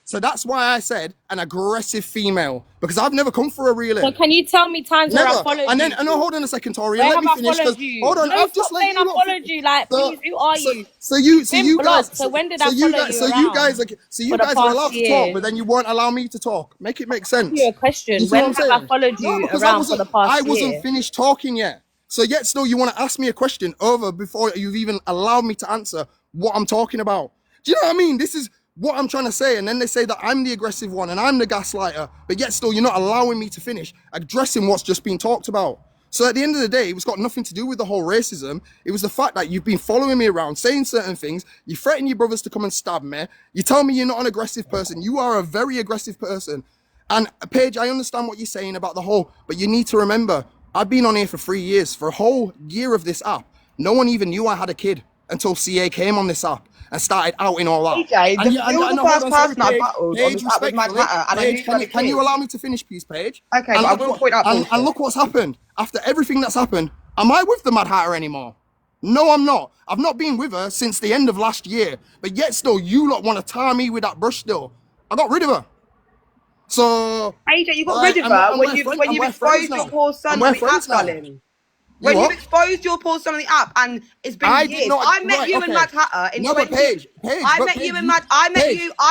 So that's why I said an aggressive female, because I've never come for a real. So can you tell me times where I followed you? And then, hold on a second, Tori. Where let me finish. Followed you? Hold on, no, I've stop just saying I followed you. Like, please, who are you? So you guys. So when did I follow you? So you guys are allowed to talk, but then you won't allow me to talk. Make it make sense. You a question. When have I followed you around for the past year? I wasn't finished talking yet. So yet still you want to ask me a question over before you've even allowed me to answer what I'm talking about. Do you know what I mean? This is what I'm trying to say. And then they say that I'm the aggressive one and I'm the gaslighter, but yet still you're not allowing me to finish addressing what's just been talked about. So at the end of the day, it was got nothing to do with the whole racism. It was the fact that you've been following me around, saying certain things. You threaten your brothers to come and stab me. You tell me you're not an aggressive person. You are a very aggressive person. And Paige, I understand what you're saying about the whole, but you need to remember, I've been on here for 3 years. For a whole year of this app, no one even knew I had a kid until CA came on this app and started outing all that. DJ, you're the first person I battled on this app with Mad Hatter, and I knew can you allow me to finish, please, Paige? Okay, but I will point out and look what's happened. After everything that's happened, am I with the Mad Hatter anymore? No, I'm not. I've not been with her since the end of last year, but yet still, you lot want to tar me with that brush still. I got rid of her. So AJ, you got rid of her when you exposed your poor son on the app, darling. When you exposed your poor son on the app, and it's been years. I met you and Mad Hatter in 20. I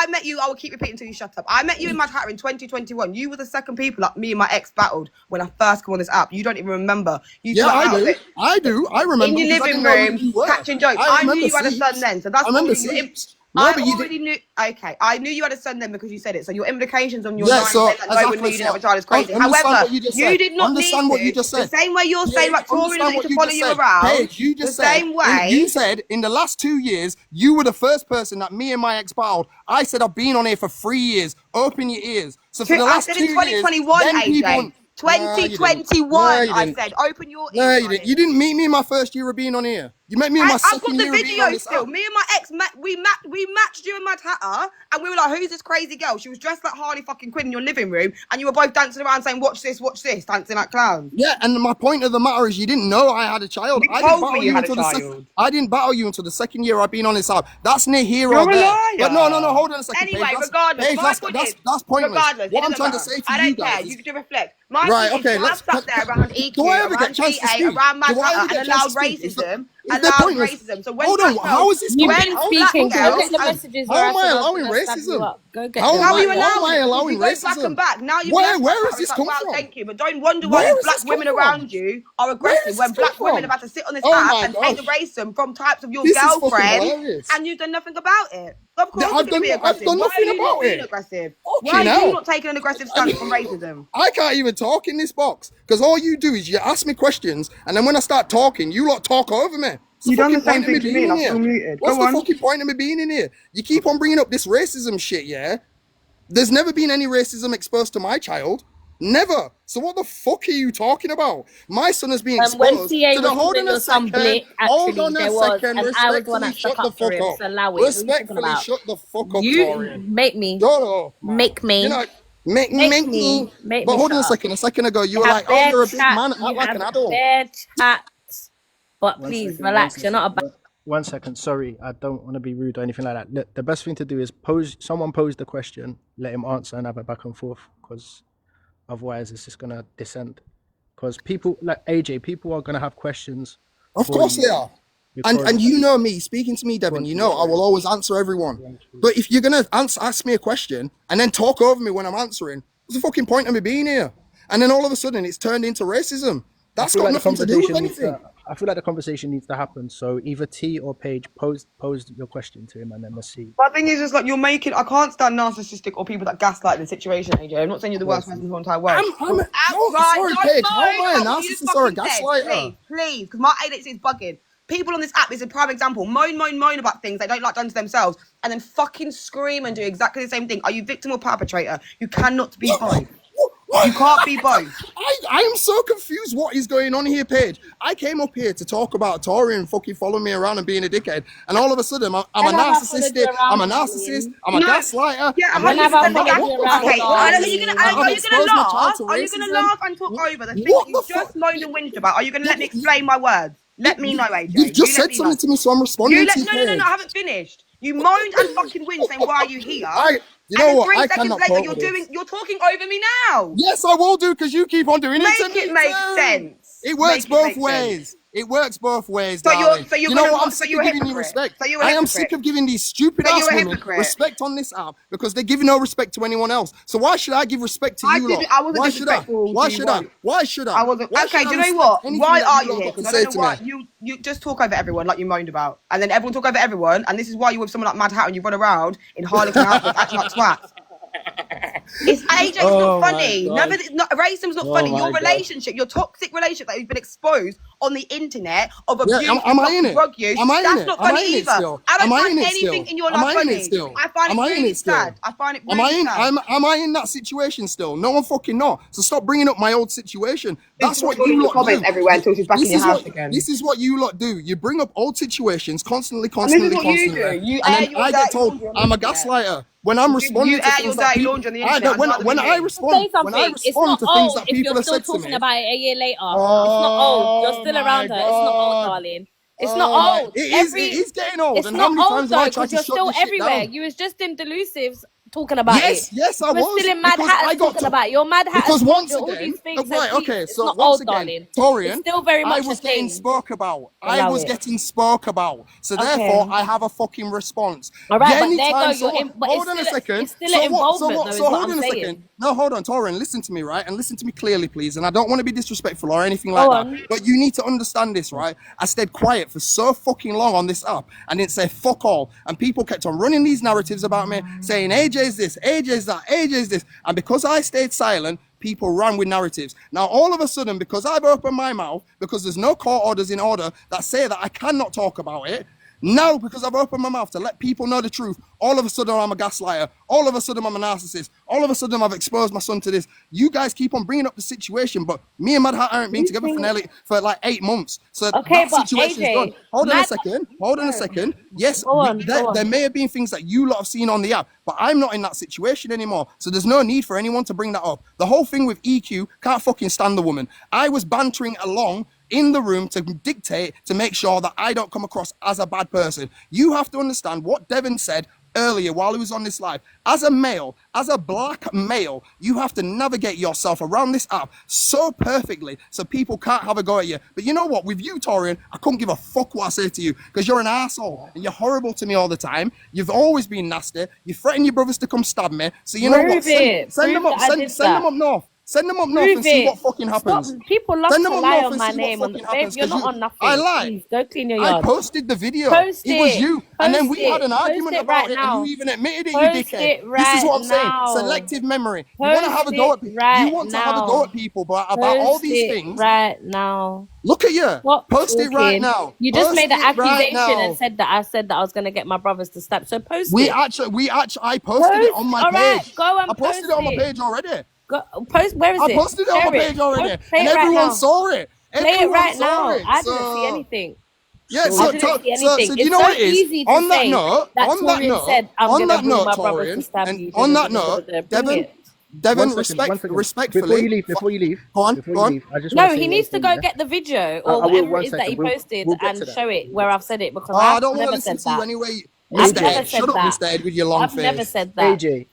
met you. I will keep repeating until you shut up. I met you and Mad Hatter in 2021. You were the second people that me and my ex battled when I first came on this app. You don't even remember. I do. I remember. In your living room, catching jokes. I knew you had a son then, so that's what you. I already knew. Okay, I knew you had a son then because you said it. So your implications on your line that no one knew you didn't have a child is crazy. However, you did not need what you just said. The same way you're saying like Tori doesn't need to follow you around. Paige, you just said. Same way. You said in the last 2 years you were the first person that me and my ex battled. I said I've been on here for 3 years. Open your ears. So for the last 2 years, 2021, AJ. 2021, I said, open your ears. No, you didn't. You didn't meet me in my first year of being on here. You met me in my second year of being on this app. I've got the video still. Me and my ex, we matched you and Mad Hatter, and we were like, who's this crazy girl? She was dressed like Harley fucking Quinn in your living room, and you were both dancing around saying, watch this, dancing like clowns. Yeah, and my point of the matter is you didn't know I had a child. You told me you had a child. I didn't battle you until the second year I've been on this app. That's near here or there. But no, hold on a second. Anyway, regardless, that's pointless. Regardless, what I'm trying to say to I you don't care. guys. You can reflect. My let's sat there around EQ, around GA, around Mad Hatter, and allowed racism. So when hold on, how is this speaking? Go get the messages. How am I allowing racism? How are you allowing racism? Back and back. Now you where is this come from? Thank you, but don't wonder why black women around you are aggressive when black women have had to sit on this app and take the racism from types of your girlfriend, and you've done nothing about it. Of course, I've done nothing about it. Why are you not taking an aggressive stance on racism? I can't even talk in this box because all you do is you ask me questions, and then when I start talking, you lot talk over me. You done the same thing to me. I'm still muted. What's the fucking point of me being in here? You keep on bringing up this racism shit, yeah? There's never been any racism exposed to my child. Never. So what the fuck are you talking about? My son is being exposed. When CA was giving us some blick, actually, there was, and I was one that stuck up for him. So allow it. Respectfully, shut the fuck up, You make me. Make me. You know, make me. But hold on a second. A second ago, you were like, oh, you're a big man. Act like an adult. But please, relax. You're not a 1 second, sorry, I don't want to be rude or anything like that. The best thing to do is someone pose the question, let him answer and have it back and forth, because otherwise it's just going to descend. Because people, like AJ, people are going to have questions. Of course they are. And you know me, speaking to me, Devon, you know I will always answer everyone. But if you're going to ask me a question and then talk over me when I'm answering, what's the fucking point of me being here? And then all of a sudden it's turned into racism. That's got nothing to do with anything. I feel like the conversation needs to happen. So either T or Paige pose your question to him, and then let's see. My thing is just like you're making. I can't stand narcissistic or people that gaslight the situation, AJ. I'm not saying you're the worst person in the entire world. Sorry, Paige. How am I a narcissist or a gaslighter? Please, because my ADHD is bugging. People on this app is a prime example. Moan about things they don't like done to themselves, and then fucking scream and do exactly the same thing. Are you victim or perpetrator? You cannot be both. You can't be both. I am so confused what is going on here, Paige. I came up here to talk about Tori and fucking following me around and being a dickhead. And all of a sudden, I'm a narcissist. I'm a narcissist. I'm a gaslighter. Yeah, I'm a gaslighter. Okay, are you going to laugh? Are you going to laugh and talk over the thing that you just moaned and whinged about? Are you going to let me explain my words? Let me know, AJ. You've just said something to me, so I'm responding to you. No, I haven't finished. You moaned and fucking whinged saying, why are you here? You know what? 3 I seconds cannot later, you're talking over me now. Yes, I will do, because you keep on doing it. Make it make sense. It works both ways. It works both ways, So darling. you're You know what? I'm so sick you're of a giving you hypocrite. respect. So you're a I am hypocrite. sick of giving these stupid So ass you're a women hypocrite. respect on this app because they give no respect to anyone else. So why should I give respect to you lot? I wasn't Why should I? disrespectful Why to you should I? once. Why should I? I wasn't. Why Okay, should do I you know respect what? anything Why that are you you lot here? got to Because I say don't to know why me? you just talk over everyone like you moaned about, and then everyone talk over everyone, and this is why you're with someone like Mad Hat and you run around in Harlequin outfits acting like twats. It's AJ. It's not funny. Racism's not funny. Your relationship, your toxic relationship that has been exposed on the internet of abuse, am I in it? drug use. Am I in That's it? not Am I funny in it either. still? I don't Am I find in it anything still? in your Am life I in it funny. still? I find Am it I in really it still? sad. I find it really sad. Am I in that situation still? No, I'm fucking not. So stop bringing up my old situation. That's what you lot comments do. everywhere until she's back in your house again. This is what you lot do. You bring up old situations constantly. And this is what you do. You and air then your I get dirty told laundry on I'm a the internet. gaslighter when I'm responding You to air things your that dirty people. laundry on the internet. When I Say respond something. It's not to things old that if people you're have still said to me. talking about it a year later. It's not old. You're still around her. It's not old, darling. It's not old. It is getting old. It's and how not many old times have though, I tried because to you're shut still this shit everywhere. down? You was just in Delusives talking about it. Yes, I You was. still in Mad because Hatters I got talking about it. Your Mad Hatters because once all again, these things. right, okay, It's so not once old, again, darling. Torian, It's still very much I was a getting thing. spoke about. I Allow was it. getting spoke about. So therefore, I have a fucking response. All right, but there Anytime go. You're in, but hold on a second. it's still an involvement, though. Is what hold I'm on a saying. second. No, hold on, Torian, listen to me, right? And listen to me clearly, please. And I don't want to be disrespectful or anything like that. But you need to understand this, right? I stayed quiet for so fucking long on this app and didn't say fuck all. And people kept on running these narratives about me, saying AJ's this, AJ's that, AJ's this. And because I stayed silent, people ran with narratives. Now, all of a sudden, because I've opened my mouth, because there's no court orders in order that say that I cannot talk about it, now, because I've opened my mouth to let people know the truth, all of a sudden I'm a gaslighter. All of a sudden I'm a narcissist. All of a sudden I've exposed my son to this. You guys keep on bringing up the situation, but me and Mad Hat aren't been together for like 8 months. So okay, that but situation's AJ, gone. Hold on a second. Yes, there may have been things that you lot have seen on the app, but I'm not in that situation anymore. So there's no need for anyone to bring that up. The whole thing with EQ, can't fucking stand the woman. I was bantering along in the room to dictate, to make sure that I don't come across as a bad person. You have to understand what Devon said earlier while he was on this live. As a male, as a black male, you have to navigate yourself around this app so perfectly so people can't have a go at you. But you know what? With you, Torian, I couldn't give a fuck what I say to you because you're an asshole and you're horrible to me all the time. You've always been nasty. You threaten your brothers to come stab me. So you know what? Send them up. Send them up north. Send them up north and see what fucking happens. Stop. People love to lie on my name. Babe, you're not on nothing. I lie. Please, go clean your yard. I posted the video. Post it was you. And then we it. had an argument about it and you even admitted it, you dickhead. This is what I'm saying. Selective memory. You want to have a go at people. You want to have a go at people about all these things. Right now. Look at you. Post it right now. You just made an accusation and said that I was gonna get my brothers to stab. So post it. I posted it on my page. Go and I posted it on my page already. Post, where is it? I posted it on my page already, and everyone saw it. Play it right now. I didn't see anything. Yeah, so you know what it is? On that note, Devon, respectfully. Before you leave, go on. No, he needs to go get the video or whatever it is that he posted and show it where I've said it because I don't want to listen to you anyway. Shut up, Mr. Ed, with your long face. I've never said that. AJ,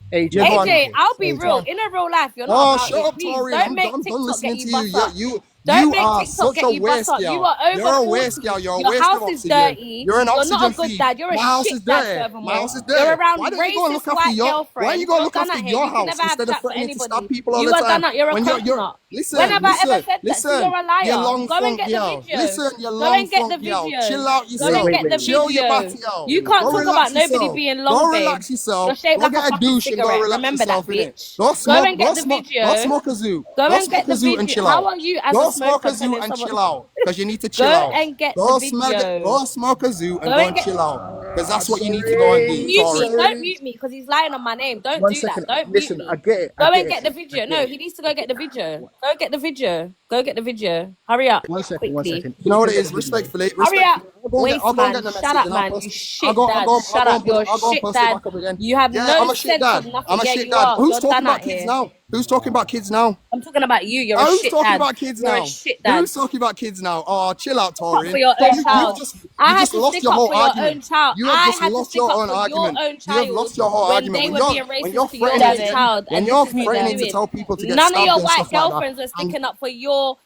I'll be real. In a real life, you're not. Oh, shut up, Tori. I'm done listening to you. Don't you are make TikTok such a waste, girl. You are over. You're a waste, girl. You're a waste house of oxygen. Is dirty. You're an oxygen not a good thief. dad. You're a My house shit is dad. dirty. Furthermore. My house is dirty. You're around Why don't you go and look racist after white your? girlfriend. Why don't you go and look after your house instead of threatening to stab people all the time? You are done. You're a coconut. Listen, when have I ever said that? You're a liar. You long go and get the video. Listen, you go long and get the video. Chill out yourself. Go and get the Chill your video. batty out. You can't talk about nobody being long. Go relax yourself. Go get a douche and go relax yourself. Go and get the video. Go smoke a zoo. Go and get the video. And chill out. How are you as go a smoker? Go smoke a zoo and chill out. Because you need to chill out. Go and get the video. Go smoke a zoo and go and chill out. Because that's what you need to go and do. Don't mute me because he's lying on my name. Don't do that. Don't mute me. I get it. Go and get the video. No, he needs to go get the video. Go get the video. Go get the video. Hurry up. 1 second. 1 second. You know what it is? Respectfully. Hurry up. Waste man. Shut up, man. You shit dad. Shut up. You're a shit dad. You have no sense of nothing. I'm a shit dad. Who's talking about kids now? Who's talking about kids now? I'm talking about you. You're a shit dad. Who's talking about kids now? You're a shit dad. Who's talking about kids now? out. Oh, chill out, Tori. For your own child. You just lost your whole argument. You have just lost your own argument. You have lost your whole argument. When you're threatening to tell people to get none of your stabbed and white stuff like girlfriends that, are sticking up for your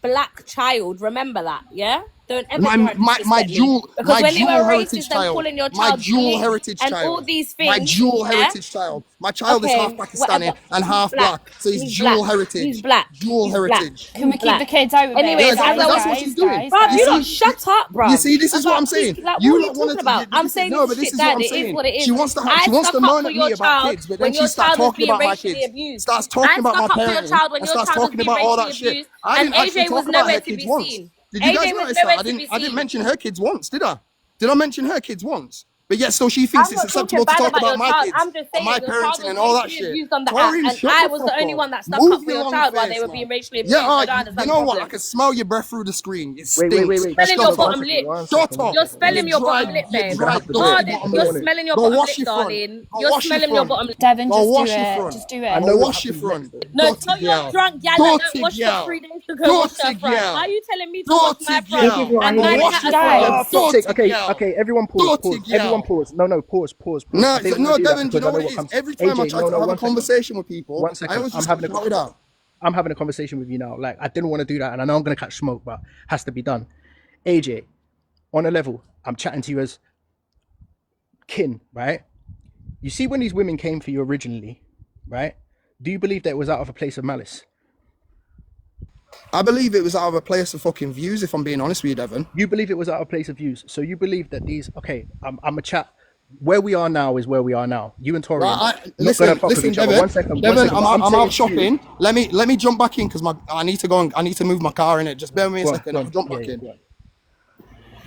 black child. Remember that, yeah? Don't ever my dual heritage child, my dual heritage and child, all these things, my dual heritage child. My child is half Pakistani and half black, so he's dual heritage. He's black. Dual heritage. Can we keep the kids out of it? Anyways, that's what she's doing. Bruv, you don't shut up, bruv. You see, this is what I'm saying. Like, what are you talking about? I'm saying no, but this is what I'm saying. It is what it is. She wants to moan at me about kids, but then she starts talking about my kids. Starts talking about my parents. And starts talking about all that shit. I didn't actually talk about her kids once. Did you guys notice that? I didn't mention her kids once, did I? Did I mention her kids once? But yet still she thinks it's acceptable to talk about my kids and my parenting and all that shit. And I was the only one that stuck up for your child while they were being racially abused. You know what? I can smell your breath through the screen. It stinks. You're spelling your bottom lip. Shut up. You're spelling your bottom lip, babe. You're smelling your bottom lip, darling. You're smelling your bottom lip. Devon, just do it. Go wash your front. No, tell your drunk gal that don't wash your 3 days to go wash your front. Why are you telling me to wash my front? And my Okay, everyone pause. Everyone pause. No, pause. No, Devon, do you know what it is? Every time I try to have a conversation with people, I always just shout it out. I'm having a conversation with you now. Like, I didn't want to do that, and I know I'm going to catch smoke, but it has to be done. AJ, on a level, I'm chatting to you as kin, right? You see when these women came for you originally, right? Do you believe that it was out of a place of malice? I believe it was out of a place of fucking views, if I'm being honest with you, Devon. You believe it was out of a place of views. So you believe that these... Okay, I'm a chat... Where we are now is where we are now. You and Tori. Listen, Devon, I'm out shopping. Let me jump back in because I need to go and I need to move my car in it. Just bear with me a second. I'll jump back in.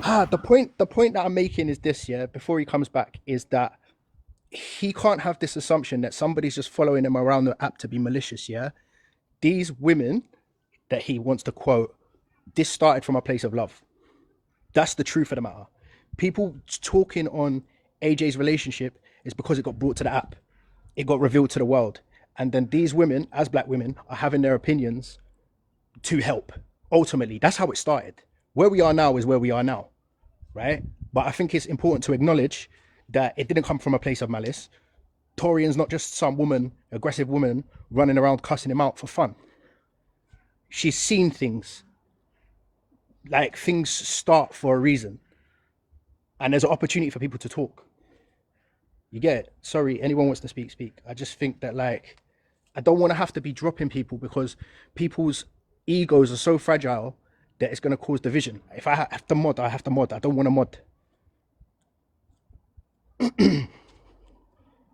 The point that I'm making is this, yeah, before he comes back, is that he can't have this assumption that somebody's just following him around the app to be malicious, yeah? These women that he wants to quote, this started from a place of love. That's the truth of the matter. People talking on AJ's relationship is because it got brought to the app. It got revealed to the world. And then these women, as black women, are having their opinions to help. Ultimately, that's how it started. Where we are now is where we are now, right? But I think it's important to acknowledge that it didn't come from a place of malice. Torian's not just some woman, aggressive woman, running around cussing him out for fun. She's seen things. Like, things start for a reason. And there's an opportunity for people to talk. You get it? Sorry, anyone wants to speak. I just think that, like, I don't want to have to be dropping people because people's egos are so fragile that it's going to cause division. If I have to mod, I have to mod. I don't want to mod.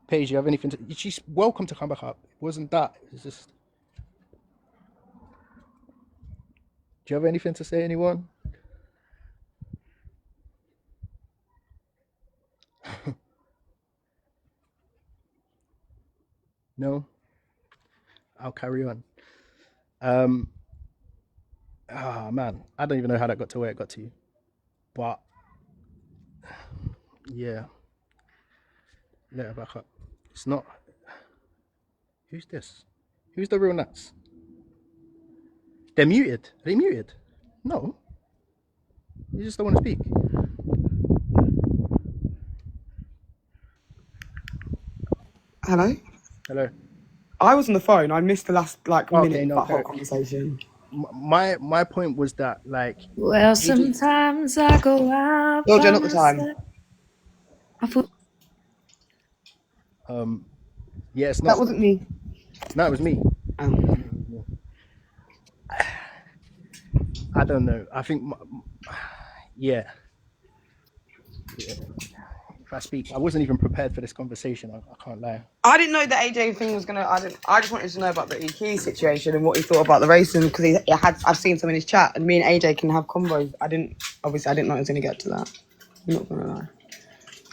Paige, you have anything to... She's welcome to come back up. It wasn't that. It was just... Do you have anything to say, anyone? No? I'll carry on. Man, I don't even know how that got to where it got to. But, yeah. Let her back up. It's not... Who's this? Who's the real nuts? They're muted. Are they muted? No. You just don't want to speak. Hello? Hello. I was on the phone. I missed the last minute of that whole conversation. My point was that, like... Well, sometimes I go out... Georgia, not the time. I thought... Yeah, it's not... That wasn't me. No, it was me. I don't know. I think... Yeah. If I speak, I wasn't even prepared for this conversation. I can't lie. I didn't know the AJ thing was gonna. I just wanted to know about the EQ situation and what he thought about the racism because I've seen some in his chat and me and AJ can have combos. I didn't know it was gonna get to that. I'm not gonna lie.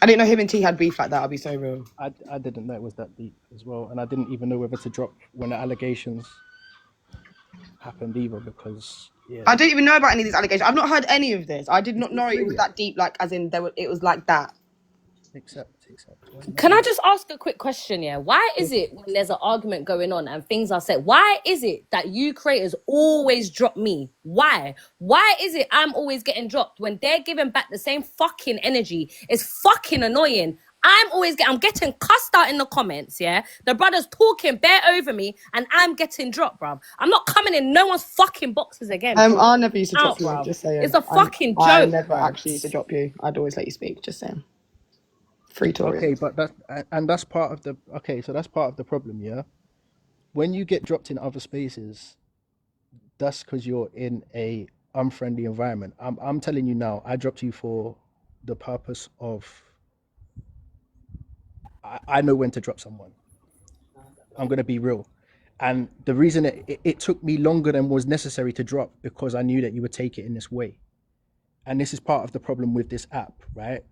I didn't know him and T had beef like that. I'll be so real. I didn't know it was that deep as well, and I didn't even know whether to drop when the allegations happened either because. Yeah. I don't even know about any of these allegations. I've not heard any of this. I did not know it was that deep. Like as in it was like that. Except politics. Can I just ask a quick question? Yeah, why is it when there's an argument going on and things are said, why is it that you creators always drop me? Why? Why is it I'm always getting dropped when they're giving back the same fucking energy? It's fucking annoying. I'm getting cussed out in the comments, yeah? The brother's talking bare over me and I'm getting dropped, bruv. I'm not coming in no one's fucking boxes again. I never used to drop you, bruv. just saying. It's a fucking joke. I never actually used to drop you. I'd always let you speak, just saying. Free Tory. Okay, but that's part of the that's part of the problem, yeah? When you get dropped in other spaces, that's because you're in a unfriendly environment. I'm telling you now, I dropped you for the purpose of I know when to drop someone. I'm going to be real. And the reason it took me longer than was necessary to drop because I knew that you would take it in this way. And this is part of the problem with this app, right?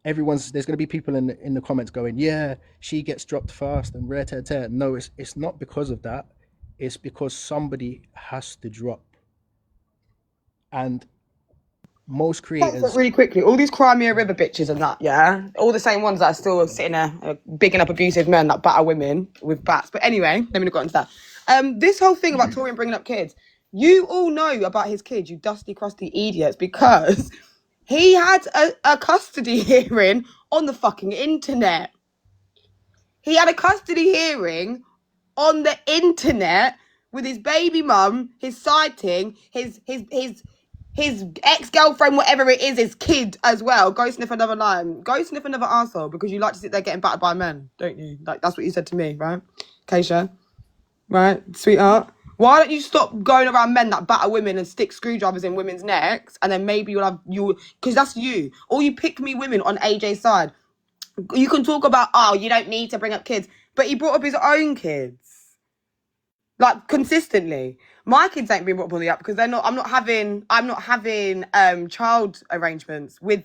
There's going to be people in the comments going, yeah, she gets dropped fast and rare tear tear. No, it's not because of that. It's because somebody has to drop. And most creators... Really quickly, all these Crimea River bitches and that, yeah? All the same ones that are still sitting there bigging up abusive men that batter women with bats. But anyway, let me not go into that. This whole thing about Torian bringing up kids, you all know about his kids, you dusty, crusty idiots, because he had a custody hearing on the fucking internet. He had a custody hearing on the internet with his baby mum, his sighting, his ex-girlfriend, whatever it is, his kid as well. Go sniff another line. Go sniff another arsehole because you like to sit there getting battered by men, don't you? Like, that's what you said to me, right? Keisha? Right, sweetheart? Why don't you stop going around men that batter women and stick screwdrivers in women's necks, and then maybe because that's you. Or you pick me women on AJ's side. You can talk about, you don't need to bring up kids, but he brought up his own kids. Like, consistently. My kids ain't being brought up on the app because I'm not having child arrangements with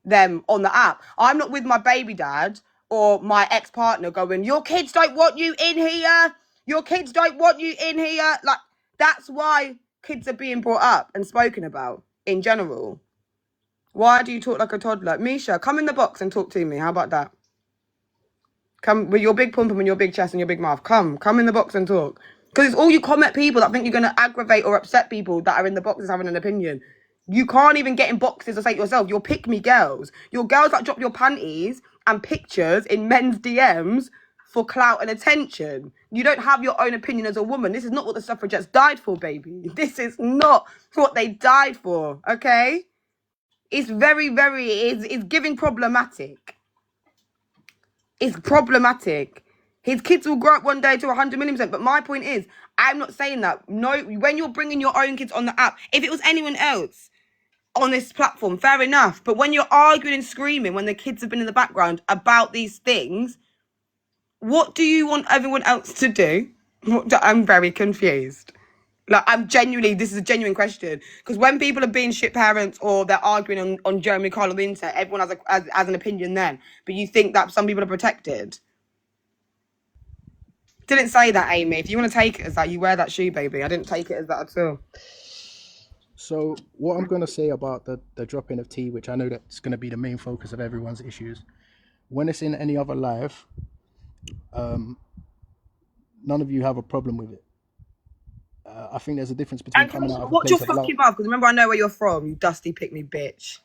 them on the app. I'm not with my baby dad or my ex-partner going, your kids don't want you in here. Your kids don't want you in here. Like, that's why kids are being brought up and spoken about in general. Why do you talk like a toddler? Misha, come in the box and talk to me. How about that? Come with your big pum pum and your big chest and your big mouth. Come in the box and talk. Because it's all you comment people that think you're going to aggravate or upset people that are in the boxes having an opinion. You can't even get in boxes or say it yourself. You're pick-me girls. You're girls that drop your panties and pictures in men's DMs for clout and attention. You don't have your own opinion as a woman. This is not what the suffragettes died for, baby. This is not what they died for, okay? It's very, very... It's giving problematic. It's problematic. His kids will grow up one day to 100,000,000%. But my point is, I'm not saying that. No, when you're bringing your own kids on the app, if it was anyone else on this platform, fair enough. But when you're arguing and screaming, when the kids have been in the background about these things, what do you want everyone else to do? I'm very confused. Like, this is a genuine question. Because when people are being shit parents or they're arguing on Jeremy Kyle on the internet, everyone has an opinion then. But you think that some people are protected. Didn't say that, Amy. If you want to take it as that, you wear that shoe, baby. I didn't take it as that at all. So what I'm going to say about the drop-in of tea, which I know that's going to be the main focus of everyone's issues, when it's in any other live, none of you have a problem with it. I think there's a difference between coming out of a what's your place of love. fucking mouth? Because remember, I know where you're from, you dusty pick-me bitch.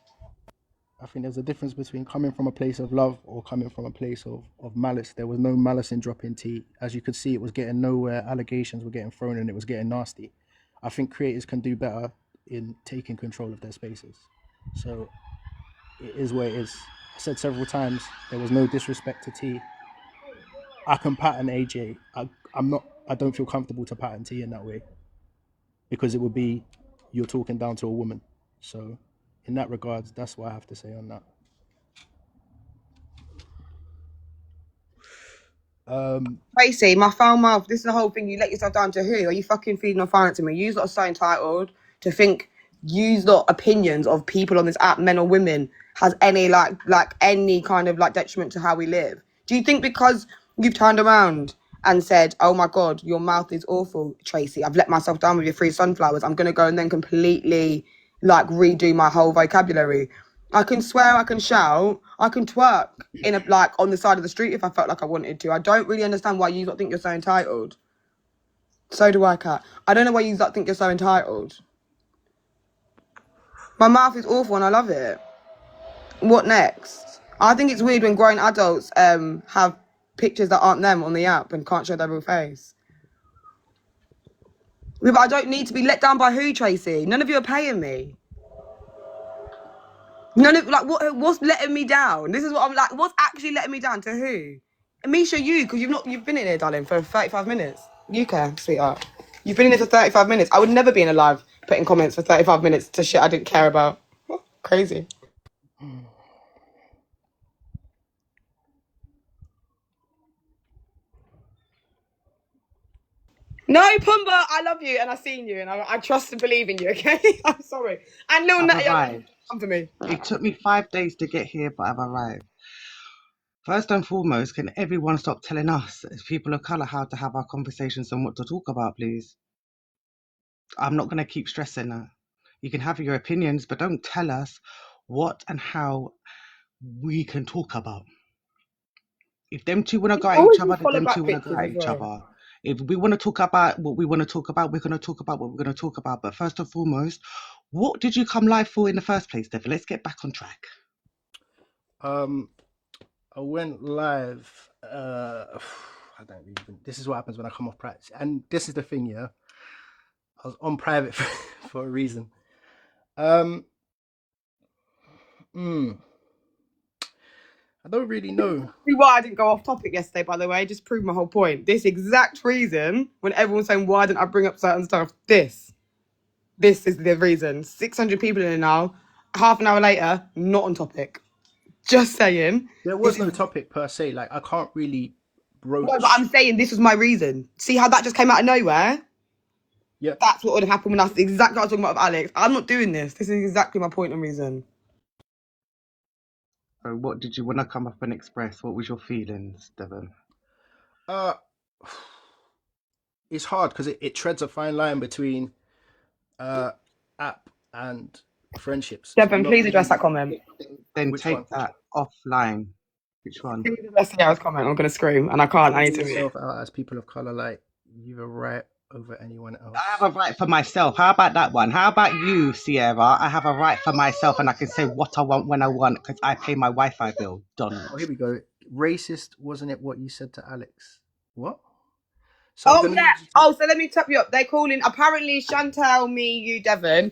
I think there's a difference between coming from a place of love or coming from a place of malice. There was no malice in drop-in tea. As you could see, it was getting nowhere. Allegations were getting thrown and it was getting nasty. I think creators can do better in taking control of their spaces. So it is where it is. I said several times, there was no disrespect to T. I can pattern AJ. I don't feel comfortable to pattern T in that way because it would be you're talking down to a woman. So in that regard, that's what I have to say on that. Tracy, my foul mouth, this is the whole thing. You let yourself down to who? Are you fucking feeding or financing me? You lot are so entitled to think you lot opinions of people on this app, men or women, has any like any kind of like detriment to how we live. Do you think because you've turned around and said, oh my God, your mouth is awful, Tracy, I've let myself down with your free sunflowers, I'm going to go and then completely like redo my whole vocabulary? I can swear, I can shout, I can twerk on the side of the street if I felt like I wanted to. I don't really understand why you lot think you're so entitled. So do I, Kat. I don't know why you lot think you're so entitled. My mouth is awful and I love it. What next? I think it's weird when grown adults have pictures that aren't them on the app and can't show their real face. But I don't need to be let down by who, Tracy? None of you are paying me. None of what's letting me down? This is what I'm like. What's actually letting me down? To who? Misha, you, because you've been in here, darling, for 35 minutes. You care, sweetheart. You've been in here for 35 minutes. I would never be in a live putting comments for 35 minutes to shit I didn't care about. Crazy. No, Pumba, I love you and I've seen you and I trust and believe in you, okay? I'm sorry. And Lil Natty, come to me. It took me 5 days to get here, but I've arrived. First and foremost, can everyone stop telling us, as people of colour, how to have our conversations and what to talk about, please? I'm not going to keep stressing that. You can have your opinions, but don't tell us what and how we can talk about. If them two want to go at each other, then them two want to go at each other. If we want to talk about what we want to talk about, we're going to talk about what we're going to talk about. But first and foremost, what did you come live for in the first place, Devon? Let's get back on track. I went live. I don't even. This is what happens when I come off practice, and this is the thing. Yeah, I was on private for a reason. I don't really know. Why I didn't go off topic yesterday, by the way, just proved my whole point. This exact reason, when everyone's saying, why didn't I bring up certain stuff? This is the reason. 600 people in it now, half an hour later, not on topic. Just saying. There was no topic per se. Like, I can't really broach. No, but I'm saying this was my reason. See how that just came out of nowhere? Yeah. That's what would have happened when I was exactly what I was talking about with Alex. I'm not doing this. This is exactly my point and reason. So what did you want to come up and express? What was your feelings, Devon? It's hard because it treads a fine line between app and friendships. Devon, please address that comment. Then which take one? That offline. Which one? Please address Sierra's comment. I'm going to scream and I can't. I need to yourself out as people of colour, like you have a right over anyone else. I have a right for myself. How about that one? How about you, Sierra? I have a right for myself and I can say what I want when I want because I pay my Wi-Fi bill. Done. Oh, here we go. Racist, wasn't it what you said to Alex? What? So yeah. So let me tap you up. They call in, apparently, Chantal, me, you, Devon.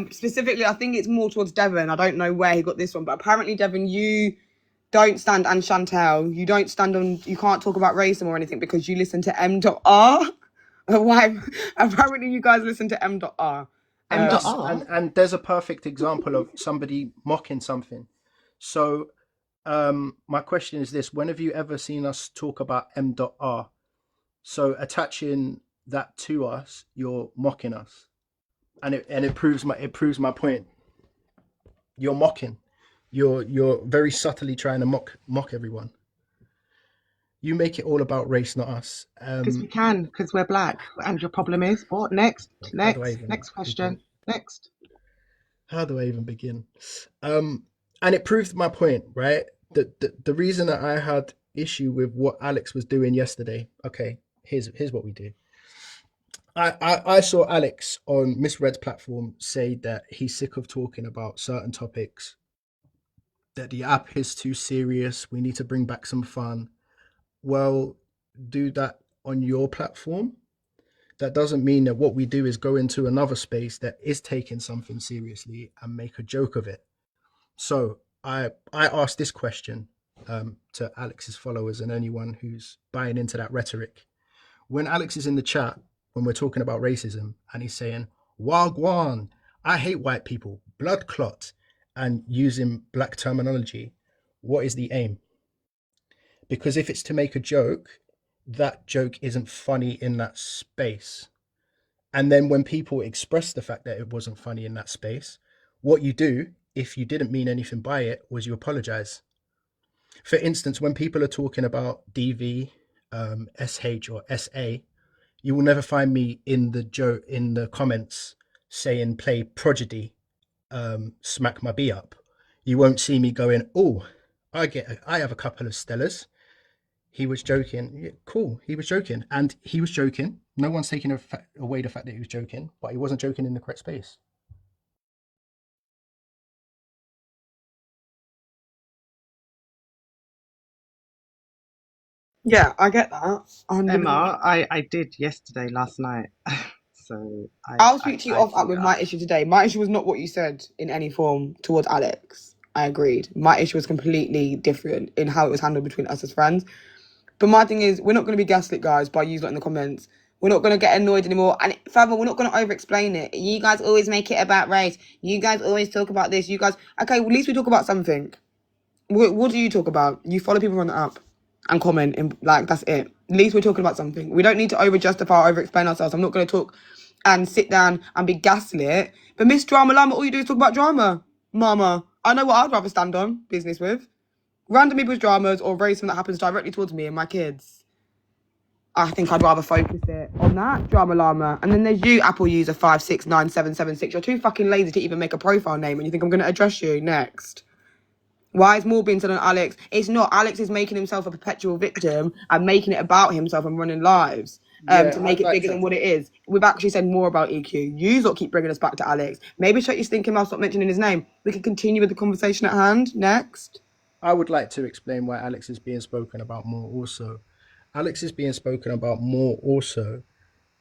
Specifically, I think it's more towards Devon. I don't know where he got this one, but apparently, Devon, you don't stand, and Chantal, you don't stand on, you can't talk about racism or anything because you listen to M.R. Why? Apparently, you guys listen to M.R. And there's a perfect example of somebody mocking something. So, my question is this: when have you ever seen us talk about M.R? So attaching that to us, you're mocking us, and it proves my point. You're mocking. You're very subtly trying to mock everyone. You make it all about race, not us. Because we can, because we're black. And your problem is what? Next question. Next. How do I even begin? And it proved my point, right? The reason that I had issue with what Alex was doing yesterday. Okay, here's what we do. I saw Alex on Miss Red's platform say that he's sick of talking about certain topics, that the app is too serious. We need to bring back some fun. Well, do that on your platform. That doesn't mean that what we do is go into another space that is taking something seriously and make a joke of it. So I asked this question to Alex's followers and anyone who's buying into that rhetoric. When Alex is in the chat, when we're talking about racism, and he's saying, Wagwan, I hate white people, blood clot, and using black terminology, what is the aim? Because if it's to make a joke, that joke isn't funny in that space. And then when people express the fact that it wasn't funny in that space, what you do, if you didn't mean anything by it, was you apologize. For instance, when people are talking about DV, SH or SA, you will never find me in the comments saying play Prodigy, smack my B up. You won't see me going, oh, I have a couple of Stellas. He was joking. Yeah, cool. He was joking. And he was joking. No one's taking away the fact that he was joking, but he wasn't joking in the correct space. Yeah, I get that. 100%. Emma, I did yesterday, last night. So I'll speak to you off up with my issue today. My issue was not what you said in any form towards Alex. I agreed. My issue was completely different in how it was handled between us as friends. But my thing is, we're not going to be gaslit, guys, by you lot in the comments. We're not going to get annoyed anymore. And further, we're not going to over-explain it. You guys always make it about race. You guys always talk about this. You guys... Okay, well, at least we talk about something. What do you talk about? You follow people on the app and comment. And, like, that's it. At least we're talking about something. We don't need to over-justify or over-explain ourselves. I'm not going to talk and sit down and be gaslit. But Miss Drama Llama, all you do is talk about drama. Mama, I know what I'd rather stand on business with. Random people's dramas or racism that happens directly towards me and my kids. I think I'd rather focus it on that, Drama Llama. And then there's you, Apple user 569776. You're too fucking lazy to even make a profile name and you think I'm going to address you next. Why is more being said on Alex? It's not. Alex is making himself a perpetual victim and making it about himself and running lives to make it bigger than what it is. We've actually said more about EQ. You lot keep bringing us back to Alex. Maybe shut your stinking mouth, stop mentioning his name. We can continue with the conversation at hand. Next. I would like to explain why Alex is being spoken about more also. Alex is being spoken about more also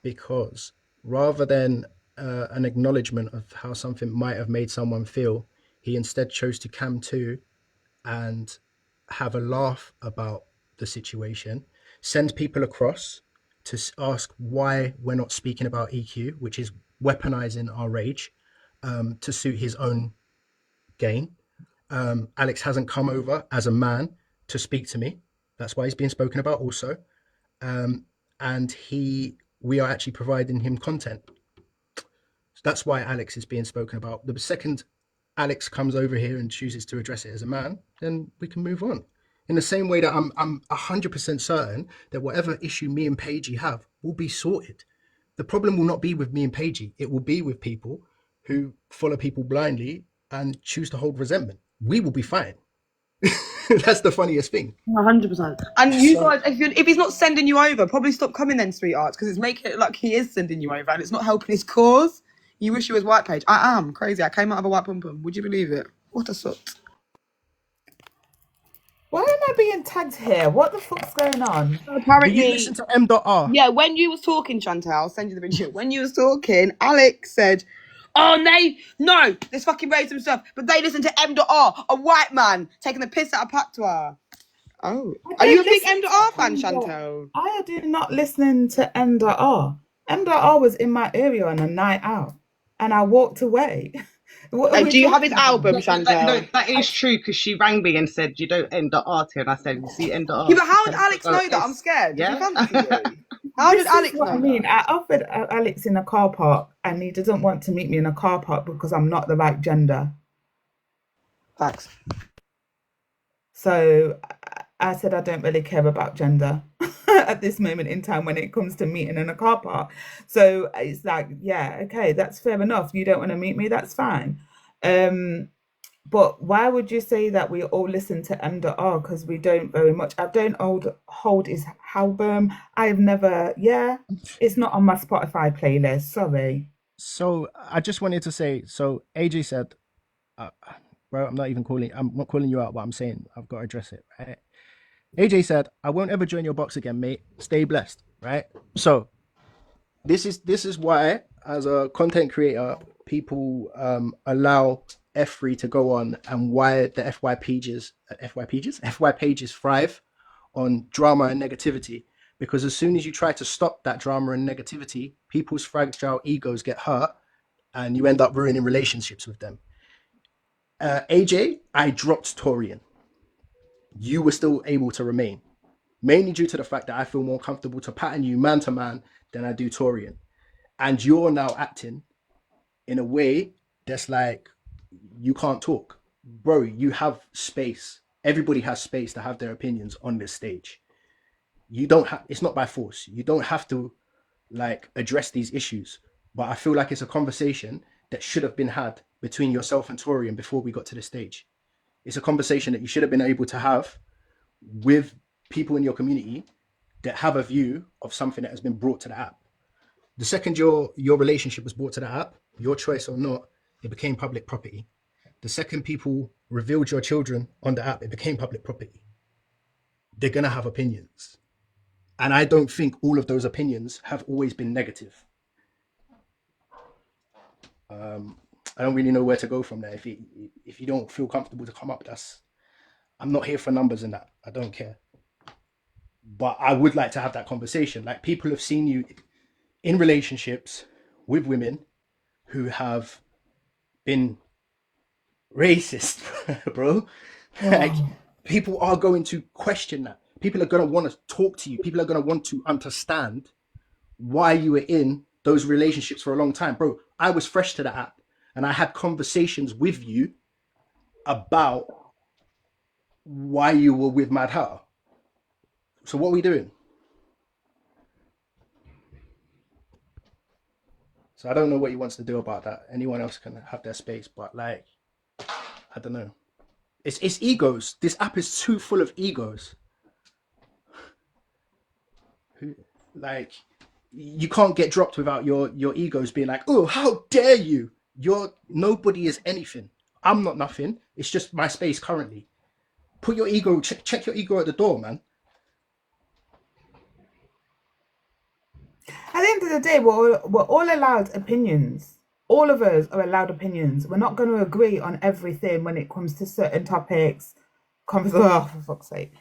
because rather than an acknowledgement of how something might have made someone feel, he instead chose to cam to and have a laugh about the situation, send people across to ask why we're not speaking about EQ, which is weaponizing our rage to suit his own gain. Alex hasn't come over as a man to speak to me. That's why he's being spoken about also. And we are actually providing him content. So that's why Alex is being spoken about. The second Alex comes over here and chooses to address it as a man, then we can move on. In the same way that I'm 100% certain that whatever issue me and Paigey have will be sorted. The problem will not be with me and Paigey. It will be with people who follow people blindly and choose to hold resentment. We will be fine. That's the funniest thing. 100%. And you guys, if he's not sending you over, probably stop coming then, sweethearts, because it's making it like he is sending you over and it's not helping his cause. You wish you was white Paige. I am crazy. I came out of a white pum pum. Would you believe it? What a sort. Why am I being tagged here? What the fuck's going on? Apparently, did you listen to M.R? Yeah, when you was talking, Chantal, I'll send you the video. When you was talking, Alex said, oh, no, there's fucking racism stuff, but they listen to M.R, a white man taking the piss out of Patois. Oh. Are you a big M.R fan, Chantal? I do not listen to M.R. M.R was in my area on a night out, and I walked away. Do you have his album, Chantal? That is true, because she rang me and said, you don't M.R here, and I said, you see M.R. Yeah, but how did Alex know that? I'm scared. Yeah? How did Alex know? I mean, I offered Alex in a car park, and he doesn't want to meet me in a car park because I'm not the right gender. Facts. So I said I don't really care about gender at this moment in time when it comes to meeting in a car park. So it's like, yeah, okay, that's fair enough. You don't want to meet me, that's fine. But why would you say that we all listen to M.R? Because we don't very much. I don't hold his album. I've never, it's not on my Spotify playlist. Sorry. So I just wanted to say, so AJ said, bro, I'm not calling you out, but I'm saying I've got to address it, right? AJ said, I won't ever join your box again, mate. Stay blessed, right? So this is why, as a content creator, people allow F3 to go on, and why the FY pages thrive on drama and negativity. Because as soon as you try to stop that drama and negativity, people's fragile egos get hurt and you end up ruining relationships with them. AJ, I dropped Torian. You were still able to remain, mainly due to the fact that I feel more comfortable to pattern you man to man than I do Torian. And you're now acting in a way that's like, you can't talk. Bro, you have space. Everybody has space to have their opinions on this stage. You don't have, it's not by force. You don't have to like address these issues. But I feel like it's a conversation that should have been had between yourself and Torian before we got to the stage. It's a conversation that you should have been able to have with people in your community that have a view of something that has been brought to the app. The second your relationship was brought to the app, your choice or not, it became public property. The second people revealed your children on the app, it became public property. They're going to have opinions. And I don't think all of those opinions have always been negative. I don't really know where to go from there. If you don't feel comfortable to come up, I'm not here for numbers and that. I don't care. But I would like to have that conversation. Like, people have seen you in relationships with women who have been racist, bro. Like, people are going to question that. People are going to want to talk to you. People are going to want to understand why you were in those relationships for a long time. Bro, I was fresh to the app and I had conversations with you about why you were with Mad Hatter. So what are we doing? So I don't know what he wants to do about that. Anyone else can have their space, but like, I don't know. It's egos. This app is too full of egos. Like, you can't get dropped without your egos being like, oh, how dare you? Nobody is anything. I'm not nothing. It's just my space currently. Put your ego, check your ego at the door, man. At the end of the day, we're all allowed opinions. All of us are allowed opinions. We're not going to agree on everything when it comes to certain topics. Oh, for fuck's sake.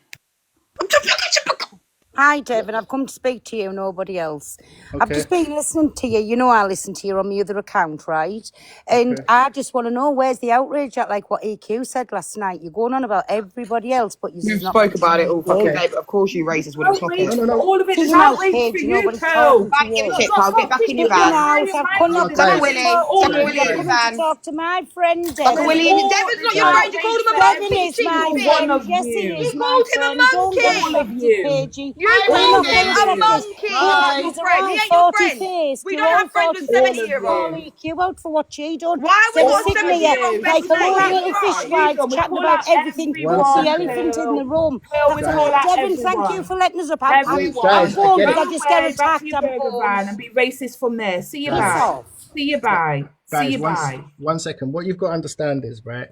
Hi, Devon. I've come to speak to you, nobody else. Okay. I've just been listening to you. You know I listen to you on my other account, right? And I just want to know, where's the outrage at, like what EQ said last night? You're going on about everybody else, but you spoke about it all fucking day, but of course you racist with a clock it. No. All of it is outrage for you, Pearl. Get back in your van. Suck a Willie in your van. Talk to my friend, Suck a Willie in your Devon's not your friend. You called him a monkey. Devon is my friend. Yes, he is my friend. Don't get it, you called him a monkey. He's friend. He ain't your friend. We don't have friends with 70-year-olds. You out for what she done. Why we got 70-year-olds? Like a little fishwife chatting about everything. The elephant in the room. Devon, thank you for letting us up. I'm going because I just get attacked. And be racist from there. See you bye. See you bye. See you bye. 1 second. What you've got to understand is, right?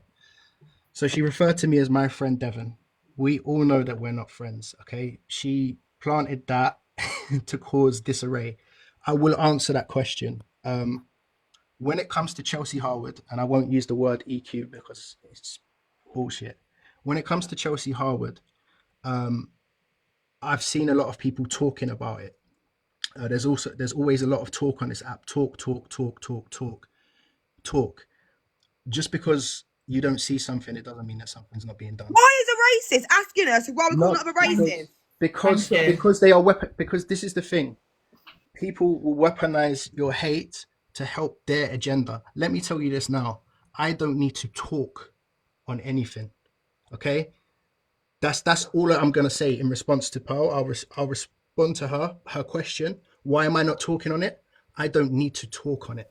So she referred to me as my friend Devon. We all know that we're not friends, okay? She planted that to cause disarray. I will answer that question. When it comes to Chelsea Harwood, and I won't use the word EQ because it's bullshit. When it comes to Chelsea Harwood, I've seen a lot of people talking about it. There's always a lot of talk on this app. Talk. Just because you don't see something, it doesn't mean that something's not being done. Why is a racist asking us why we call up a racist? Because they are because this is the thing. People will weaponize your hate to help their agenda. Let me tell you this now. I don't need to talk on anything. Okay? That's all I'm gonna say in response to Pearl. I'll respond to her question. Why am I not talking on it? I don't need to talk on it.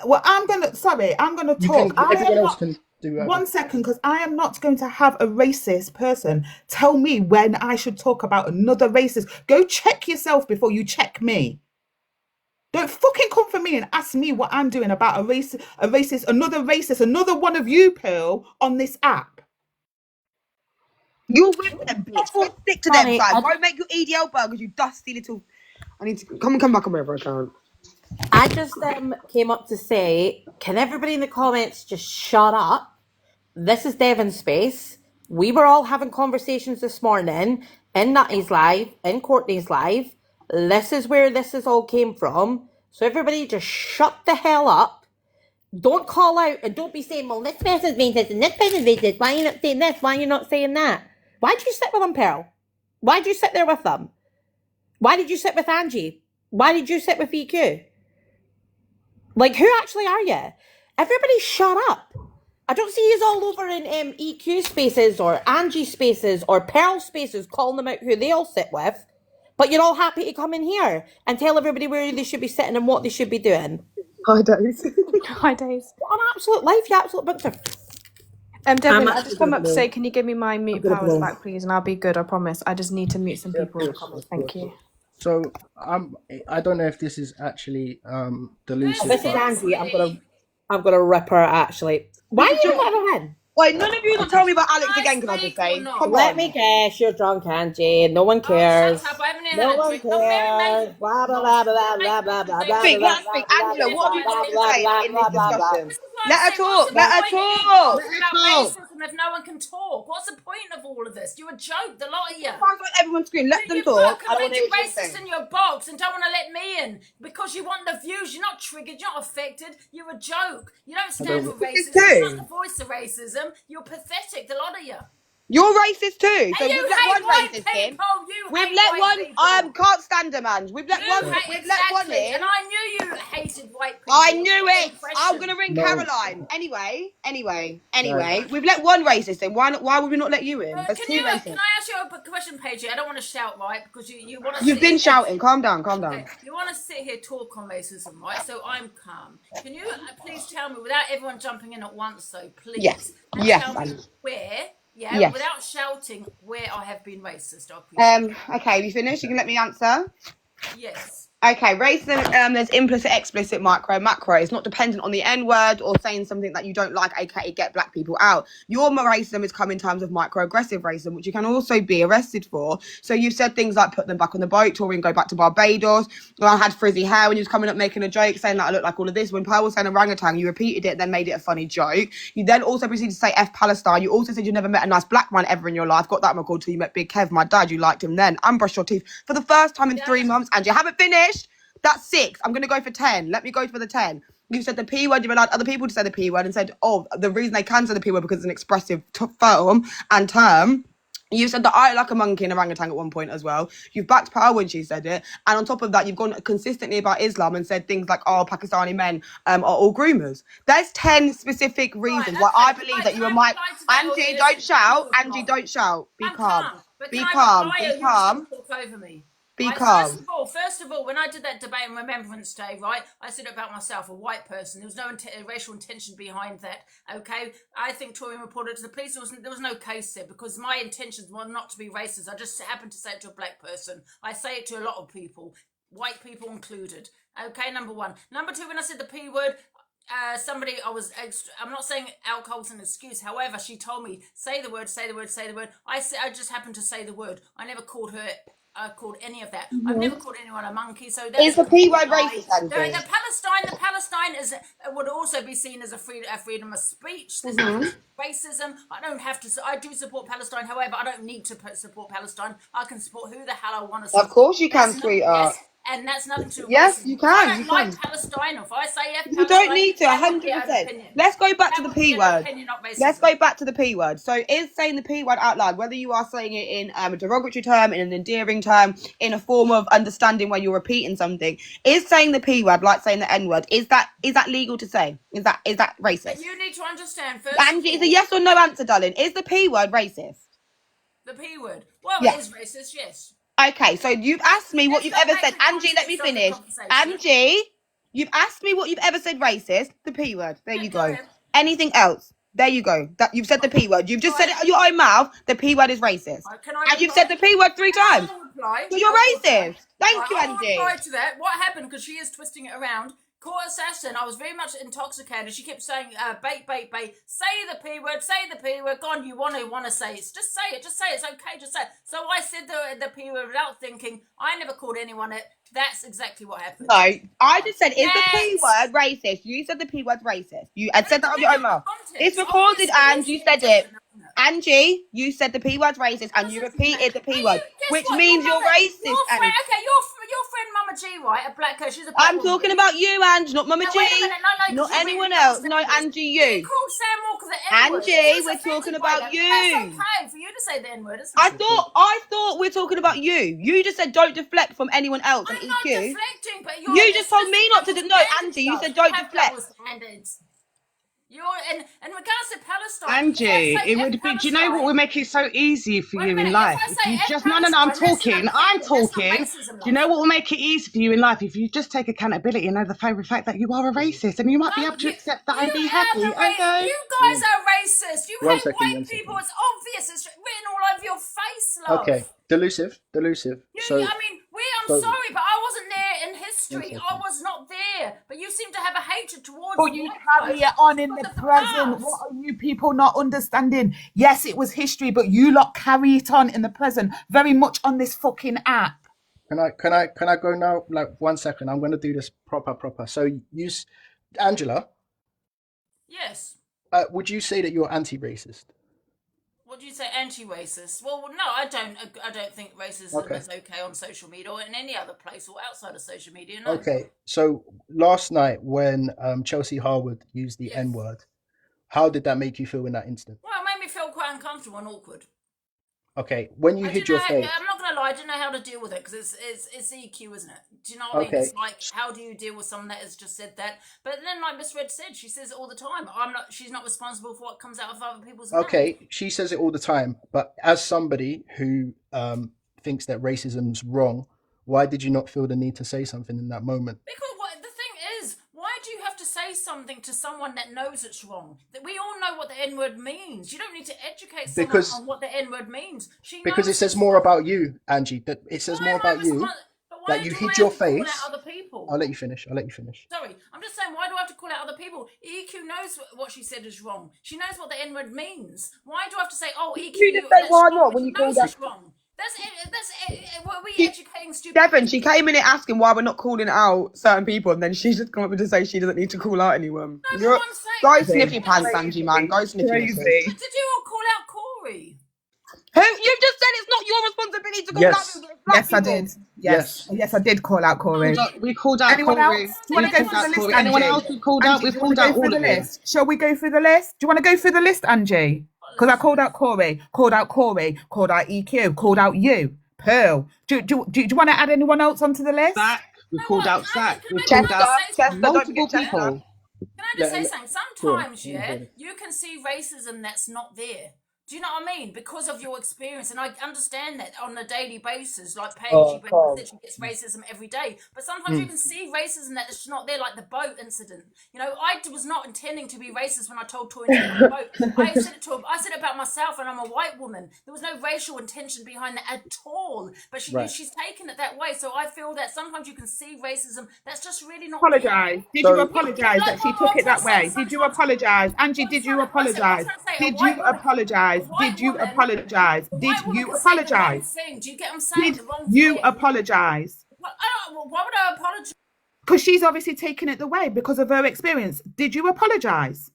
Well, I'm gonna talk. Everyone else can do that. 1 second, because I am not going to have a racist person tell me when I should talk about another racist. Go check yourself before you check me. Don't fucking come for me and ask me what I'm doing about another racist, another one of you, Pearl, on this app. You're with them, bitch. Go stick to them, side. Go make your EDL burgers, you dusty little... I need to come back on my other account. I just came up to say, can everybody in the comments just shut up? This is Devon's space. We were all having conversations this morning in Nutty's live, in Courtney's live. This is where this is all came from. So everybody just shut the hell up. Don't call out and don't be saying, well, this person's being this and this person's being this. Why are you not saying this? Why are you not saying that? Why did you sit with them, Pearl? Why did you sit there with them? Why did you sit with Angie? Why did you sit with EQ? Like, who actually are you? Everybody shut up. I don't see you all over in EQ spaces or Angie spaces or Pearl spaces calling them out who they all sit with. But you're all happy to come in here and tell everybody where they should be sitting and what they should be doing. Hi, Days. Hi, Days. What an absolute life, you absolute bunch of... Devon, I just come up to say, can you give me my mute powers back, please? And I'll be good, I promise. I just need to mute some people in the comments. Thank you. So I don't know if this is actually delusive. This is Angie. I'm gonna rip her actually. Why are you letting her in? Wait, none of you will tell me about Alex again, can I just say? Let me guess, you're drunk, Angie. No one cares. No one cares. Blah, blah, blah, blah, blah, blah, blah, blah. Speak, let her speak. Angela, what have you got to say in this discussion? Let her talk, let her talk. If no one can talk, what's the point of all of this? You're a joke, the lot of you. Sounds like everyone scream. Let them talk. I don't want to hear racist in your box and don't want to let me in because you want the views. You're not triggered. You're not affected. You're a joke. You don't stand for racism. You're not the voice of racism. You're pathetic, the lot of you. You're racist too. So we've let one racist in. We've let one. I can't stand a man. We've let one. We've let one in. And I knew you hated white people. I knew it. I'm gonna ring Caroline. Anyway. We've let one racist in. Why would we not let you in? Can I ask you a question, Paige? I don't want to shout, right? Because you want to. You've been shouting. Calm down. Okay. You want to sit here talk on racism, right? So I'm calm. Can you please tell me without everyone jumping in at once, though, please? Yes. Tell me where. Yeah, without shouting, where I have been racist. Okay, have you finished? You can let me answer? Yes. Okay, racism, there's implicit, explicit, micro, macro. It's not dependent on the N-word or saying something that you don't like, aka get black people out. Your racism is come in terms of microaggressive racism, which you can also be arrested for. So you've said things like put them back on the boat, touring, go back to Barbados. I had frizzy hair when you was coming up making a joke, saying that I look like all of this. When Pearl was saying orangutan, you repeated it, then made it a funny joke. You then also proceeded to say F Palestine. You also said you never met a nice black man ever in your life. Got that record till you met Big Kev, my dad. You liked him then. And brushed your teeth for the first time in 3 months, and you haven't finished. That's 6. I'm going to go for 10. Let me go for the 10. You said the P word. You've allowed other people to say the P word and said, oh, the reason they can say the P word because it's an expressive form and term. You said that I like a monkey and orangutan at one point as well. You've backed Pearl when she said it. And on top of that, you've gone consistently about Islam and said things like, oh, Pakistani men are all groomers. There's 10 specific reasons why I believe that you are my... Angie, don't shout. Angie, don't shout. Be calm. Be calm. Be calm. Be calm. First of all, when I did that debate on Remembrance Day, right, I said about myself, a white person. There was no racial intention behind that, okay? I think Tory reported to the police. There was no case there because my intentions were not to be racist. I just happened to say it to a black person. I say it to a lot of people, white people included. Okay, number one. Number two, when I said the P word, I'm not saying alcohol's an excuse. However, she told me, say the word. I just happened to say the word. I never called her... called any of that. I've never called anyone a monkey. So that's is the P word racist? The Palestine would also be seen as a freedom of speech. There's racism. I don't have to. I do support Palestine. However, I don't need to support Palestine. I can support who the hell I want to support. Of course, you can, sweetheart. And that's nothing to do with yes, racism. you can. I don't like Palestine. If I say F, you don't need to. 100%. Let's go back to the P word. Let's go back to the P word. So, is saying the P word out loud, whether you are saying it in a derogatory term, in an endearing term, in a form of understanding where you're repeating something, is saying the P word like saying the N word? Is that legal to say? Is that racist? But you need to understand first. Angie, it's a yes or no answer, darling. Is the P word racist? The P word. Well, yes. It is racist. Yes. Okay, so you've asked me what you've ever said. Angie, let me finish. Angie, you've asked me what you've ever said racist. The P word. There you go. Anything else? There you go. That you've said the P word. You've just said it out your own mouth. The P word is racist. And you've said the P word 3 times. So you're racist. Thank you, Angie. I'll reply to that. What happened? Because she is twisting it around. Court assassin, I was very much intoxicated. She kept saying, bait. Say the P word. Go on, you want to say it. Just say it. It's okay, just say it. So I said the P word without thinking. I never called anyone it. That's exactly what happened. No, I just said, is the P word racist? You said the P word's racist. You had said that on your own mouth. It's recorded, and you said it. Angie, you said the P word's racist, and you repeated the P word, which means you're racist. Your friend Mama G, right? A black girl. She's a black I'm talking about you, Ange, not Mama G. Not anyone else. No, Angie, you. You called Sam Walker the N-word. Angie, we're talking about you. That's okay for you to say the N-word. I thought we're talking about you. You just said don't deflect from anyone else on EQ. I'm not deflecting, but you just told me not to. No, Angie, you said don't deflect. You're in regards to Palestine. Angie, it would be. Do you know what would make it so easy for you in life? If you just no, I'm talking. I'm talking. Do you know what will make it easy for you in life? If you just take accountability and know the fact that you are a racist, and you might be able to accept that and be happy. Okay. You guys are racist. You hate white people. It's obvious. It's written all over your face, love. Okay, delusive. I'm sorry, but I wasn't there in history. I was not there. But you seem to have a hatred towards. But you carry it on in the present. What are you people not understanding? Yes, it was history, but you lot carry it on in the present, very much on this fucking app. Can I go now? Like 1 second. I'm going to do this proper. So Angela. Yes. Would you say that you're anti-racist? What do you say, anti-racist? Well, no, I don't think racism is okay on social media or in any other place or outside of social media. No. Okay, so last night when Chelsea Harwood used the N-word, how did that make you feel in that instant? Well, it made me feel quite uncomfortable and awkward. Okay, when you hid your face... I'm not going to lie, I didn't know how to deal with it because it's EQ, isn't it? Do you know what I mean? It's like, how do you deal with someone that has just said that? But then, like Miss Red said, she says it all the time. She's not responsible for what comes out of other people's mouths. Okay, she says it all the time. But as somebody who thinks that racism's wrong, why did you not feel the need to say something in that moment? Because the thing is, why do you have to say something to someone that knows it's wrong? That we all know what the N-word means. You don't need to educate someone on what the N-word means. Because it says more about you, Angie. That it says more about you. That you hid your face. I'll let you finish. Sorry, I'm just saying, why do I have to call out other people? EQ knows what she said is wrong. She knows what the N-word means. Why do I have to say, oh, EQ, you just say why not when you call that wrong? That's it. What are we educating stupid? Devon, she came in here asking why we're not calling out certain people, and then she's just come up to say she doesn't need to call out anyone. No, go sniff your pants, Angie, man. Go sniff your pants. Did you all call out Corey? Who? You just said it's not your responsibility to call out people. Yes, I did. Yes, I did call out Corey. We called out Anyone Corey. else? Do you want to go through the list, Angie? Anyone else we called out? We've called out all of them. Shall we go through the list? Do you want to go through the list, Angie? Because I called out Corey, called out EQ, called out you, Pearl. Do you want to add anyone else onto the list? Zach. We called out Zach. We called out multiple people. Can I just say something? Sometimes, you can see racism that's not there. Do you know what I mean? Because of your experience, and I understand that on a daily basis, like Paige, she gets racism every day. But sometimes you can see racism that is not there, like the boat incident. You know, I was not intending to be racist when I told Tori to get on the boat. I said it about myself, and I'm a white woman. There was no racial intention behind that at all. But she's taken it that way. So I feel that sometimes you can see racism that's just really not. Apologise. Did you apologise that she took it that way? Did you apologise, Angie? Did you apologise? Did you apologise? Did you apologise? Did you apologise? Do you get what I'm saying? Did you apologise? Why would I apologise? Because she's obviously taken it the way because of her experience. Did you apologise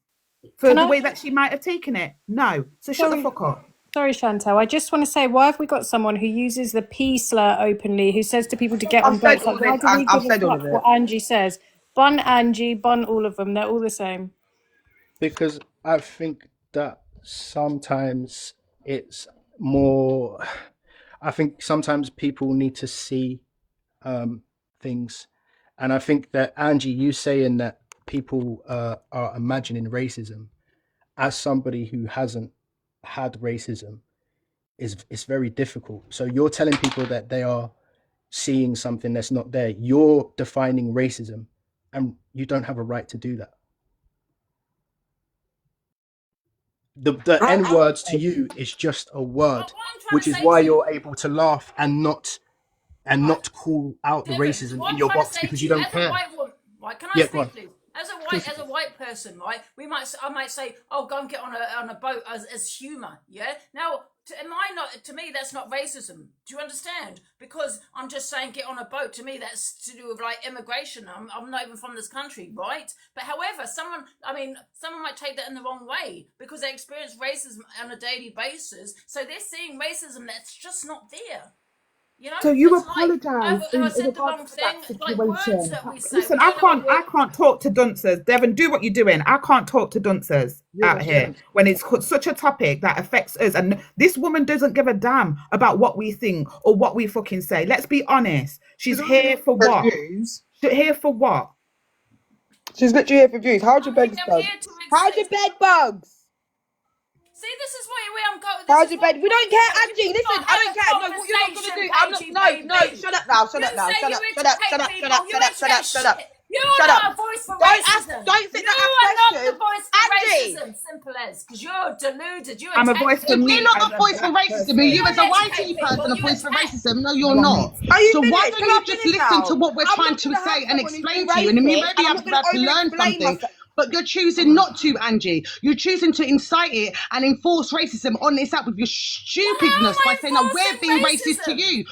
for the way that she might have taken it? No. So shut the fuck up. Sorry, Chantal. I just want to say, why have we got someone who uses the P slur openly, who says to people to get on boats? Like, why do we give a fuck what Angie says? Bun Angie, bun all of them. They're all the same. Because I think that sometimes it's more... I think sometimes people need to see things. And I think that, Angie, you saying that people are imagining racism, as somebody who hasn't had racism, is very difficult. So you're telling people that they are seeing something that's not there. You're defining racism, and you don't have a right to do that. The N words to you is just a word, which is why you're able to laugh and not call out the racism in your box, because you don't care. Can I speak, please? As a white person, right? I might say, oh, go and get on a boat as humour, yeah. Now, to me, that's not racism. Do you understand? Because I'm just saying, get on a boat. To me, that's to do with like immigration. I'm not even from this country, right? But however, someone might take that in the wrong way because they experience racism on a daily basis. So they're seeing racism that's just not there. You know, so you apologise in regards to that situation. Listen, I can't talk to dunces. Devon, do what you're doing. I can't talk to dunces out here when it's such a topic that affects us. And this woman doesn't give a damn about what we think or what we fucking say. Let's be honest. She's here for what? She's here for what? She's literally here for views. How's your bed I'm bugs? here to How's your bed bugs? See, this is where I'm going. How's your bed? We don't care, Angie. Listen, I don't care. No, what you're not gonna do? I'm not. No. Shut up now. Shut up now. Shut up. Shut up. Shut up. Shut up. Shut up. Shut up. Shut up. You Shut are up. not a voice for Don't ask. racism. Don't think You that are not the question. voice for Angie. racism. Simple as, because you're deluded. You're I'm a voice for If me. you're not as a voice for black racism, person. are you as a don't whitey educate person people, a you voice for attack. racism? No, you're No, I'm not. not. Are you So why finished? don't Can you I just finish listen to now? what we're I'm trying not to gonna have say and someone who's explain been to you, and then we racist, may and be I'm able not gonna to learn over-explain something. myself. But you're choosing not to, Angie. You're choosing to incite it and enforce racism on this app with your Well, how am stupidness I by saying that we're enforcing being racist to racism? you.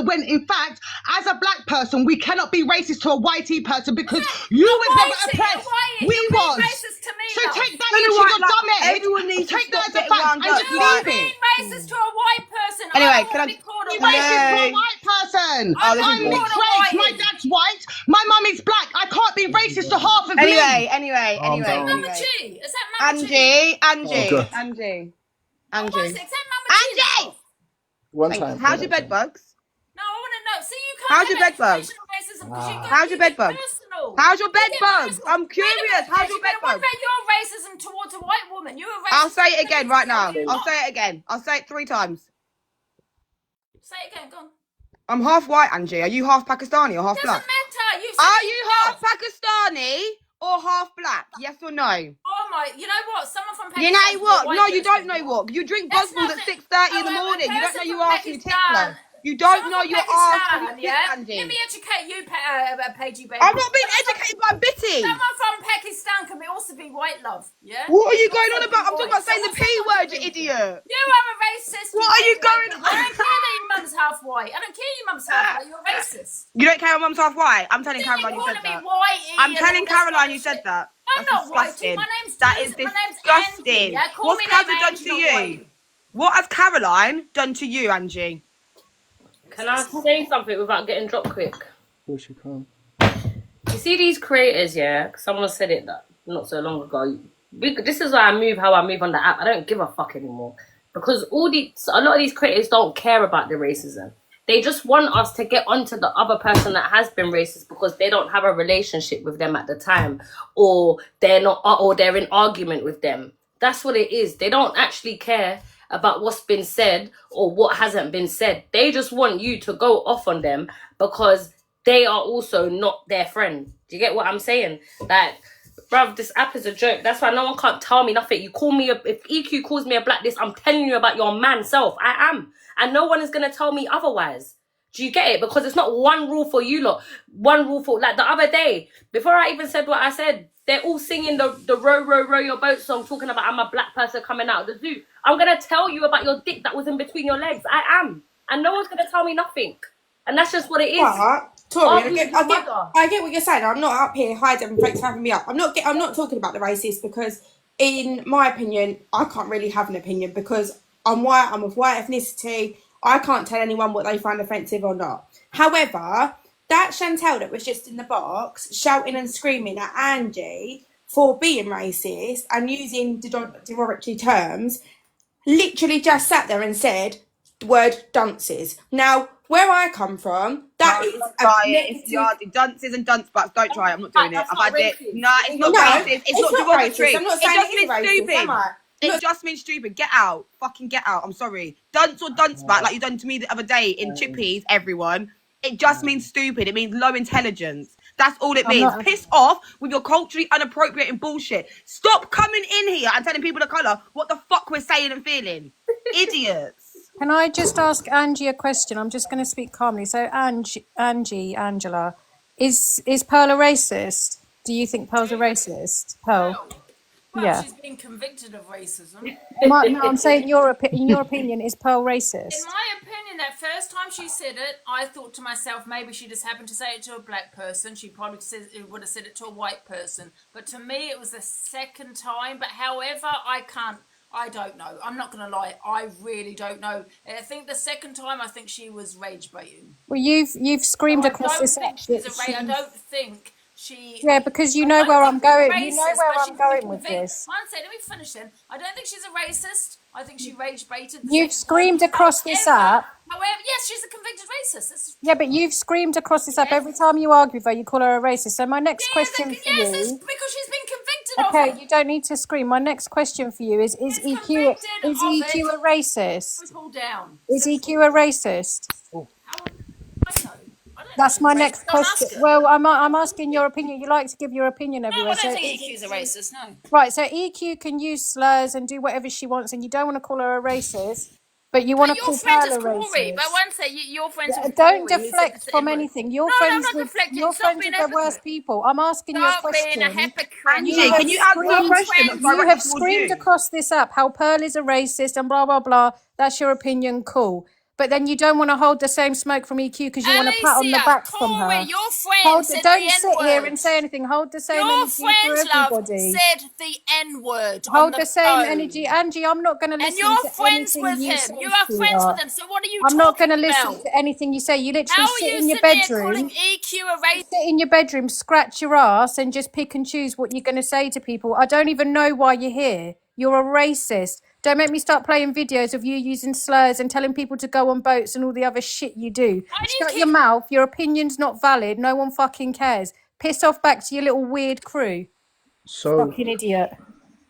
When in fact, as a black person, we cannot be racist to a whitey person because you was never oppressed. We You're being was. racist to me, So love. take that You know into what? your Like, dumb head. everyone needs to Take that stop as a getting fact wound and up. just You are leave Like, it. being racist to a white person. I anyway, don't can want I? to be called a Be white racist to a Hello. white person. Oh, I'm this not is I'm me. called mixed a race. My whitey. dad's white. My mum is black. I can't be racist to half of me. Anyway. Mama G. Is that Mama G? Angie. Oh, what is it? Is that Mama G? Angie! One Thank you. time. How's your bed bugs? No, I want to know. See, you can't How's have your bed bugs? educational racism because How's your bed get bugs? personal. How's your You bed get bugs? personal. I'm Wait a curious. minute, How's your bed what bugs? about your racism towards a white woman? You were racist. I'll say it again right now. Are you I'll not? say it again. I'll say it 3 times. Say it again, go on. I'm half white, Angie. Are you half Pakistani or half Doesn't black? matter. Are you half Pakistani or half black? Yes or no? Oh my! You know what? Someone from Pakistan. You know what? White No, you don't person, know what. You drink That's Buzzballs at nothing. 6:30 in the Oh, a morning. You don't know person your from ass in Pakistan. Tickler. You don't Someone know from your ass Pakistan, in yeah? Angie. Let me educate you, Paigey baby. I'm not being educated by Bitty. Someone from Pakistan can also be white, love. Yeah. What are you Can going also on be about? I'm talking white. about saying So the what's P that got word, to you do with it? idiot. You are a racist. What are you going I don't care that your mum's half white. I don't care your mum's half white. You're racist. You don't care my mum's half white? I'm telling Then Caroline you you're said calling me that. whitey. I'm and telling all this Caroline kind you of said shit. that. I'm That's not whitey. disgusting. My name's That is my name's Angie. disgusting. Yeah, call What's me Kazza done Angie, to not you? whitey. What has Caroline done to you, Angie? Can I say something without getting dropped quick? Of course you can. You see these creators, yeah? Someone said it not so long ago. This is why I move how I move on the app. I don't give a fuck anymore. Because a lot of these creators don't care about the racism. They just want us to get onto the other person that has been racist because they don't have a relationship with them at the time, or they're in argument with them. That's what it is. They don't actually care about what's been said or what hasn't been said. They just want you to go off on them because they are also not their friend. Do you get what I'm saying? Like, bruv, this app is a joke. That's why no one can't tell me nothing. You call me if EQ calls me a black this, I'm telling you about your man self. I am. And no one is going to tell me otherwise. Do you get it? Because it's not one rule for you lot. One rule for, like the other day, before I even said what I said, they're all singing the row, row, row your boat song, talking about I'm a black person coming out of the zoo. I'm going to tell you about your dick that was in between your legs. I am. And no one's going to tell me nothing. And that's just what it is. But Tori, I get what you're saying. I'm not up here hiding. Thanks for having me up. I'm not talking about the racist because, in my opinion, I can't really have an opinion because I'm white. I'm of white ethnicity. I can't tell anyone what they find offensive or not. However, that Chantel that was just in the box shouting and screaming at Angie for being racist and using derogatory terms, literally just sat there and said the word dunces. Now, where I come from, that is it's yardy dunces and dunce butts. Don't try it. I'm not doing it. I've had it. No, it's not racist. It's not derogatory. I'm not saying It just means stupid. It just means stupid. Get out. Fucking get out. I'm sorry. Dunce or dunce back, like you done to me the other day in Chippies, everyone. It just means stupid. It means low intelligence. That's all it means. Piss off with your culturally inappropriate bullshit. Stop coming in here and telling people of colour what the fuck we're saying and feeling. Idiots. Can I just ask Angie a question? I'm just going to speak calmly. So, Angela, is Pearl a racist? Do you think Pearl's a racist? Pearl? Well, she's been convicted of racism. No, I'm saying in your opinion, is Pearl racist? In my opinion, that first time she said it, I thought to myself, maybe she just happened to say it to a black person. She probably would have said it to a white person. But to me, it was the second time. But however, I don't know. I'm not going to lie. I really don't know. I think the second time, I think she was rage baiting. Well, you've screamed across this app. I don't think Yeah, because you know where I'm going. You know where I'm going with this. One second, let me finish then. I don't think she's a racist. I think she rage baited the You've second time. screamed across this app. However, yes, she's a convicted racist. Yeah, but you've screamed across this app every time you argue with her. You call her a racist. So my next question for Yes, it's you. because she's been convicted Okay, of it. you don't need to scream. My next question for you is EQ a racist? Pull down. Is EQ a racist? I know. That's my next question. Well, I'm asking your opinion. You like to give your opinion everywhere. No, I don't so think EQ's a racist, no. Right, so EQ can use slurs and do whatever she wants, and you don't want to call her a racist, but you want to call Pearl a racist. But one say you're friends with Don't Corey, deflect from anything. You're friends with the worst people. I'm asking you a question. Angie, can you answer a question that's You directed have towards screamed you? across this app how Pearl is a racist and blah blah blah. That's your opinion, cool. But then you don't want to hold the same smoke from EQ because you want to pat on the back from her. Your friend said don't sit here and say anything. Hold the same energy for everybody. Said the N-word. Hold the same energy, Angie. I'm not going to listen to anything you say. You are friends with him. So what are you I'm not going to listen to anything you say. You literally sit in your bedroom. Sit in your bedroom, scratch your ass, and just pick and choose what you're going to say to people. I don't even know why you're here. You're a racist. Don't make me start playing videos of you using slurs and telling people to go on boats and all the other shit you do. Shut your mouth. Your opinion's not valid. No one fucking cares. Piss off back to your little weird crew. So, fucking idiot.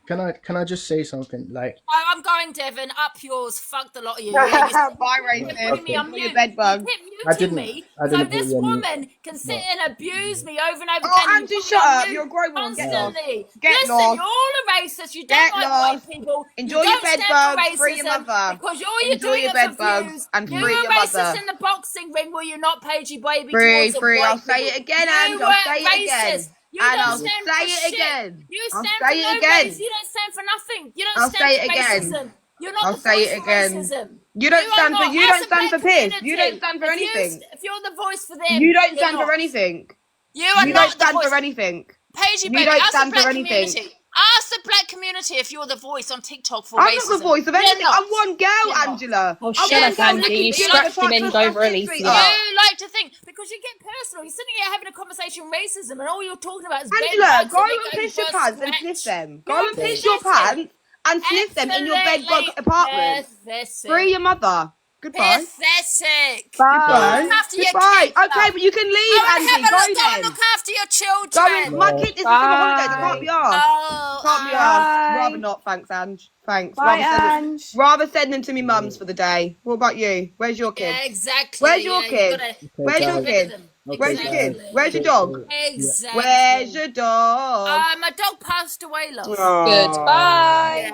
Can I just say something? Like, I'm going, Devon. Up yours. Fuck the lot of you. Bye, racist. Me on mute. Bed bugs. You keep muting me, so this woman can sit and abuse me over and over again. Angie, shut up. You're a grown woman. Constantly. Get Listen, lost. you're all a racist. You don't like white people. Enjoy you your don't bed stand bugs. for Free your racism mother. Because all you're Enjoy doing your it bed for bugs views. and You free were your racist mother. in the boxing ring where you not Pagey baby Free. towards the I'll white say people. it again, You Ange. I'll say weren't it again. racist. You And don't I'll stand say for it shit. again. You I'll stand say for it no again. race. You don't stand for nothing. You don't I'll stand say for it again. racism. You're not I'll the say voice it for again. racism. You don't stand for. You don't stand for piss. Community, You don't stand for anything. If you're the voice for them, You don't you're stand not. for anything. You are You not don't the stand voice. for anything. Pagey You baby, don't ask the stand black for anything. community. Ask the black community if you're the voice on TikTok for I'm racism. not the voice of anything. You're not. I'm one girl, You're not. Angela. Oh, I'm shut one up, girl Angie. looking You for you like a scratched him in, trust go my release shit, you. sweetheart. You like to think because you get personal. You're sitting here having a conversation on racism, and all you're talking about is Angela, bed bugs go and and piss your pants and sniff them. Go You're and piss your pathetic. pants and sniff them in your bed bug Absolutely apartment. pathetic. Free your mother. Goodbye. Pathetic. Goodbye. Look after your Goodbye. kids. Okay, but you can leave, Angie. Go Go and then. look after your children. Go and, my kid, this is summer holidays. I can't be asked. Oh, Can't be asked. Rather not, thanks, Ange. Thanks. Rather send them to me mum's for the day. What about you? Where's your kid? yeah, exactly. Where's your yeah, kid? Where's your kid? Where's your kid? Where's your dog? Exactly. Where's your dog? My dog passed away, love. Goodbye.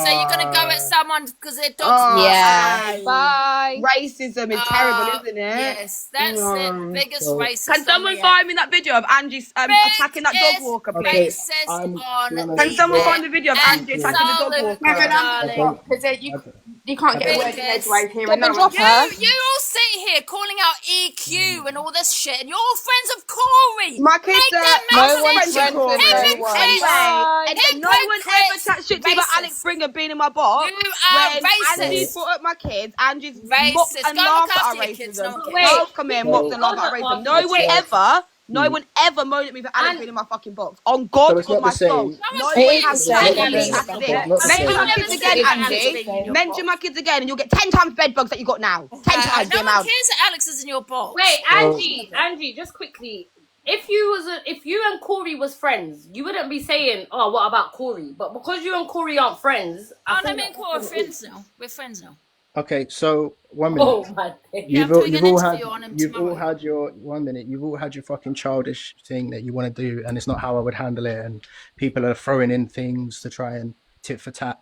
So you're gonna go at someone because their dog's Yeah. Bye. Racism is terrible, isn't it? Yes, that's it. Biggest racist. Can someone find me that video of Angie attacking that dog walker, please? Can someone find the video of Angie attacking the dog walker? Because you can't get a word in edgeways here. And You all sit here calling out EQ and all this shit, and you're all friends of Corey. My kids no one's friends with no one. Anyway, no one ever chat shit to me about Alex Springer being in my box. You are when racist. Angie brought up my kids, Angie's Racist. mocked and Go and laughed look at our after your kids, racism. no one cares. Girls come here, mocked and laughed at our racism. No one ever moaned at me for Alex being in my fucking box. On God, on my soul. No one has said anything at this. Mention my kids again, Angie. Mention my kids again, and you'll get 10 times bed bugs that you got now. 10 times the No one amount. cares that Alex is in your box. Wait, Angie, just quickly. If you and Corey was friends, you wouldn't be saying, "Oh, what about Corey?" But because you and Corey aren't friends, I me and Corey are friends now. We're friends now. Okay, so 1 minute. Oh my God. You've all had your 1 minute. You've all had your fucking childish thing that you want to do, and it's not how I would handle it. And people are throwing in things to try and tit for tat.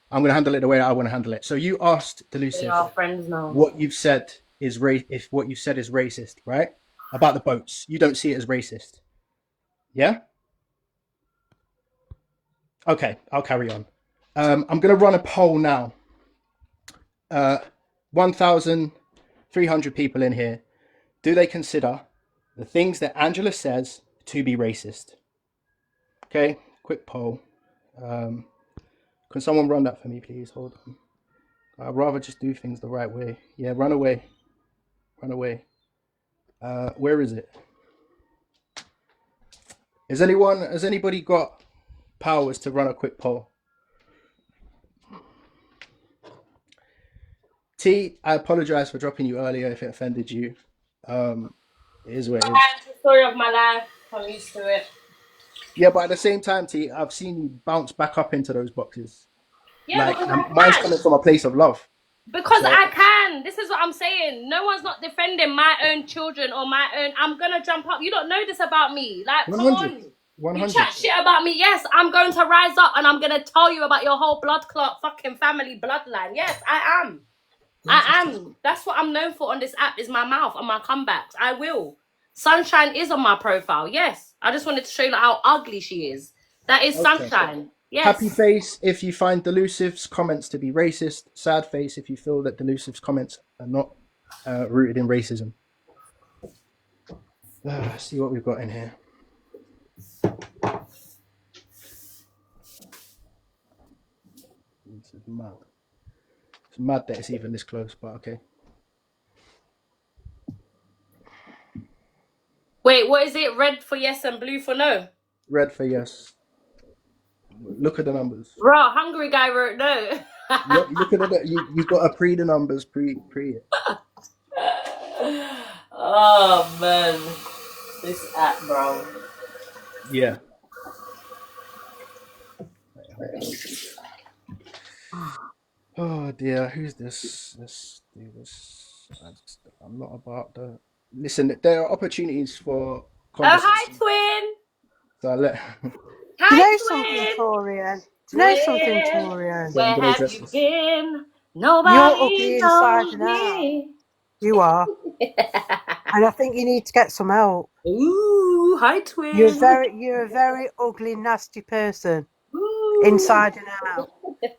I'm gonna handle it the way that I want to handle it. So you asked Delusive. They are friends now. What you've said is if what you said is racist, right? About the boats, you don't see it as racist. Yeah. Okay, I'll carry on. I'm gonna run a poll now. 1,300 people in here. Do they consider the things that Angela says to be racist? Okay, quick poll. Can someone run that for me, please? Hold on. I'd rather just do things the right way. Yeah, run away. Run away. Where is it? Has anybody got powers to run a quick poll? T, I apologize for dropping you earlier if it offended you. It is what it is. It's the story of my life. I'm used to it. Yeah, but at the same time, T, I've seen you bounce back up into those boxes. Yeah, Like, because and I mine's can. coming from a place of love. Because So I can. This is what I'm saying. No one's not defending my own children or my own. I'm gonna jump up. You don't know this about me. Like, come 100, on. You 100. chat shit about me. Yes, I'm going to rise up and I'm gonna tell you about your whole blood clot fucking family bloodline. Yes, I am. I am. That's what I'm known for on this app is my mouth and my comebacks. I will. Sunshine is on my profile. Yes. I just wanted to show you how ugly she is. That is Okay. Sunshine. Yes. Happy face if you find Delusive's comments to be racist. Sad face if you feel that Delusive's comments are not rooted in racism. Let's see what we've got in here. This is mad. It's mad that it's even this close, but okay. Wait, what is it? Red for yes and blue for no? Red for yes. Look at the numbers. Bro, hungry guy wrote no. Look at it. You got to pre the numbers, pre it. Oh man, this app, bro. Yeah. Oh dear, who's this? Let's do this. I'm not about the. Listen, there are opportunities for Oh, hi, conversation. twin. So I let. Do you know something, Torian? Do you know something, Torian? Where have you been? Nobody You're ugly inside knows and out. me. You are. And I think you need to get some help. Ooh, hi, twin. You're a very ugly, nasty person. Inside and out.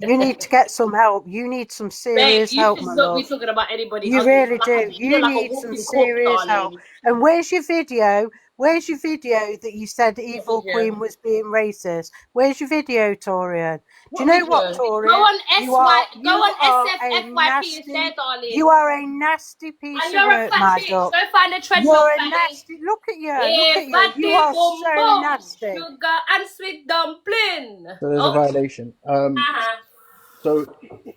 You need to get some help. You need some serious Babe, you help, should my not love. be talking about anybody You ugly. really do. You look You like a need some walking corpse, serious help. darling. And where's your video? Where's your video that you said Evil video? Queen was being racist? Where's your video, Torian? Do you What know what, video? Torian? Go on You are a SFFYP is there, darling. You are a nasty piece And of you're a work, fat my bitch. duck. Go find a treadmill, You're a fatty. nasty. Look at you. Yeah, Look at you. You fatty, are boom, so boom. nasty. Sugar and sweet dumpling. So there's a violation. Uh-huh. So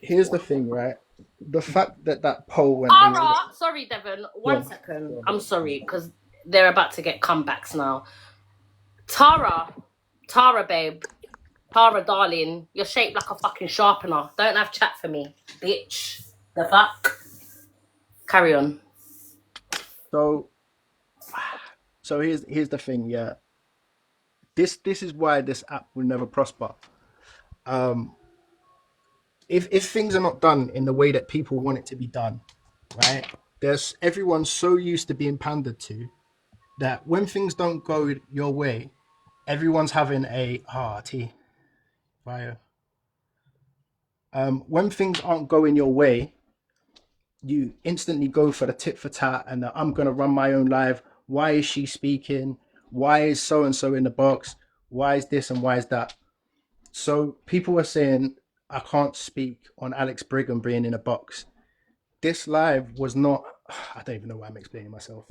here's the thing, right? The fact that poll went. Sorry, Devon. One second. I'm sorry, because they're about to get comebacks now. Tara, babe. Tara, darling. You're shaped like a fucking sharpener. Don't have chat for me, bitch. The fuck? Carry on. So here's the thing, yeah. This is why this app will never prosper. If things are not done in the way that people want it to be done, right? Everyone's so used to being pandered to that when things don't go your way, everyone's having a when things aren't going your way, you instantly go for the tit for tat and I'm gonna run my own live. Why is she speaking? Why is so and so in the box? Why is this and why is that? So people are saying I can't speak on Alex Brigham being in a box. This live was not. I don't even know why I'm explaining myself.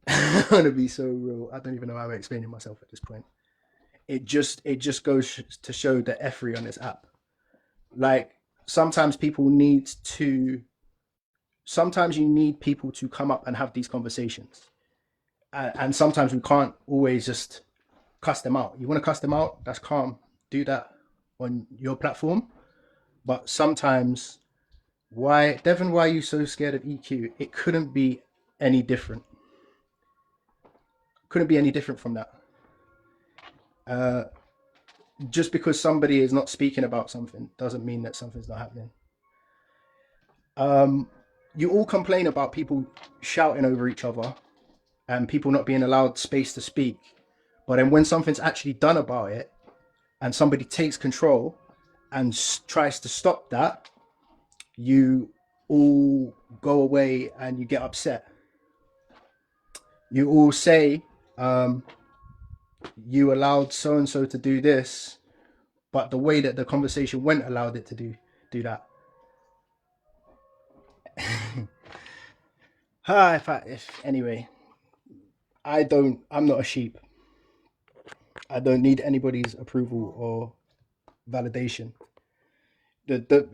I'm gonna be so real. I don't even know how I'm explaining myself at this point. It just goes to show the effery on this app. Like sometimes you need people to come up and have these conversations, and sometimes we can't always just cuss them out. You want to cuss them out? That's calm. Do that on your platform. But sometimes, Devon, why are you so scared of EQ? It couldn't be any different. Couldn't be any different from that. Just because somebody is not speaking about something doesn't mean that something's not happening. You all complain about people shouting over each other and people not being allowed space to speak. But then when something's actually done about it and somebody takes control and tries to stop that, you all go away and you get upset. You all say, you allowed so-and-so to do this, but the way that the conversation went allowed it to do that. Anyway, I'm not a sheep. I don't need anybody's approval or validation.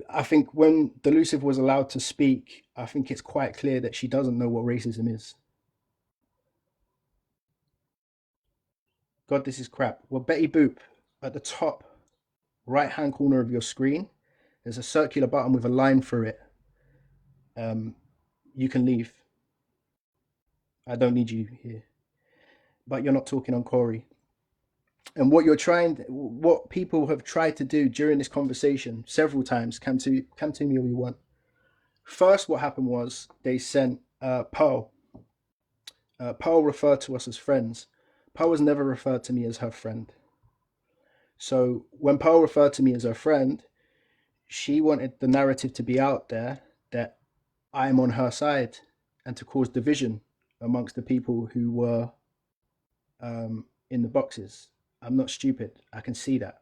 I think when Delusive was allowed to speak, I think it's quite clear that she doesn't know what racism is. God, this is crap. Well, Betty Boop, at the top right hand corner of your screen, there's a circular button with a line through it. You can leave. I don't need you here. But you're not talking on Corey. And what people have tried to do during this conversation several times, come to me all you want. First, what happened was they sent Pearl. Pearl referred to us as friends. Pearl was never referred to me as her friend. So when Pearl referred to me as her friend, she wanted the narrative to be out there that I'm on her side and to cause division amongst the people who were in the boxes. I'm not stupid. I can see that.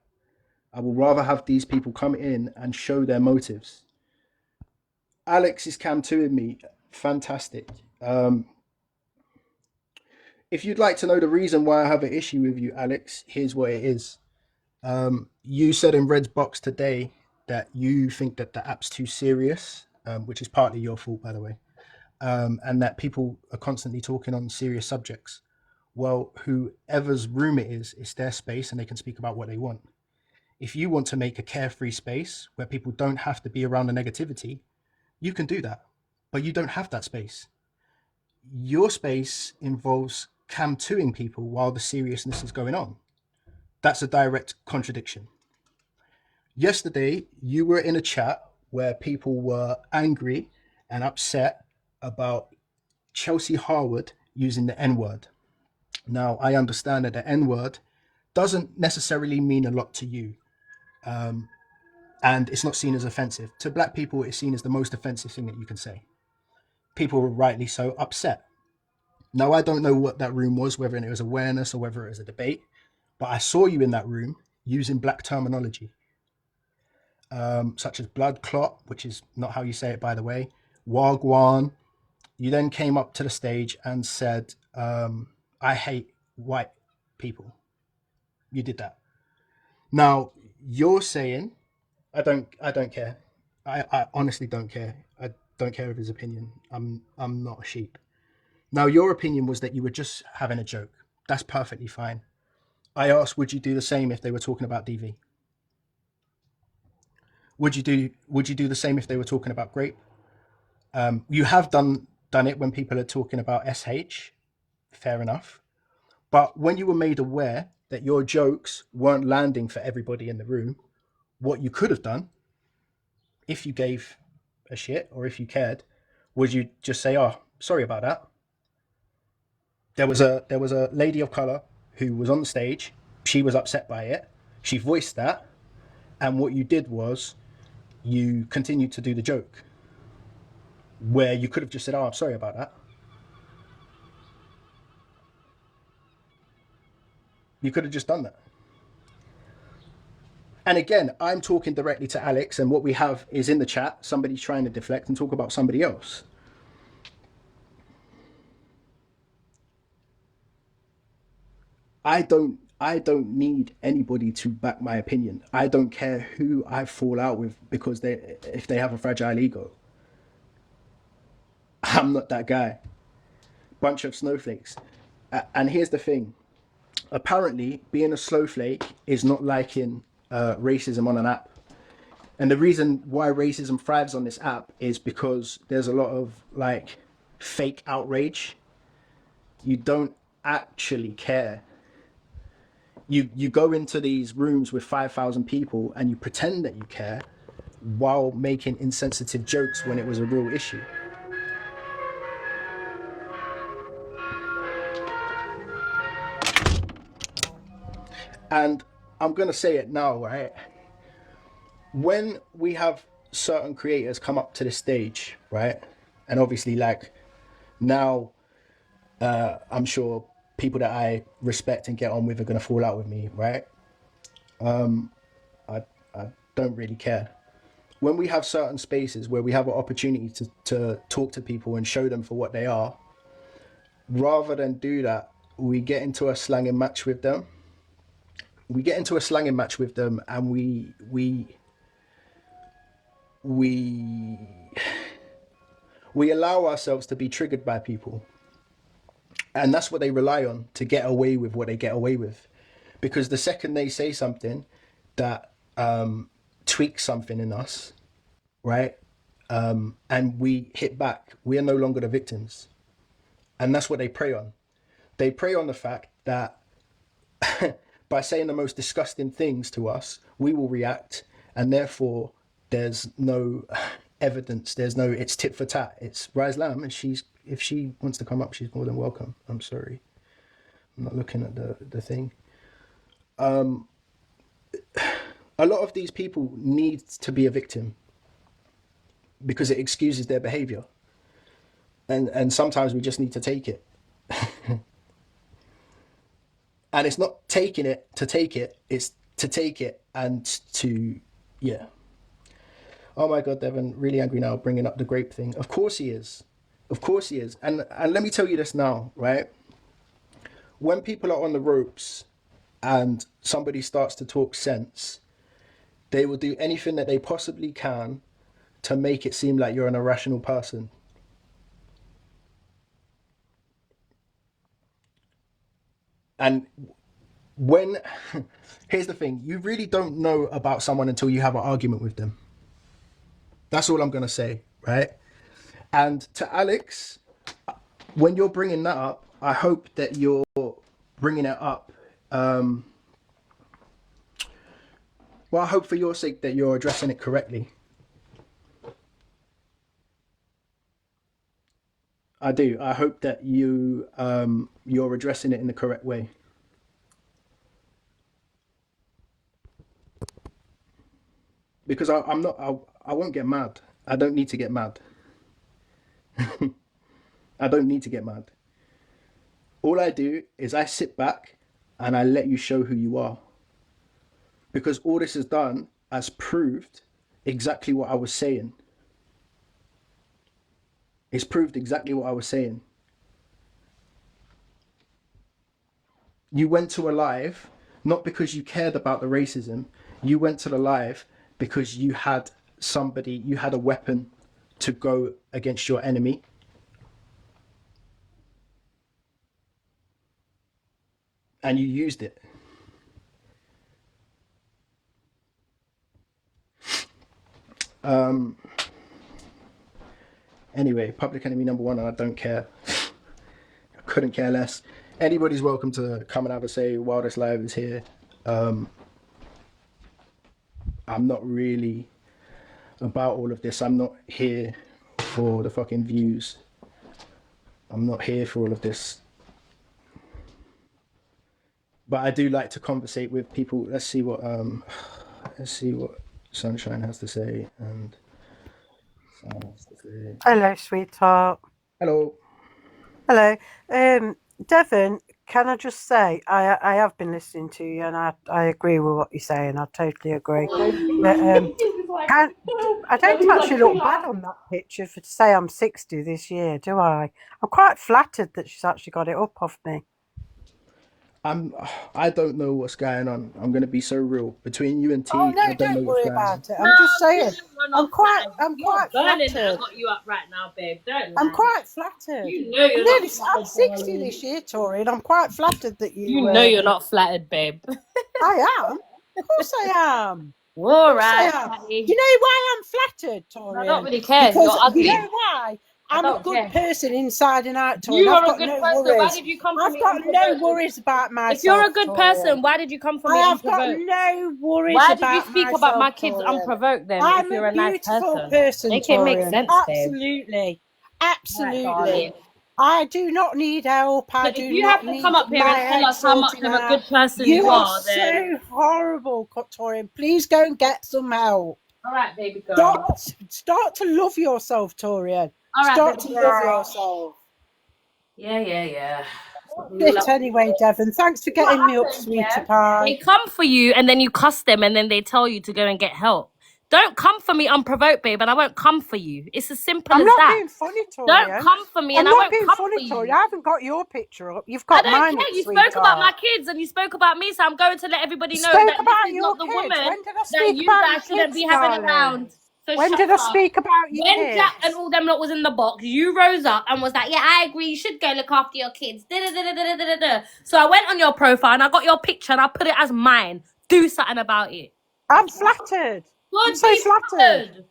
I will rather have these people come in and show their motives. Alex is cam 2ing me. Fantastic. If you'd like to know the reason why I have an issue with you, Alex, here's what it is. You said in Red's box today that you think that the app's too serious, which is partly your fault, by the way, and that people are constantly talking on serious subjects. Well, whoever's room it is, it's their space and they can speak about what they want. If you want to make a carefree space where people don't have to be around the negativity, you can do that, but you don't have that space. Your space involves cam 2ing people while the seriousness is going on. That's a direct contradiction. Yesterday, you were in a chat where people were angry and upset about Chelsea Harwood using the N-word. Now, I understand that the N-word doesn't necessarily mean a lot to you. And it's not seen as offensive. To black people, it's seen as the most offensive thing that you can say. People were rightly so upset. Now, I don't know what that room was, whether it was awareness or whether it was a debate, but I saw you in that room using black terminology, such as blood clot, which is not how you say it, by the way, wagwan. You then came up to the stage and said, I hate white people. You did that. Now, you're saying, I don't care. I honestly don't care. I don't care of his opinion. I'm not a sheep. Now, your opinion was that you were just having a joke. That's perfectly fine. I asked, would you do the same if they were talking about DV? Would you do the same if they were talking about grape? You have done it when people are talking about SH. Fair enough. But when you were made aware that your jokes weren't landing for everybody in the room, what you could have done, if you gave a shit or if you cared, would you just say, oh, sorry about that? There was a lady of color who was on the stage. She was upset by it. She voiced that. And what you did was you continued to do the joke where you could have just said, oh, I'm sorry about that. You could have just done that. And again, I'm talking directly to Alex, and what we have is in the chat, somebody trying to deflect and talk about somebody else. I don't need anybody to back my opinion. I don't care who I fall out with because if they have a fragile ego. I'm not that guy. Bunch of snowflakes. And here's the thing. Apparently, being a snowflake is not liking racism on an app. And the reason why racism thrives on this app is because there's a lot of like fake outrage. You don't actually care. You go into these rooms with 5,000 people and you pretend that you care while making insensitive jokes when it was a real issue. And I'm going to say it now, right? When we have certain creators come up to the stage, right? And obviously, like, now, I'm sure people that I respect and get on with are going to fall out with me, right? I don't really care. When we have certain spaces where we have an opportunity to talk to people and show them for what they are, rather than do that, we get into a slanging match with them. we get into a slanging match with them, and we allow ourselves to be triggered by people. And that's what they rely on to get away with what they get away with. Because the second they say something that tweaks something in us, right? And we hit back, we are no longer the victims. And that's what they prey on. They prey on the fact that by saying the most disgusting things to us, we will react, and therefore there's no evidence, it's tit for tat. It's Rise Lamb, and if she wants to come up, she's more than welcome. I'm sorry, I'm not looking at the thing. A lot of these people need to be a victim because it excuses their behavior, and sometimes we just need to take it. And it's not taking it to take it, it's to take it and to, yeah. Oh my God, Devon, really angry now, bringing up the grape thing. Of course he is. Of course he is. And let me tell you this now, right? When people are on the ropes and somebody starts to talk sense, they will do anything that they possibly can to make it seem like you're an irrational person. And here's the thing, you really don't know about someone until you have an argument with them. That's all I'm going to say, right? And to Alex, when you're bringing that up, I hope that you're bringing it up. Well, I hope for your sake that you're addressing it correctly. I do. I hope that you're addressing it in the correct way. Because I won't get mad. I don't need to get mad. I don't need to get mad. All I do is I sit back and I let you show who you are. Because all this has done has proved exactly what I was saying. It's proved exactly what I was saying. You went to a live, not because you cared about the racism. You went to the live because you had a weapon to go against your enemy. And you used it. Anyway, public enemy number one, and I don't care. I couldn't care less. Anybody's welcome to come and have a say while this live is here. I'm not really about all of this. I'm not here for the fucking views. I'm not here for all of this. But I do like to conversate with people. Let's see what Sunshine has to say and Sam has to say. Hello, sweetheart. Hello. Hello. Devon, can I just say, I have been listening to you and I agree with what you're saying. I totally agree. But, I don't actually look bad on that picture to say I'm 60 this year, do I? I'm quite flattered that she's actually got it up off me. I don't know what's going on. I'm going to be so real. Between you and T, oh, no, I don't know worry what's going about on. it. I'm just saying. I'm quite burning flattered. I got you up right now, babe. Don't I'm lie. quite flattered. You know you're not I'm 60 this year, Tori, and I'm quite flattered that you. You know you're not flattered, babe. I am. Of course I am. All right. You know why I'm flattered, Tori? I don't really care. Because You're ugly. you know why? I'm a good person inside and out, Tori. You I've are got a good no person. worries. Why did you come for me? I've got no worries about myself. If you're a good Tori. person, why did you come for me? I've got no worries Why about did you speak myself, about my kids Tori. unprovoked then? I'm if you're a a nice beautiful person, make it make Tori. sense, babe. Absolutely. Absolutely. Right, I do not need help. I but do if you not have to need come up here my and tell head us how much sorting of a out. good person You you are are, then so horrible, Tori. Please go and get some help. all right, baby girl. Start to love yourself, Torian. All right, Start baby to girl. love yourself. Yeah. Anyway, Devon, thanks for getting me up, sweetie pie. They come for you and then you cuss them and then they tell you to go and get help. Don't come for me unprovoked, babe, and I won't come for you. It's as simple as I'm not that. being funny, Torian. Don't come for me, I'm and I not won't being come funny, for Torian. you. I haven't got your picture up. You've I got don't mine care. up, You sweetheart. spoke about my kids and you spoke about me, so I'm going to let everybody know Spoke that about this is your not the kids. woman When did I that speak you about guys your shouldn't kids, be having darling? around. So When shut did I up. speak about your When kids? Jack and all them lot was in the box, you rose up and was like, yeah, I agree, you should go look after your kids. Da-da-da-da-da-da-da. So I went on your profile and I got your picture and I put it as mine. Do something about it. I'm flattered. God, I'm so be flattered.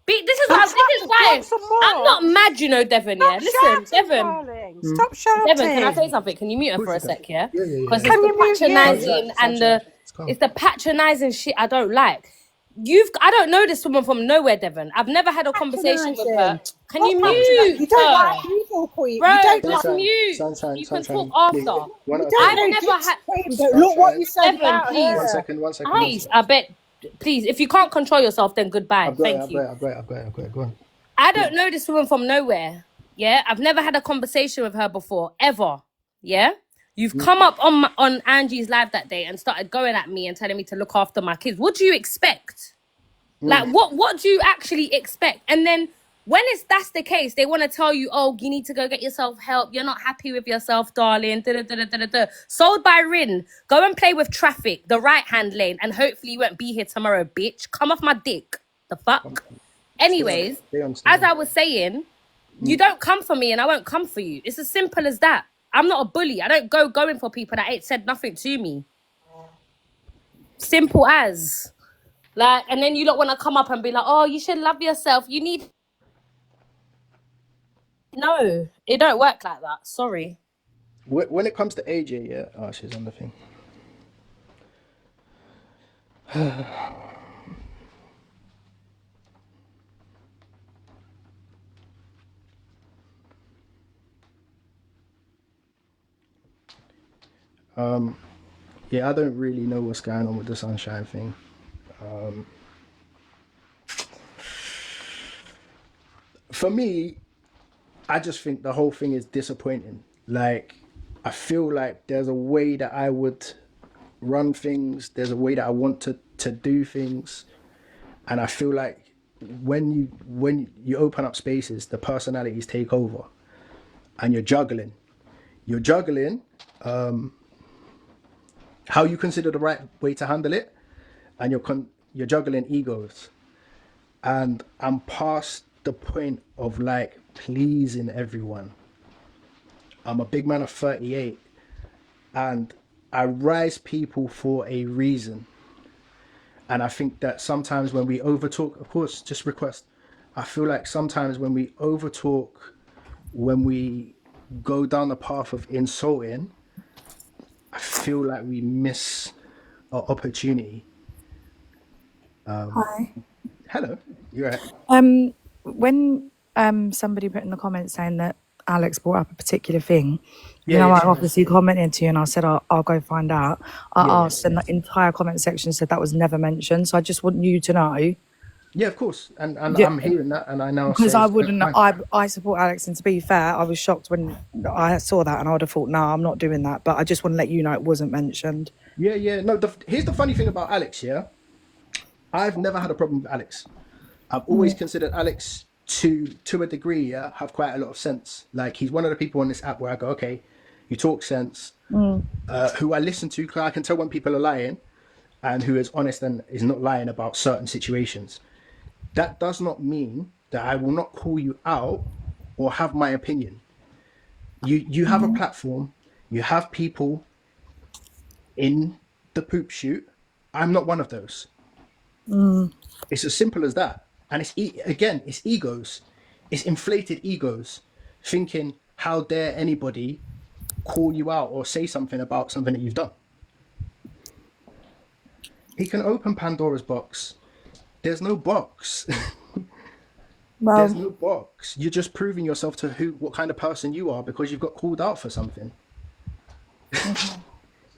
This is I'm why. This is flattered. Do you why want some more? I'm not mad, you know, Devon. Stop Yeah, listen, shouting, Devon. darling. Stop shouting. Devon, can I say something? Can you mute her for a sec, yeah? Because Can it's you mute the you? patronising and it's the patronising shit I don't like. I don't know this woman from nowhere, Devon. I've never had a conversation with her. Can you mute? You don't like evil queen. Bro, You don't just like. mute. Sunshine, You can sunshine, talk please. after. One at a don't time. I've know never this had. queen, but look what you said Devon, about please. her. One second. Please, I bet. Please, if you can't control yourself, then goodbye. I've got Thank you. it. Go on. I don't know this woman from nowhere. Yeah, I've never had a conversation with her before, ever. Yeah, you've come up on Angie's live that day and started going at me and telling me to look after my kids. What do you expect? Like, what do you actually expect? And then when that's the case, they want to tell you, oh, you need to go get yourself help. You're not happy with yourself, darling. Da-da-da-da-da-da. Sold by Rin. Go and play with traffic, the right-hand lane, and hopefully you won't be here tomorrow, bitch. Come off my dick. The fuck? Anyways, as I was saying, you don't come for me and I won't come for you. It's as simple as that. I'm not a bully. I don't go going for people that ain't said nothing to me. Simple as. Like, and then you lot want to come up and be like, oh, you should love yourself. You need... No, it don't work like that. Sorry. When it comes to AJ, yeah. Oh, she's on the thing. Yeah, I don't really know what's going on with the sunshine thing. For me, I just think the whole thing is disappointing. Like, I feel like there's a way that I would run things. There's a way that I want to do things. And I feel like when you open up spaces, the personalities take over and you're juggling how you consider the right way to handle it, and you're juggling egos. And I'm past the point of like pleasing everyone. I'm a big man of 38 and I rise people for a reason. And I think that sometimes when we overtalk, of course, just request. I feel like sometimes when we overtalk, when we go down the path of insulting, I feel like we miss an opportunity. Hi. Hello, you're right. When somebody put in the comments saying that Alex brought up a particular thing, I obviously commented to you and I said I'll go find out. I asked and the entire comment section said that was never mentioned. So I just want you to know. Yeah, of course, and I'm hearing that, and I know because I wouldn't. I support Alex, and to be fair, I was shocked when I saw that, and I would have thought, no, I'm not doing that. But I just want to let you know it wasn't mentioned. Yeah. No, here's the funny thing about Alex. Yeah, I've never had a problem with Alex. I've always considered Alex to a degree, have quite a lot of sense. Like, he's one of the people on this app where I go, okay, you talk sense. Who I listen to, because I can tell when people are lying, and who is honest and is not lying about certain situations. That does not mean that I will not call you out or have my opinion. You have a platform, you have people in the poop shoot. I'm not one of those. It's as simple as that. And it's egos. It's inflated egos, thinking, how dare anybody call you out or say something about something that you've done. He can open Pandora's box. There's no box. There's no box. You're just proving yourself to what kind of person you are because you've got called out for something.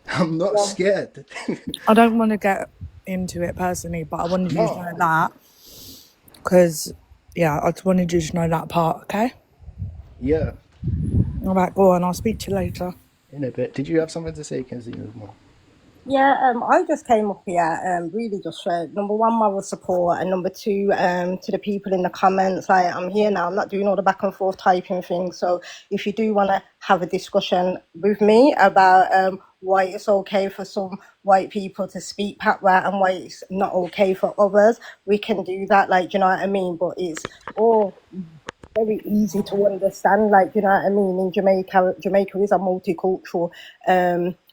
I'm not scared. I don't want to get into it personally, but I wanted you to know that. Because, I just wanted you to know that part, okay? Yeah. All right, go on. I'll speak to you later. In a bit. Did you have something to say, Kenzie? Yeah, I just came up here, really just for number one, moral support, and number two, to the people in the comments. Like, I'm here now. I'm not doing all the back and forth typing things. So, if you do want to have a discussion with me about why it's okay for some white people to speak patois and why it's not okay for others, we can do that. Like, do you know what I mean? But it's all very easy to understand, like, you know what I mean. In Jamaica is a multicultural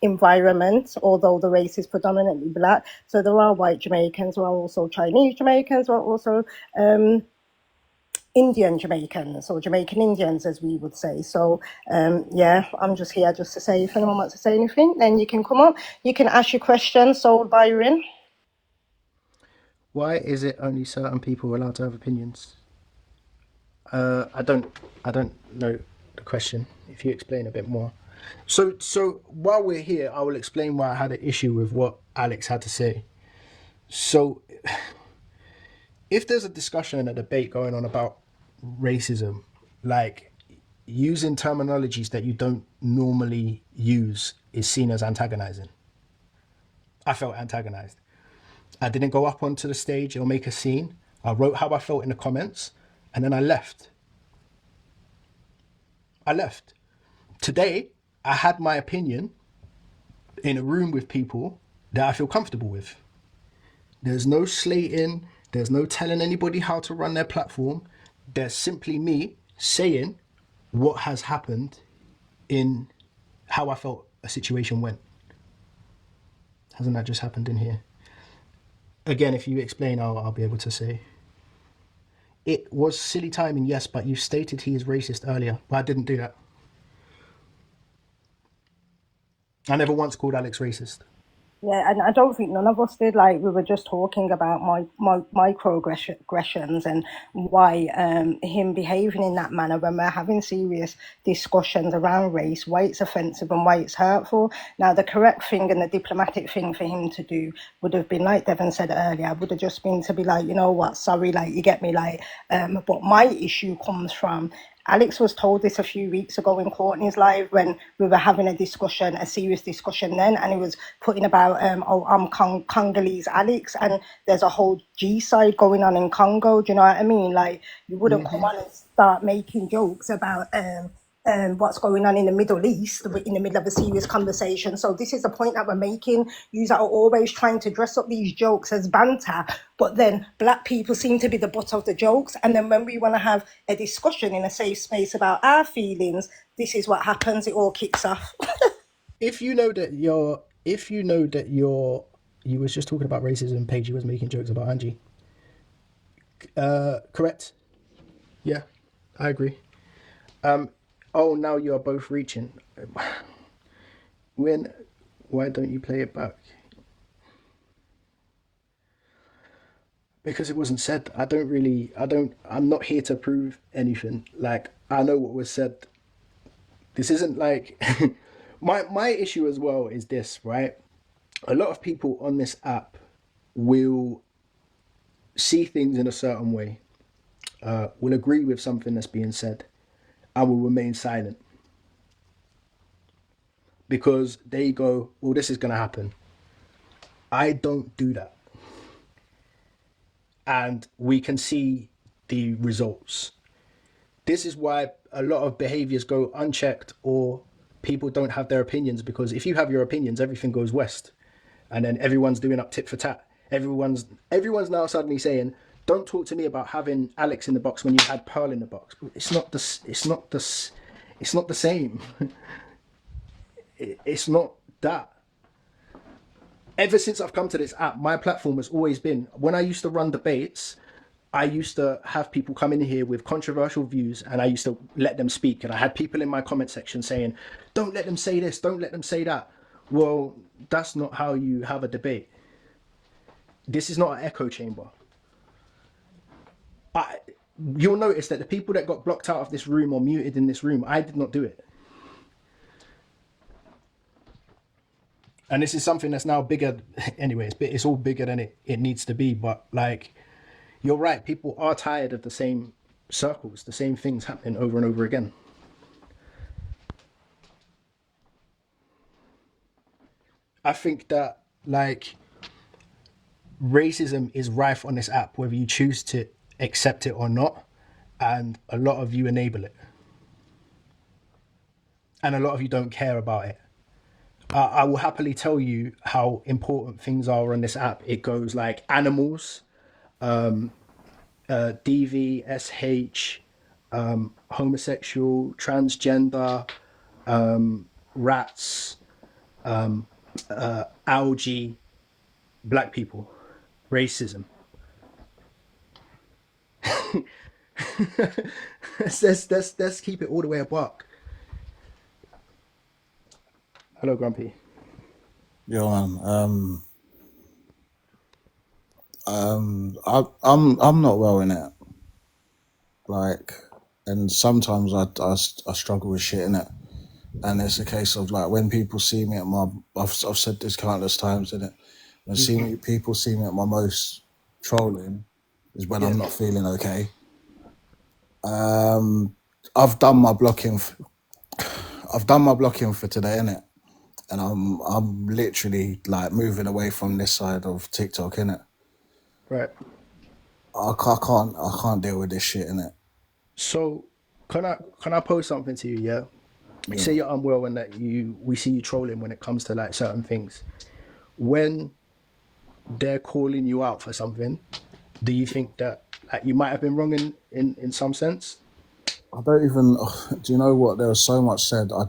environment, although the race is predominantly black. So there are white Jamaicans, there are also Chinese Jamaicans, there are also Indian Jamaicans, or Jamaican Indians as we would say. So yeah, I'm just here just to say, if anyone wants to say anything, then you can come up, you can ask your question. So Byron, why is it only certain people allowed to have opinions? I don't know the question. If you explain a bit more. So while we're here, I will explain why I had an issue with what Alex had to say. So, if there's a discussion and a debate going on about racism, like using terminologies that you don't normally use is seen as antagonizing. I felt antagonized. I didn't go up onto the stage or make a scene. I wrote how I felt in the comments, and then I left. Today, I had my opinion in a room with people that I feel comfortable with. There's no slating, there's no telling anybody how to run their platform. There's simply me saying what has happened in how I felt a situation went. Hasn't that just happened in here? Again, if you explain, I'll be able to say. It was silly timing, yes, but you stated he is racist earlier, but I didn't do that. I never once called Alex racist. yeah, and I don't think none of us did. Like, we were just talking about my microaggressions and why him behaving in that manner when we're having serious discussions around race, why it's offensive and why it's hurtful. Now, the correct thing and the diplomatic thing for him to do would have been, like Devon said earlier, would have just been to be like, you know what, sorry, like, you get me, like, but my issue comes from Alex was told this a few weeks ago in Courtney's live when we were having a discussion, a serious discussion then, and he was putting about, oh, I'm Congolese Alex, and there's a whole G side going on in Congo. Do you know what I mean? Like, you wouldn't come on and start making jokes about what's going on in the Middle East in the middle of a serious conversation. So this is the point that we're making. You are always trying to dress up these jokes as banter, but then black people seem to be the butt of the jokes. And then when we want to have a discussion in a safe space about our feelings, this is what happens. It all kicks off. If you know that you was just talking about racism, Paige was making jokes about Angie. Correct? Yeah, I agree. Oh, now you are both reaching. Why don't you play it back? Because it wasn't said. I'm not here to prove anything. Like, I know what was said. This isn't like, my issue as well is this, right? A lot of people on this app will see things in a certain way, will agree with something that's being said, and will remain silent. Because they go, well, this is going to happen. I don't do that. And we can see the results. This is why a lot of behaviors go unchecked, or people don't have their opinions, because if you have your opinions, everything goes west. And then everyone's doing up tit for tat. Everyone's now suddenly saying, don't talk to me about having Alex in the box when you had Pearl in the box. It's not the same. It's not that. Ever since I've come to this app, my platform has always been, when I used to run debates, I used to have people come in here with controversial views, and I used to let them speak. And I had people in my comment section saying, don't let them say this, don't let them say that. Well, that's not how you have a debate. This is not an echo chamber. You'll notice that the people that got blocked out of this room or muted in this room, I did not do it. And this is something that's now bigger. Anyway, it's all bigger than it needs to be. But like, you're right. People are tired of the same circles, the same things happening over and over again. I think that like racism is rife on this app, whether you choose to accept it or not, and a lot of you enable it, and a lot of you don't care about it. I will happily tell you how important things are on this app. It goes like animals, DV, SH, homosexual, transgender, rats, algae, black people, racism. let's keep it all the way a buck. Hello, Grumpy. Yo, man. I'm not well in it. Like, and sometimes I struggle with shit in it, and it's a case of like when people see me at my, I've said this countless times in it. When people see me at my most trolling, is when I'm not feeling okay. I've done my blocking. I've done my blocking for today, innit? And I'm literally like moving away from this side of TikTok, innit? Right. I can't deal with this shit, innit? So can I pose something to you? Yeah. You say you're unwell and that we see you trolling when it comes to like certain things. When they're calling you out for something, do you think that like you might have been wrong in some sense? I don't even. Do you know what? There was so much said. I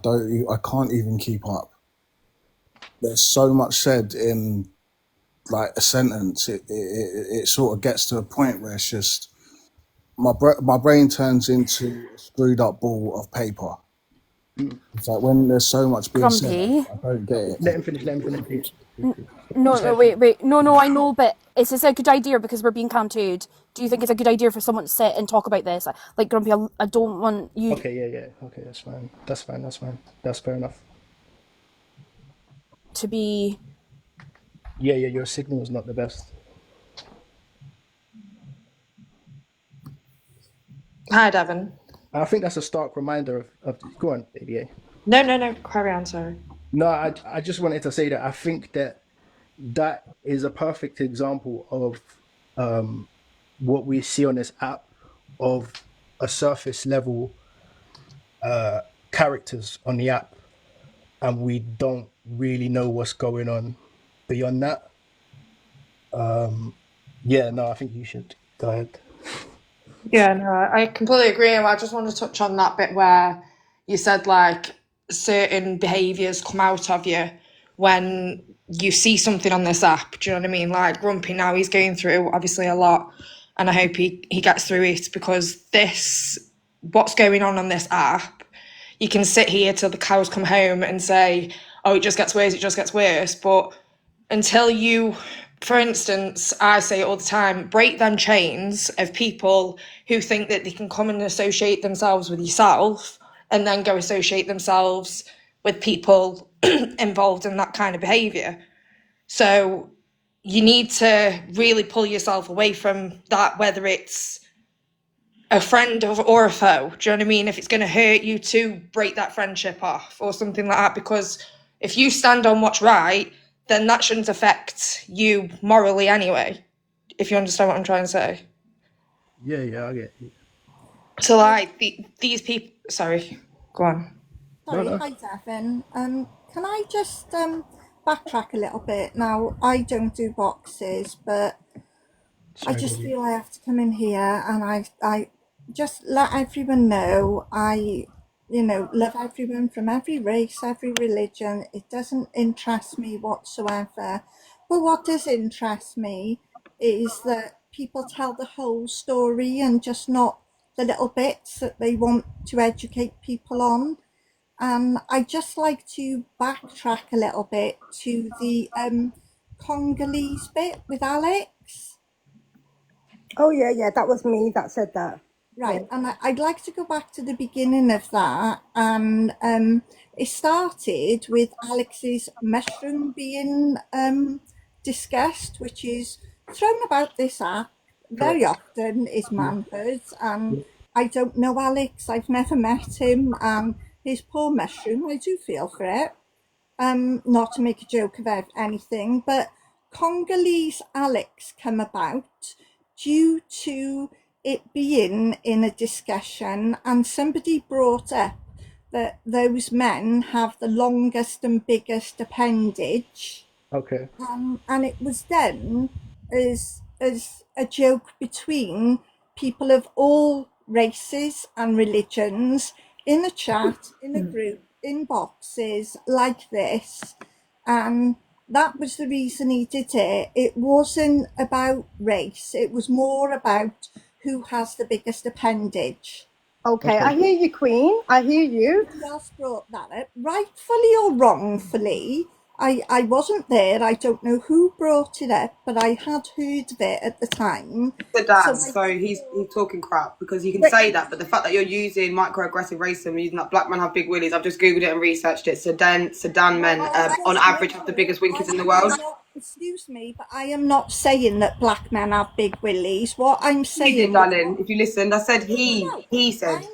can't even keep up. There's so much said in like a sentence. It sort of gets to a point where it's just my brain turns into a screwed up ball of paper. It's like when there's so much being said, I don't get it. Let him finish, please. No, wait. No, I know, but is this a good idea because we're being counted? Do you think it's a good idea for someone to sit and talk about this? Like, Grumpy, I don't want you... Okay, yeah. Okay, that's fine. That's fair enough. To be... Yeah, your signal is not the best. Hi, Devon. I think that's a stark reminder of go on, ABA. No, carry on, sorry. No, I just wanted to say that I think that is a perfect example of what we see on this app of a surface level characters on the app, and we don't really know what's going on beyond that. I think you should go ahead. Yeah, no, I completely agree. I just want to touch on that bit where you said like certain behaviours come out of you when you see something on this app. Do you know what I mean? Like Grumpy now, he's going through obviously a lot, and I hope he gets through it because what's going on this app, you can sit here till the cows come home and say, oh, it just gets worse. But until you, for instance, I say it all the time, break them chains of people who think that they can come and associate themselves with yourself and then go associate themselves with people involved in that kind of behaviour. So you need to really pull yourself away from that, whether it's a friend or a foe. Do you know what I mean? If it's going to hurt you, to break that friendship off or something like that, because if you stand on what's right, then that shouldn't affect you morally anyway, if you understand what I'm trying to say. Yeah, I get you. So like these people, sorry, go on. Sorry, hi Devon. Can I just backtrack a little bit? Now, I don't do boxes, but I just feel I have to come in here and I just let everyone know I love everyone from every race, every religion. It doesn't interest me whatsoever. But what does interest me is that people tell the whole story and just not the little bits that they want to educate people on. I'd just like to backtrack a little bit to the Congolese bit with Alex. Oh, yeah, that was me that said that. Right, yeah. And I'd like to go back to the beginning of that. And it started with Alex's mushroom being discussed, which is thrown about this app very often, is manhood. And I don't know Alex, I've never met him. And his poor mushroom, I do feel for it. not to make a joke about anything, but Congolese Alex come about due to it being in a discussion, and somebody brought up that those men have the longest and biggest appendage. Okay. And it was done as a joke between people of all races and religions in a chat, in a group, in boxes like this. And that was the reason he did it. It wasn't about race. It was more about who has the biggest appendage. Okay, I hear you, Queen. I hear you. Somebody else brought that up, rightfully or wrongfully. I wasn't there. I don't know who brought it up, but I had heard of it at the time. So he's talking crap, because you can say that, but the fact that you're using microaggressive racism, using that black men have big willies, I've just googled it and researched it. Sudan men on average have the biggest winkies in the world. Excuse me, but I am not saying that black men have big willies. What I'm saying, you did, darling. If you listened, I said he said.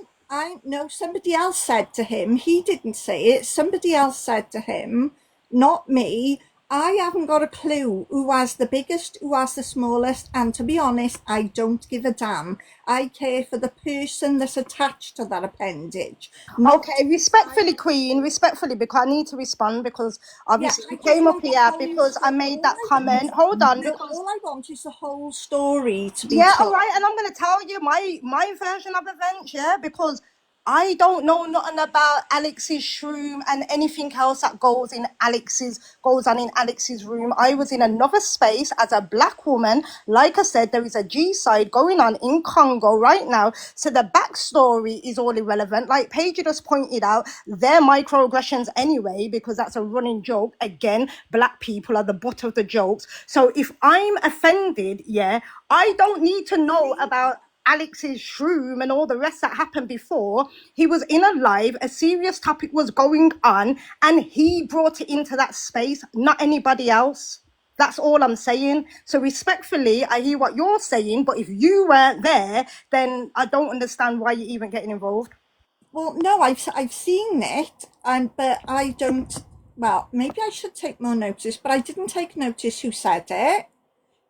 No, somebody else said to him. He didn't say it. Somebody else said to him, not me. I haven't got a clue who has the biggest, who has the smallest, and to be honest, I don't give a damn. I care for the person that's attached to that appendage. Okay, respectfully, Queen, respectfully, because I need to respond, because obviously you came up here because I made that comment. Hold on. All I want is the whole story to be told. told. All right, and I'm going to tell you my version of events, because I don't know nothing about Alex's shroom and anything else that goes on in Alex's room. I was in another space as a black woman. Like I said, there is a G-side going on in Congo right now. So the backstory is all irrelevant. Like Paige just pointed out, they're microaggressions anyway, because that's a running joke. Again, black people are the butt of the jokes. So if I'm offended, I don't need to know about Alex's shroom and all the rest that happened before. He was in a live, a serious topic was going on, and he brought it into that space, not anybody else. That's all I'm saying. So respectfully, I hear what you're saying, but if you weren't there, then I don't understand why you're even getting involved. Well, no, I've seen it, but I don't. Well, maybe I should take more notice, but I didn't take notice who said it.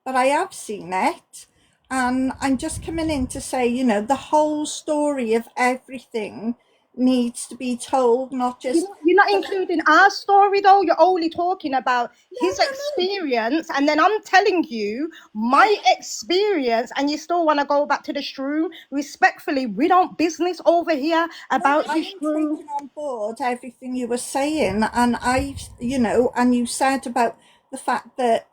But I have seen it. And I'm just coming in to say, the whole story of everything needs to be told, not just... You're not including our story, though. You're only talking about his experience. And then I'm telling you my experience, and you still want to go back to the shroom. Respectfully, we don't business over here about his shroom. I'm taking on board everything you were saying. And and you said about the fact that,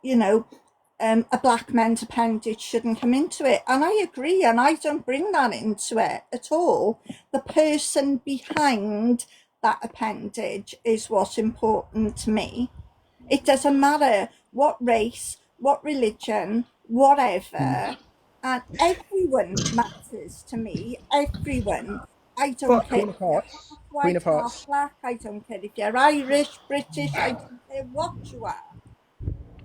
a black men's appendage shouldn't come into it, and I agree, and I don't bring that into it at all. The person behind that appendage is what's important to me. It doesn't matter what race, what religion, whatever, and everyone matters to me. Everyone. I don't care if you're half white, half black. I don't care if you're Irish, British. I don't care what you are.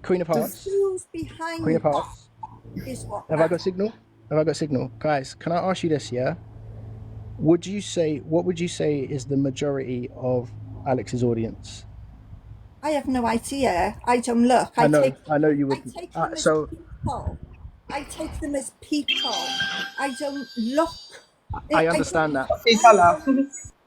Queen of Hearts. Who's behind Queen of Hearts. Is what Have I got signal? Guys, can I ask you this, what would you say is the majority of Alex's audience? I have no idea. I don't look. I know you would. I take them as people. I take them as people. I don't look. I understand that.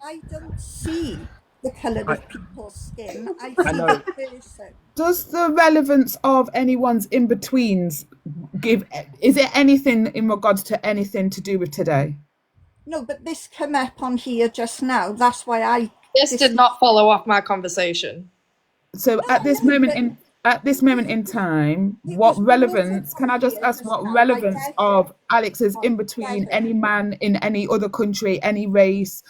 I don't see the colour of people's skin. I see know. the person. Does the relevance of anyone's in-betweens is it anything in regards to anything to do with today? No, but this came up on here just now. That's why This did not follow up my conversation. So at this moment in time, what relevance, can I just ask what relevance of Alex's in between any man in any other country, any race,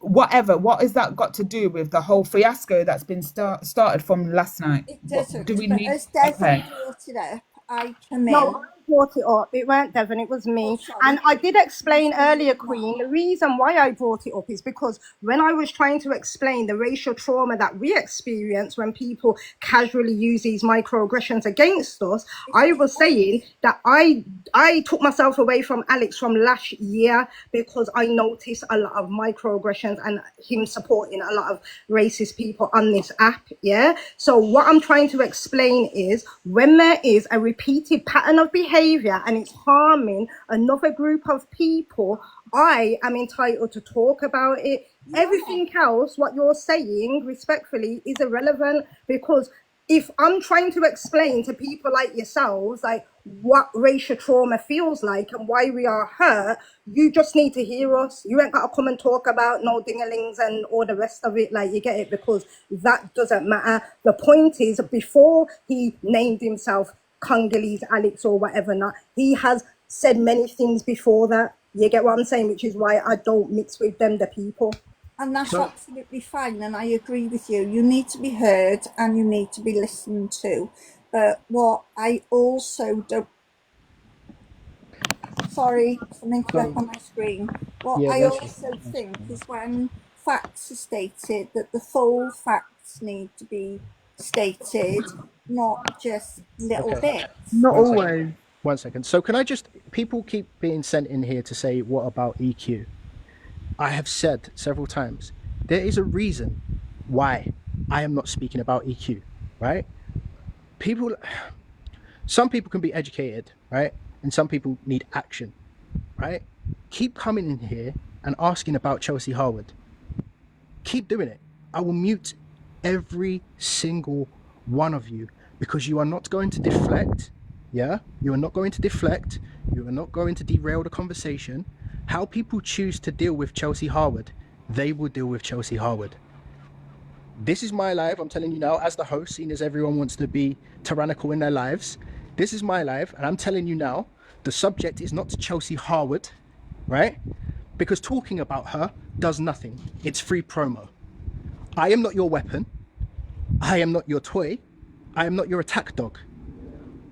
whatever, what has that got to do with the whole fiasco that's been started from last night? It doesn't. Do we but need? as Devon brought it up, I come in. No, brought it up. It weren't Devon, it was me. And I did explain earlier, Queen, the reason why I brought it up is because when I was trying to explain the racial trauma that we experience when people casually use these microaggressions against us, I was saying that I took myself away from Alex from last year because I noticed a lot of microaggressions and him supporting a lot of racist people on this app. Yeah. So what I'm trying to explain is when there is a repeated pattern of behavior and it's harming another group of people, I am entitled to talk about it. Everything else, what you're saying, respectfully, is irrelevant, because if I'm trying to explain to people like yourselves, like what racial trauma feels like and why we are hurt, you just need to hear us. You ain't got to come and talk about no dingalings and all the rest of it. Like, you get it? Because that doesn't matter. The point is, before he named himself Congolese Alex or whatever not, he has said many things before that. You get what I'm saying? Which is why I don't mix with them, the people. And that's absolutely fine, and I agree with you. You need to be heard and you need to be listened to. But what I also don't... Sorry, something clicked on my screen. What I also think is when facts are stated, that the full facts need to be stated, not just little bits. Not always. 1 second. So can I just... People keep being sent in here to say, what about EQ? I have said several times, there is a reason why I am not speaking about EQ, right? Some people can be educated, right? And some people need action, right? Keep coming in here and asking about Chelsea Harwood. Keep doing it. I will mute every single one of you because you are not going to deflect. Yeah? You are not going to deflect. You are not going to derail the conversation. How people choose to deal with Chelsea Harwood, they will deal with Chelsea Harwood. This is my live, I'm telling you now, as the host, seeing as everyone wants to be tyrannical in their lives. This is my live, and I'm telling you now, the subject is not Chelsea Harwood, right? Because talking about her does nothing. It's free promo. I am not your weapon. I am not your toy. I am not your attack dog.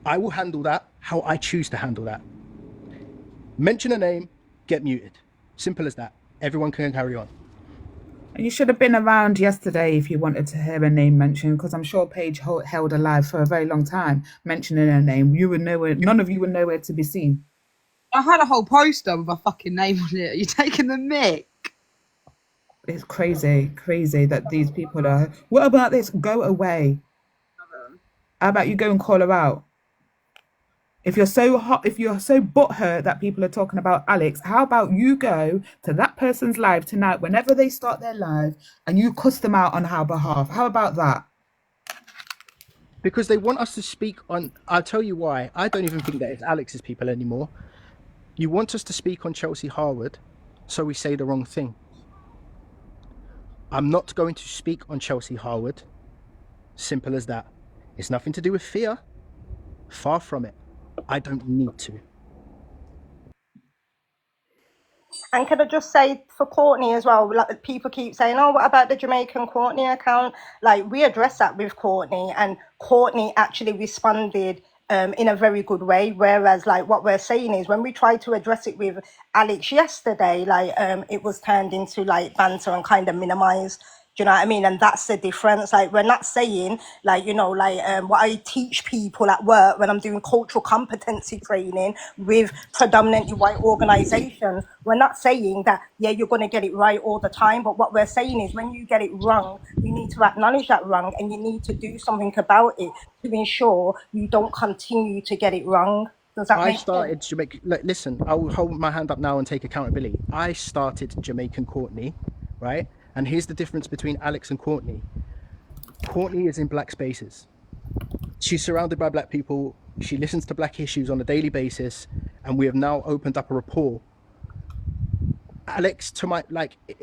I will handle that how I choose to handle that. Mention a name, get muted. Simple as that. Everyone can carry on. You should have been around yesterday if you wanted to hear a name mentioned, because I'm sure Paige held a live for a very long time mentioning her name. You would know it. None of you were nowhere to be seen. I had a whole poster with a fucking name on it. Are you taking the mick? It's crazy that these people are... What about this? Go away. How about you go and call her out? If you're so hot, if you're so butthurt that people are talking about Alex, how about you go to that person's live tonight, whenever they start their live, and you cuss them out on her behalf? How about that? Because they want us to speak on... I'll tell you why. I don't even think that it's Alex's people anymore. You want us to speak on Chelsea Harwood, so we say the wrong thing. I'm not going to speak on Chelsea Harwood. Simple as that. It's nothing to do with fear. Far from it. I don't need to. And can I just say for Courtney as well, like people keep saying, oh, what about the Jamaican Courtney account? Like, we addressed that with Courtney, and Courtney actually responded in a very good way. Whereas, like, what we're saying is when we tried to address it with Alex yesterday, like, it was turned into like banter and kind of minimized. Do you know what I mean? And that's the difference. Like, we're not saying, like, you know, like what I teach people at work when I'm doing cultural competency training with predominantly white organizations. We're not saying that, yeah, you're going to get it right all the time. But what we're saying is when you get it wrong, you need to acknowledge that wrong and you need to do something about it to ensure you don't continue to get it wrong. Does that make sense? I started Jamaican... Listen, I will hold my hand up now and take accountability. I started Jamaican Courtney, right? And here's the difference between Alex and Courtney. Courtney is in black spaces. She's surrounded by black people. She listens to black issues on a daily basis. And we have now opened up a rapport. Alex,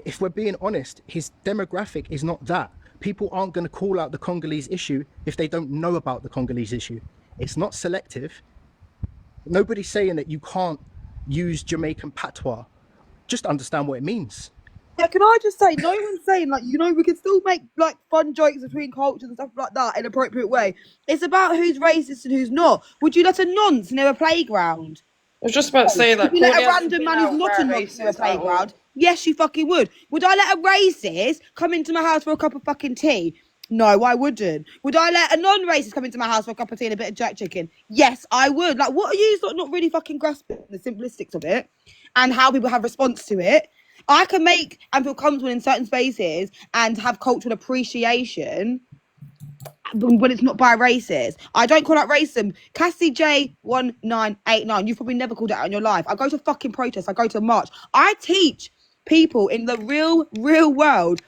if we're being honest, his demographic is not that. People aren't going to call out the Congolese issue if they don't know about the Congolese issue. It's not selective. Nobody's saying that you can't use Jamaican patois. Just understand what it means. Yeah, can I just say, no one's saying, like, you know, we can still make, like, fun jokes between cultures and stuff like that in an appropriate way. It's about who's racist and who's not. Would you let a nonce near a playground? I was just about to say that. Would you let a random man who's not a nonce near a playground? Yes, you fucking would. Would I let a racist come into my house for a cup of fucking tea? No, I wouldn't. Would I let a non-racist come into my house for a cup of tea and a bit of jerk chicken? Yes, I would. Like, what are you sort of not really fucking grasping the simplistics of it and how people have response to it? I can make and feel comfortable in certain spaces and have cultural appreciation when it's not by races. I don't call out racism. Cassie J1989, you've probably never called it out in your life. I go to fucking protests. I go to march. I teach people in the real world,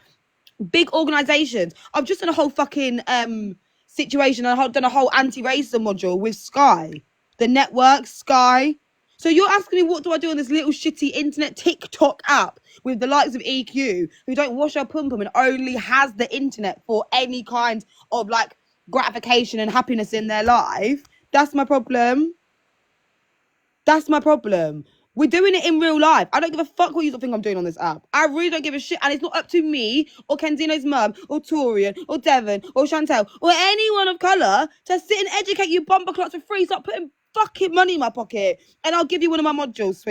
big organizations. I've just done a whole fucking situation. I've done a whole anti-racism module with Sky, the network Sky. So you're asking me what do I do on this little shitty internet TikTok app with the likes of EQ, who don't wash her pum pum and only has the internet for any kind of like gratification and happiness in their life? That's my problem. That's my problem. We're doing it in real life. I don't give a fuck what you think I'm doing on this app. I really don't give a shit. And it's not up to me or Kenzino's mum or Torian or Devon or Chantel or anyone of colour to sit and educate you bumper clocks for free. Stop putting fucking money in my pocket and I'll give you one of my modules,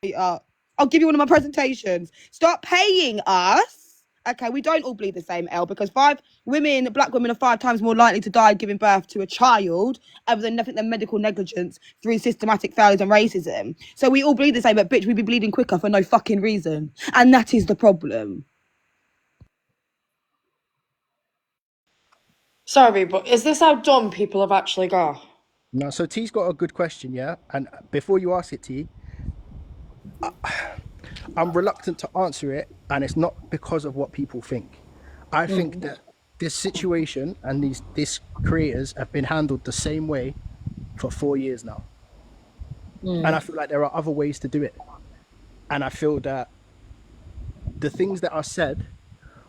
sweetheart. I'll give you one of my presentations. Start paying us. Okay, we don't all bleed the same, L, because black women are 5 times more likely to die giving birth to a child other than nothing than medical negligence through systematic failures and racism. So we all bleed the same, but bitch, we be bleeding quicker for no fucking reason. And that is the problem. Sorry, but is this how dumb people have actually got? No, so T's got a good question, yeah? And before you ask it, T, I'm reluctant to answer it, and it's not because of what people think. I think that this situation and these creators have been handled the same way for 4 years now. And I feel like there are other ways to do it. And I feel that the things that are said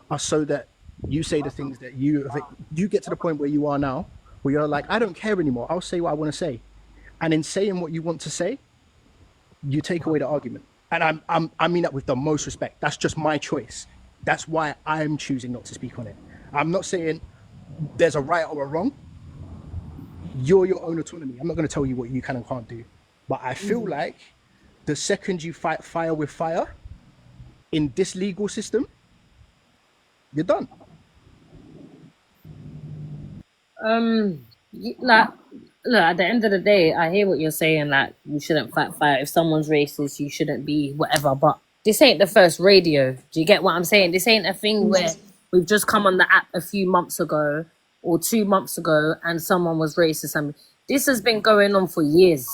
are so that you say the things that you get to the point where you are now, where you're like, I don't care anymore. I'll say what I want to say. And in saying what you want to say, you take away the argument. And I mean that with the most respect. That's just my choice. That's why I'm choosing not to speak on it. I'm not saying there's a right or a wrong. You're your own autonomy. I'm not going to tell you what you can and can't do. But I feel like the second you fight fire with fire in this legal system, you're done. Like, look, at the end of the day, I hear what you're saying. Like, you shouldn't fight fire. If someone's racist, you shouldn't be whatever. But this ain't the first radio. Do you get what I'm saying? This ain't a thing where we've just come on the app a few months ago or 2 months ago and someone was racist. I mean, this has been going on for years.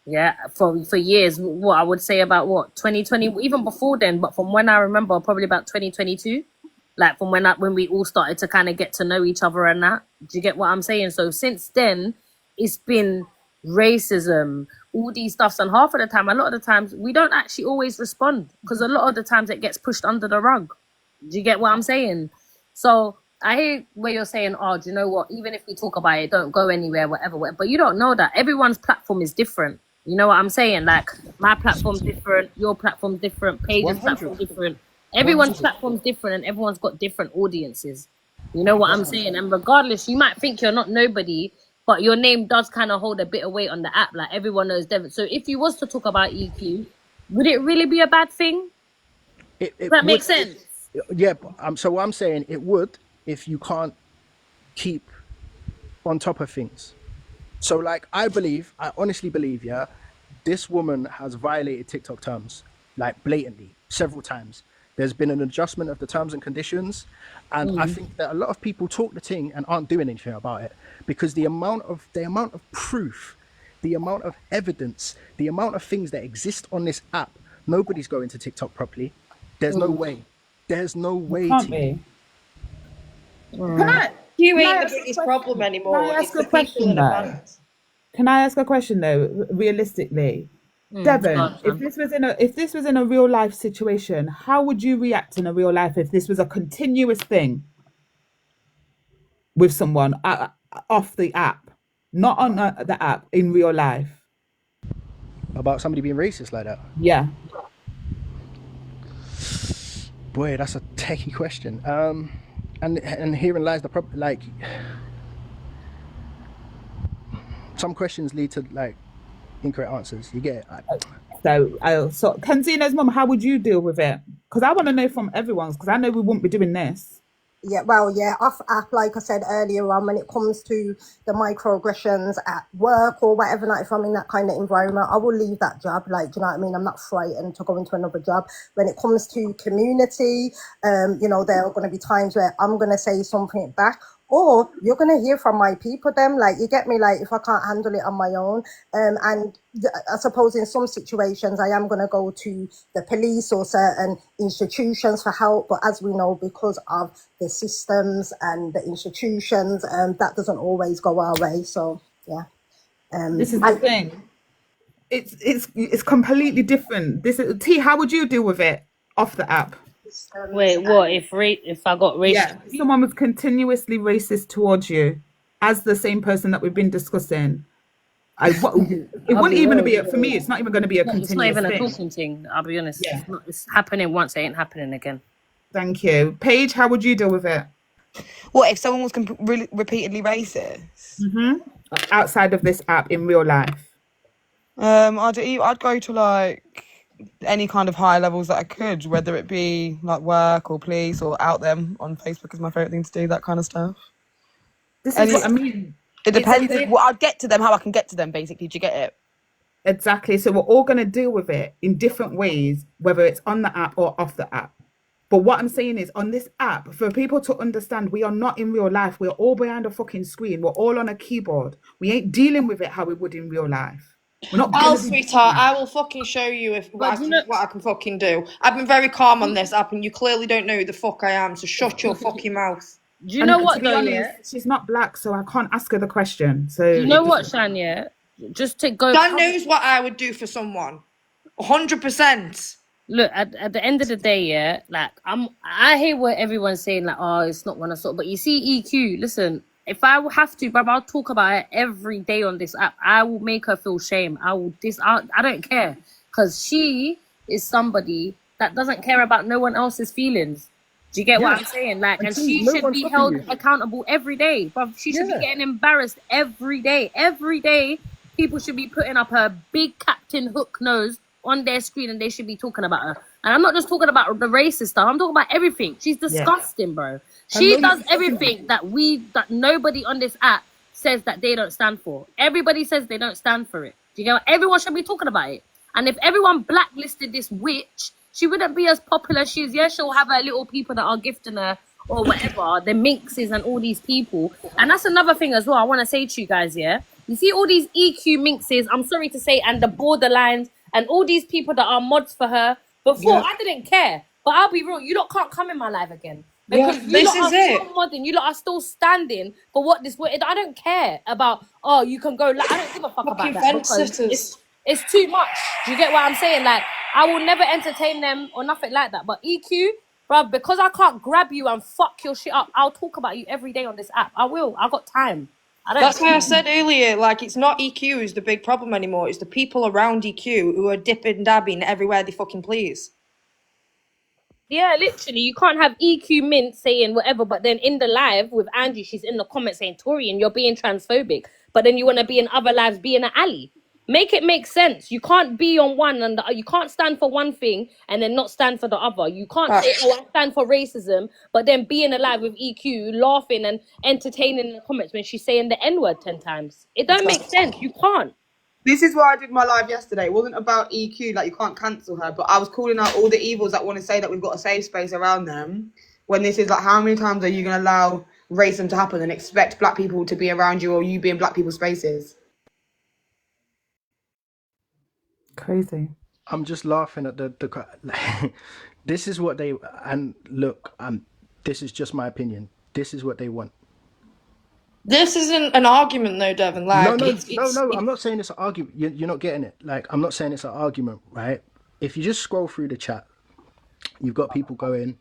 Yeah, for years. What I would say about 2020, even before then, but from when I remember, probably about 2022. Like from when we all started to kind of get to know each other and that. Do you get what I'm saying? So since then, it's been racism, all these stuffs, and half of the time, a lot of the times, we don't actually always respond because a lot of the times it gets pushed under the rug. Do you get what I'm saying? So I hear where you're saying, oh, do you know what? Even if we talk about it, don't go anywhere, whatever. But you don't know that. Everyone's platform is different. You know what I'm saying? Like my platform's different, your platform's different, Paige's platform's different. Everyone's platform's different and everyone's got different audiences. You know what I'm saying? And regardless, you might think you're not nobody, but your name does kind of hold a bit of weight on the app. Like everyone knows Devon. So if you was to talk about EQ, would it really be a bad thing? Does that make sense? Yeah. So what I'm saying, it would if you can't keep on top of things. So like I honestly believe, yeah, this woman has violated TikTok terms, like blatantly, several times. There's been an adjustment of the terms and conditions. And I think that a lot of people talk the thing and aren't doing anything about it because the amount of proof, the amount of evidence, the amount of things that exist on this app, nobody's going to TikTok properly. There's no way. There's no way Can't to. be. You ain't the biggest problem anymore. Can I ask a question though? Can I ask a question though, realistically? Devon, if this was in a real life situation, how would you react in a real life if this was a continuous thing with someone off the app, not on the app, in real life? About somebody being racist like that? Yeah. Boy, that's a techie question. And herein lies the problem. Like, some questions lead to like incorrect answers. You get it. So Kenzina's mum, how would you deal with it? Because I want to know from everyone's, because I know we wouldn't be doing this. Yeah, well, yeah, off app, like I said earlier on, when it comes to the microaggressions at work or whatever, like if I'm in that kind of environment, I will leave that job. Like, do you know what I mean? I'm not frightened to go into another job. When it comes to community, you know, there are going to be times where I'm going to say something back, or you're going to hear from my people them, like, you get me, like, if I can't handle it on my own. And I suppose in some situations I am going to go to the police or certain institutions for help, but as we know, because of the systems and the institutions, that doesn't always go our way. So yeah, this is the thing. It's completely different. This is T. How would you deal with it off the app? Wait, what if I got racist? Yeah, someone was continuously racist towards you, as the same person that we've been discussing. It wouldn't even be for me. It's not even going to be a continuous thing. It's not even a talking thing. I'll be honest. Yeah. It's happening once. It ain't happening again. Thank you, Paige. How would you deal with it? What if someone was repeatedly racist? Outside of this app in real life? I'd go to like any kind of high levels that I could, whether it be like work or police or out them on Facebook is my favorite thing to do. That kind of stuff. This is what I mean. It depends. I'd get to them how I can get to them. Basically, do you get it? Exactly. So we're all going to deal with it in different ways, whether it's on the app or off the app. But what I'm saying is, on this app, for people to understand, we are not in real life. We're all behind a fucking screen. We're all on a keyboard. We ain't dealing with it how we would in real life. We're not. Oh, sweetheart, I will fucking show you what I can fucking do. I've been very calm on this app, and you clearly don't know who the fuck I am. So shut your fucking mouth. Do you know what? To be honest, she's not black, so I can't ask her the question. So you know what, Shania? Just to go. Dan knows what I would do for someone. 100%. Look, at the end of the day, yeah, like I hear what everyone's saying, like, oh, it's not gonna sort. But you see, EQ. Listen, if I have to, bruv, I'll talk about it every day on this app. I will make her feel shame. I don't care, because she is somebody that doesn't care about no one else's feelings. Do you get what I'm saying? Like, and she should be held accountable every day, bruv. She should be getting embarrassed every day. Every day, people should be putting up her big Captain Hook nose on their screen, and they should be talking about her. And I'm not just talking about the racist stuff. I'm talking about everything. She's disgusting, bro. She does everything that nobody on this app says that they don't stand for. Everybody says they don't stand for it. Do you get what? Everyone should be talking about it. And if everyone blacklisted this witch, she wouldn't be as popular as she is. Yeah, she'll have her little people that are gifting her or whatever, the minxes and all these people. And that's another thing as well I want to say to you guys, yeah? You see all these EQ minxes, I'm sorry to say, and the borderlines, and all these people that are mods for her. Before, I didn't care. But I'll be real, you lot can't come in my life again. Because you lot are still modding, you lot are still standing for what this... I don't care about, oh, you can go... Like, I don't give a fuck about that. Because it's too much. Do you get what I'm saying? Like, I will never entertain them or nothing like that. But EQ, bruv, because I can't grab you and fuck your shit up, I'll talk about you every day on this app. I will. I've got time. That's why I said earlier, like, it's not EQ who's the big problem anymore. It's the people around EQ who are dipping, dabbing everywhere they fucking please. Yeah, literally, you can't have EQ Mint saying whatever, but then in the live with Angie, she's in the comments saying, Torian, you're being transphobic. But then you want to be in other lives, be in an alley. Make it make sense. You can't be on one and you can't stand for one thing and then not stand for the other. You can't say, oh, I stand for racism, but then be in a live with EQ, laughing and entertaining in the comments when she's saying the N-word 10 times. It don't make sense. You can't. This is why I did my live yesterday. It wasn't about EQ, like you can't cancel her, but I was calling out all the evils that want to say that we've got a safe space around them. When this is like, how many times are you going to allow racism to happen and expect black people to be around you or you be in black people's spaces? Crazy. I'm just laughing at the this is what they, and look, this is just my opinion. This is what they want. This isn't an argument though, Devon. Like, no, I'm not saying it's an argument. You're not getting it. Like, I'm not saying it's an argument, right? If you just scroll through the chat, you've got people going,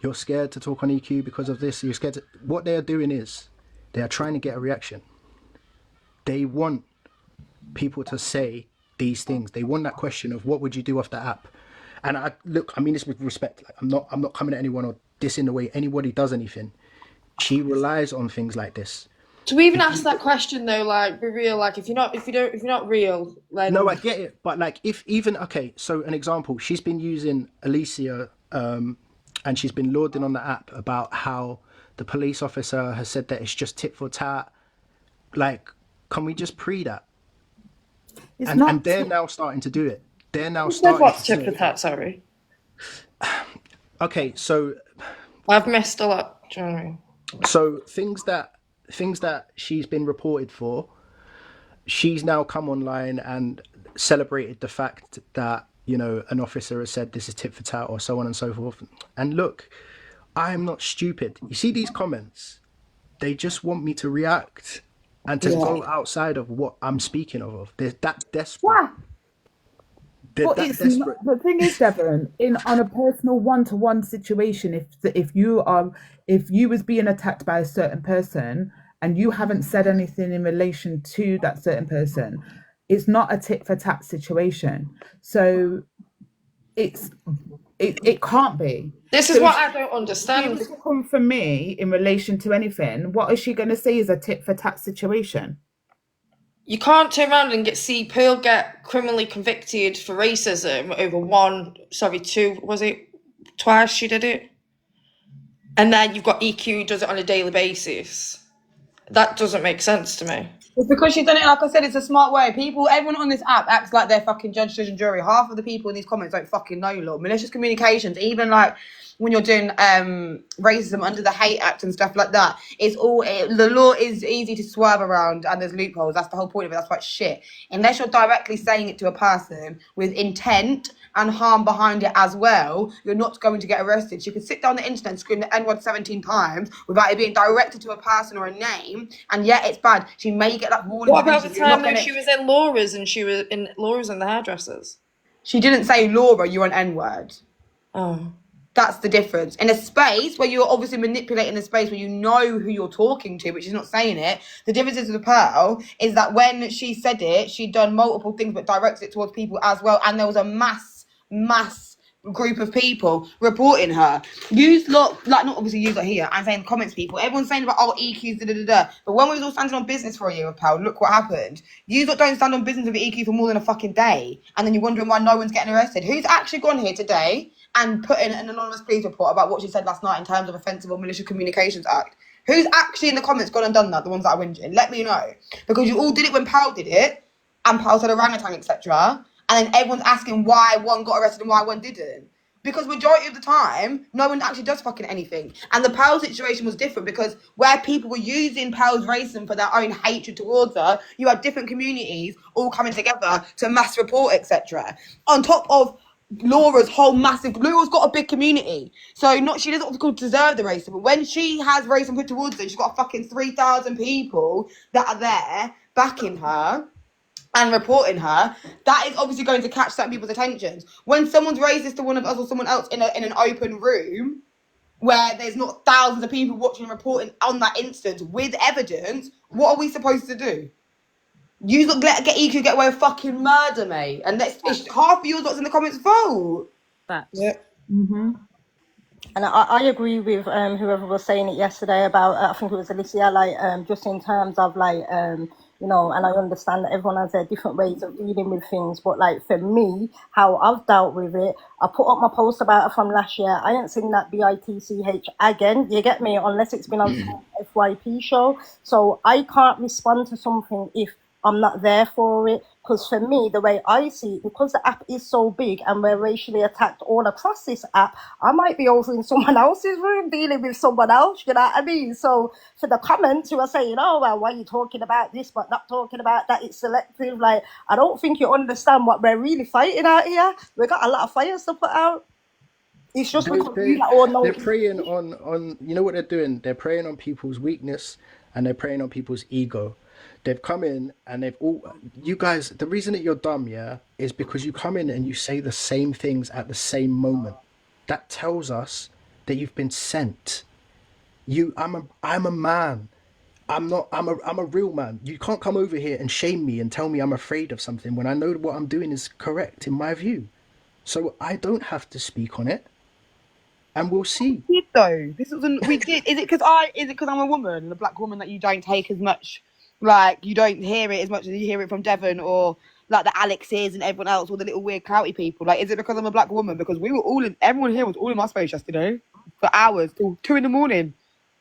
you're scared to talk on EQ because of this. You're scared to... What they are doing is they are trying to get a reaction. They want people to say these things. They want that question of what would you do off the app? And I look, I mean this with respect. Like, I'm not coming at anyone or dissing the way anybody does anything. She relies on things like this. To even ask that question though, like, be real. Like, if you're not real, then No, I get it, but like, if even okay, so an example, she's been using Alicia, and she's been lauding on the app about how the police officer has said that it's just tit for tat. Like, can we just pre that? And they're now starting to do it. They're now starting what's to tit for tat? Sorry. Okay, so I've missed a lot. Do you know what I mean? So things that she's been reported for, she's now come online and celebrated the fact that, you know, an officer has said this is tit for tat or so on and so forth. And look, I am not stupid. You see these comments, they just want me to react and to go outside of what I'm speaking of. They're that desperate. But it's not, the thing is, Devon, on a personal one-to-one situation, if you was being attacked by a certain person and you haven't said anything in relation to that certain person, it's not a tit for tat situation. So it can't be. This is what I don't understand. If she was to come for me in relation to anything, what is she going to say is a tit for tat situation? You can't turn around and see Pearl get criminally convicted for racism over twice she did it. And then you've got EQ who does it on a daily basis. That doesn't make sense to me. It's because she's done it, like I said, it's a smart way. Everyone on this app acts like they're fucking judge, and jury. Half of the people in these comments don't fucking know law. Malicious communications, even like when you're doing racism under the Hate Act and stuff like that, the law is easy to swerve around and there's loopholes. That's the whole point of it. That's why it's shit. Unless you're directly saying it to a person with intent and harm behind it as well, you're not going to get arrested. She could sit down the internet and scream the N-word 17 times without it being directed to a person or a name, and yet it's bad. She may get that warning. What about the time when she was in Laura's and the hairdressers? She didn't say, Laura, you're an N-word. Oh. That's the difference. In a space where you're obviously manipulating the space where you know who you're talking to, but she's not saying it. The difference is with Pearl is that when she said it, she'd done multiple things but directed it towards people as well. And there was a mass group of people reporting her. Not obviously you lot here, I'm saying comments people. Everyone's saying about EQs, But when we was all standing on business for a year with Pearl, look what happened. You lot don't stand on business with EQ for more than a fucking day. And then you're wondering why no one's getting arrested. Who's actually gone here today and put in an anonymous police report about what she said last night in terms of offensive or malicious communications act? Who's actually in the comments gone and done that? The ones that are whinging? Let me know. Because you all did it when Pearl did it, and Pearl said orangutan, etc. And then everyone's asking why one got arrested and why one didn't. Because majority of the time, no one actually does fucking anything. And the Pearl situation was different because where people were using Pearl's racism for their own hatred towards her, you had different communities all coming together to mass report, etc. On top of Laura's got a big community. So she doesn't deserve the racism. But when she has racism put towards her, she's got fucking 3,000 people that are there backing her and reporting her, that is obviously going to catch certain people's attentions. When someone's racist to one of us or someone else in an open room where there's not thousands of people watching and reporting on that instance with evidence, what are we supposed to do? You get EQ get away with fucking murder, mate. And it's half of you that's in the comments vote. Yeah. Mm-hmm. And I agree with whoever was saying it yesterday about, I think it was Alicia, just in terms of you know, and I understand that everyone has their different ways of dealing with things, but for me, how I've dealt with it, I put up my post about it from last year. I ain't seen that BITCH again, you get me, unless it's been on some FYP show. So I can't respond to something if I'm not there for it, because for me, the way I see it, because the app is so big and we're racially attacked all across this app, I might be over in someone else's room dealing with someone else, you know what I mean? So for the comments who are saying, oh, well, why are you talking about this but not talking about that, it's selective, I don't think you understand what we're really fighting out here. We've got a lot of fires to put out. It's just because we all know. They're preying on, you know what they're doing? They're preying on people's weakness and they're preying on people's ego. They've come in and you guys, the reason that you're dumb, is because you come in and you say the same things at the same moment. That tells us that you've been sent. I'm a man. I'm a real man. You can't come over here and shame me and tell me I'm afraid of something when I know what I'm doing is correct in my view. So I don't have to speak on it, and we'll see. We did though. We did. Is it because I'm a woman and a black woman that you don't take as much, like you don't hear it as much as you hear it from Devon or like the Alexes and everyone else, all the little weird clouty people? Like, is it because I'm a black woman? Because everyone here was all in my space yesterday for hours till 2 a.m.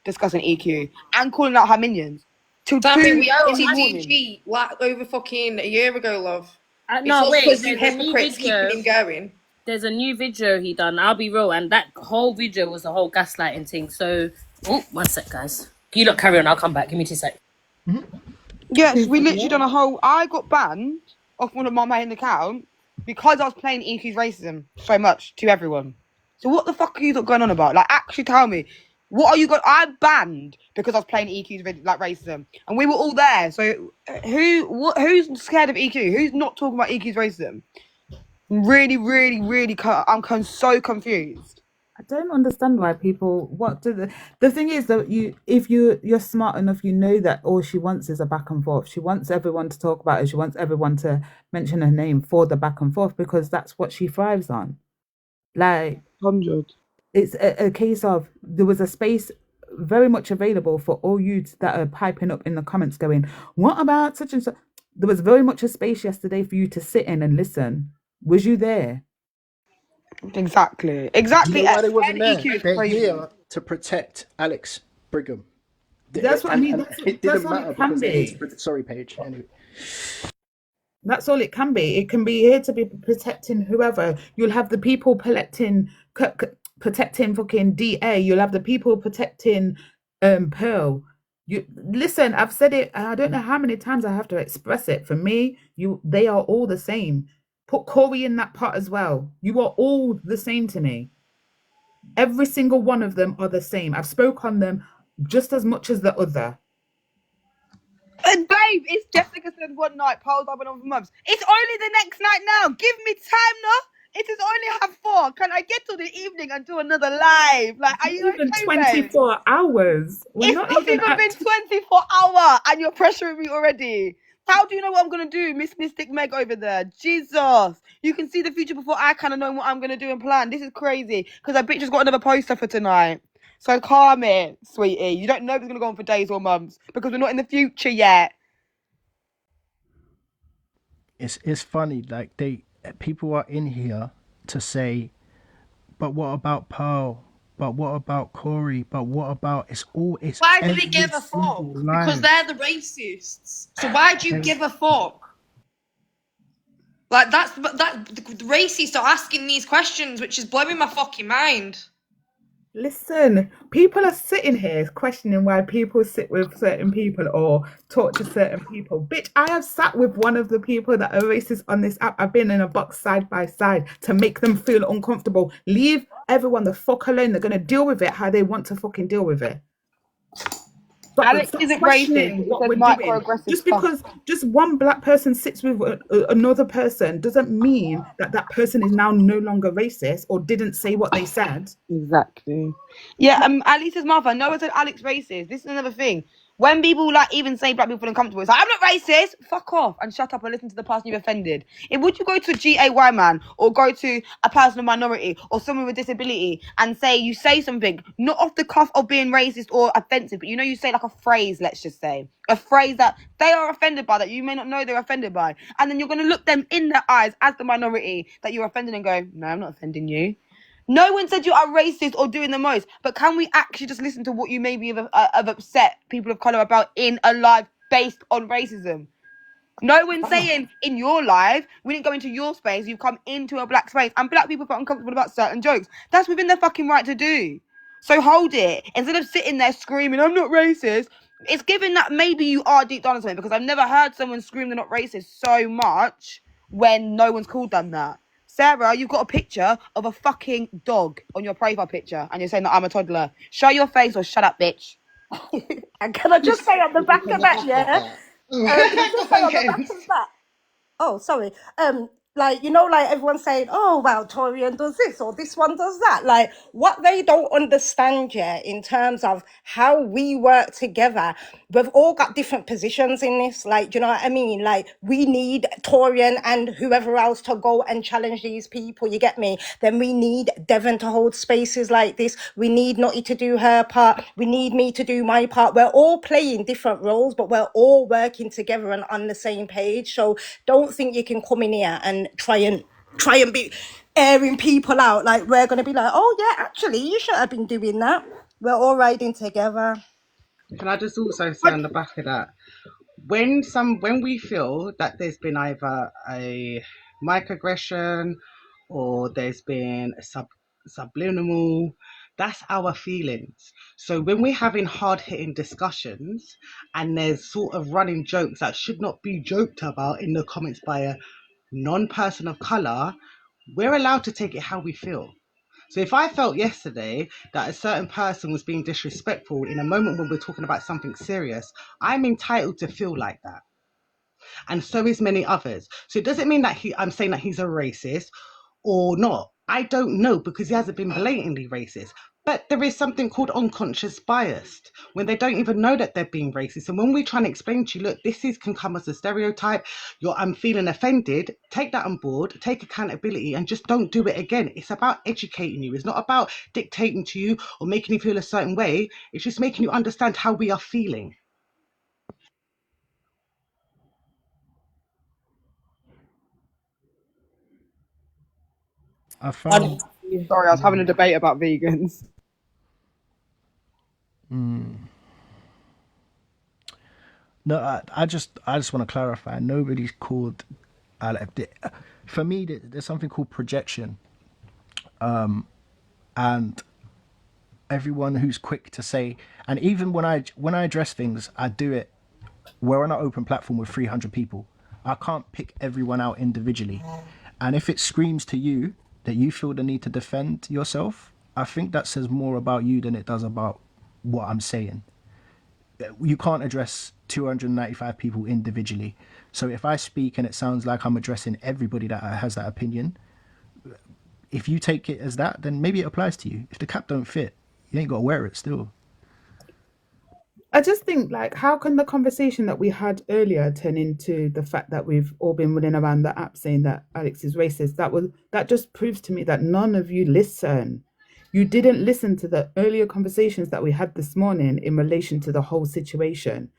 discussing EQ and calling out her minions till Sammy, 2 we out in the morning. TTG like over fucking a year ago, love. No, wait. Because you There's a new hypocrites video. keeping him going. There's a new video he done. I'll be real, and that whole video was a whole gaslighting thing. So, one sec, guys. You lot carry on. I'll come back. Give me 2 seconds. Yes, we literally done a whole. I got banned off one of my main account because I was playing EQ's racism so much to everyone. So what the fuck are you going on about? Like, actually tell me, what are you going? I'm banned because I was playing EQ's like racism, and we were all there. So who's scared of EQ? Who's not talking about EQ's racism? Really, I'm so confused. I don't understand why people. The thing is that if you're smart enough, you know that all she wants is a back and forth. She wants everyone to talk about it. She wants everyone to mention her name for the back and forth because that's what she thrives on. Like 100. It's a case of there was a space very much available for all youths that are piping up in the comments, going, "What about such and such?" There was very much a space yesterday for you to sit in and listen. Was you there? Exactly. Do you know why they wasn't there? They're here to protect Alex Brigham. That's what I mean. It didn't matter because it's sorry, Paige. Anyway. That's all it can be. It can be here to be protecting whoever. You'll have the people protecting fucking DA. You'll have the people protecting Pearl. You listen. I've said it. I don't know how many times I have to express it. For me, they are all the same. Put Corey in that pot as well. You are all the same to me. Every single one of them are the same. I've spoke on them just as much as the other. And babe, it's Jessica said one night, Paul's I've been on for months. It's only the next night now. Give me time now. It is only 4:30. Can I get to the evening and do another live? Like, are you even okay, 24 babe? hours? It's not even been 24 hours and you're pressuring me already. How do you know what I'm going to do, Miss Mystic Meg over there? Jesus. You can see the future before I kind of know what I'm going to do and plan. This is crazy. Because I bitch just got another poster for tonight. So calm it, sweetie. You don't know if it's going to go on for days or months. Because we're not in the future yet. It's funny. Like, people are in here to say, but what about Pearl? But what about Corey? But what about why do they give a fuck? Because they're the racists. So why do you give a fuck? Like the racists are asking these questions, which is blowing my fucking mind. Listen, people are sitting here questioning why people sit with certain people or talk to certain people. Bitch, I have sat with one of the people that are racist on this app. I've been in a box side by side to make them feel uncomfortable. Leave everyone the fuck alone. They're going to deal with it how they want to fucking deal with it. But Alex isn't racist. What we're doing. Just because just one black person sits with another person doesn't mean that person is now no longer racist or didn't say what they said. Exactly. Yeah, Alice's mother. No one said Alex racist. This is another thing. When people like even say black people feel uncomfortable, it's like, I'm not racist. Fuck off and shut up and listen to the person you've offended. Would you go to a GAY man or go to a person of minority or someone with disability and you say something not off the cuff of being racist or offensive, but you say like a phrase, let's just say a phrase that they are offended by that you may not know they're offended by, and then you're going to look them in their eyes as the minority that you're offended and go, no, I'm not offending you. No one said you are racist or doing the most, but can we actually just listen to what you maybe have upset people of colour about in a live based on racism? No one's saying in your live, we didn't go into your space, you've come into a black space, and black people felt uncomfortable about certain jokes. That's within their fucking right to do. So hold it. Instead of sitting there screaming, I'm not racist, it's given that maybe you are deep down something, because I've never heard someone scream they're not racist so much when no one's called them that. Sarah, you've got a picture of a fucking dog on your profile picture and you're saying that I'm a toddler. Show your face or shut up, bitch. And can I just say on the back of that, yeah? Can I just say on the back of that? Oh, sorry. like, you know, like everyone's saying, oh, well, Torian does this or this one does that. Like, what they don't understand yet in terms of how we work together, we've all got different positions in this. Like, do you know what I mean? Like, we need Torian and whoever else to go and challenge these people, you get me? Then we need Devon to hold spaces like this. We need Nottie to do her part. We need me to do my part. We're all playing different roles, but we're all working together and on the same page. So don't think you can come in here and try and be airing people out. Like, we're going to be like, oh yeah, actually you should have been doing that. We're all riding together. Can I just also say on the back of that, when we feel that there's been either a microaggression or there's been a subliminal, that's our feelings. So when we're having hard-hitting discussions and there's sort of running jokes that should not be joked about in the comments by a non-person of color, we're allowed to take it how we feel. So if I felt yesterday that a certain person was being disrespectful in a moment when we're talking about something serious, I'm entitled to feel like that. And so is many others. So it doesn't mean that I'm saying that he's a racist or not. I don't know, because he hasn't been blatantly racist. But there is something called unconscious bias when they don't even know that they're being racist. And when we try and explain to you, look, this can come as a stereotype. I'm feeling offended. Take that on board. Take accountability and just don't do it again. It's about educating you. It's not about dictating to you or making you feel a certain way. It's just making you understand how we are feeling. Sorry, I was having a debate about vegans. No, I just want to clarify. Nobody's called. For me, there's something called projection, and everyone who's quick to say, and even when I address things, I do it. We're on an open platform with 300 people. I can't pick everyone out individually, and if it screams to you that you feel the need to defend yourself, I think that says more about you than it does about what I'm saying. You can't address 295 people individually. So if I speak and it sounds like I'm addressing everybody that has that opinion, if you take it as that, then maybe it applies to you. If the cap don't fit, you ain't got to wear it still. I just think, like, how can the conversation that we had earlier turn into the fact that we've all been running around the app saying that Alex is racist? That just proves to me that none of you listen. You didn't listen to the earlier conversations that we had this morning in relation to the whole situation,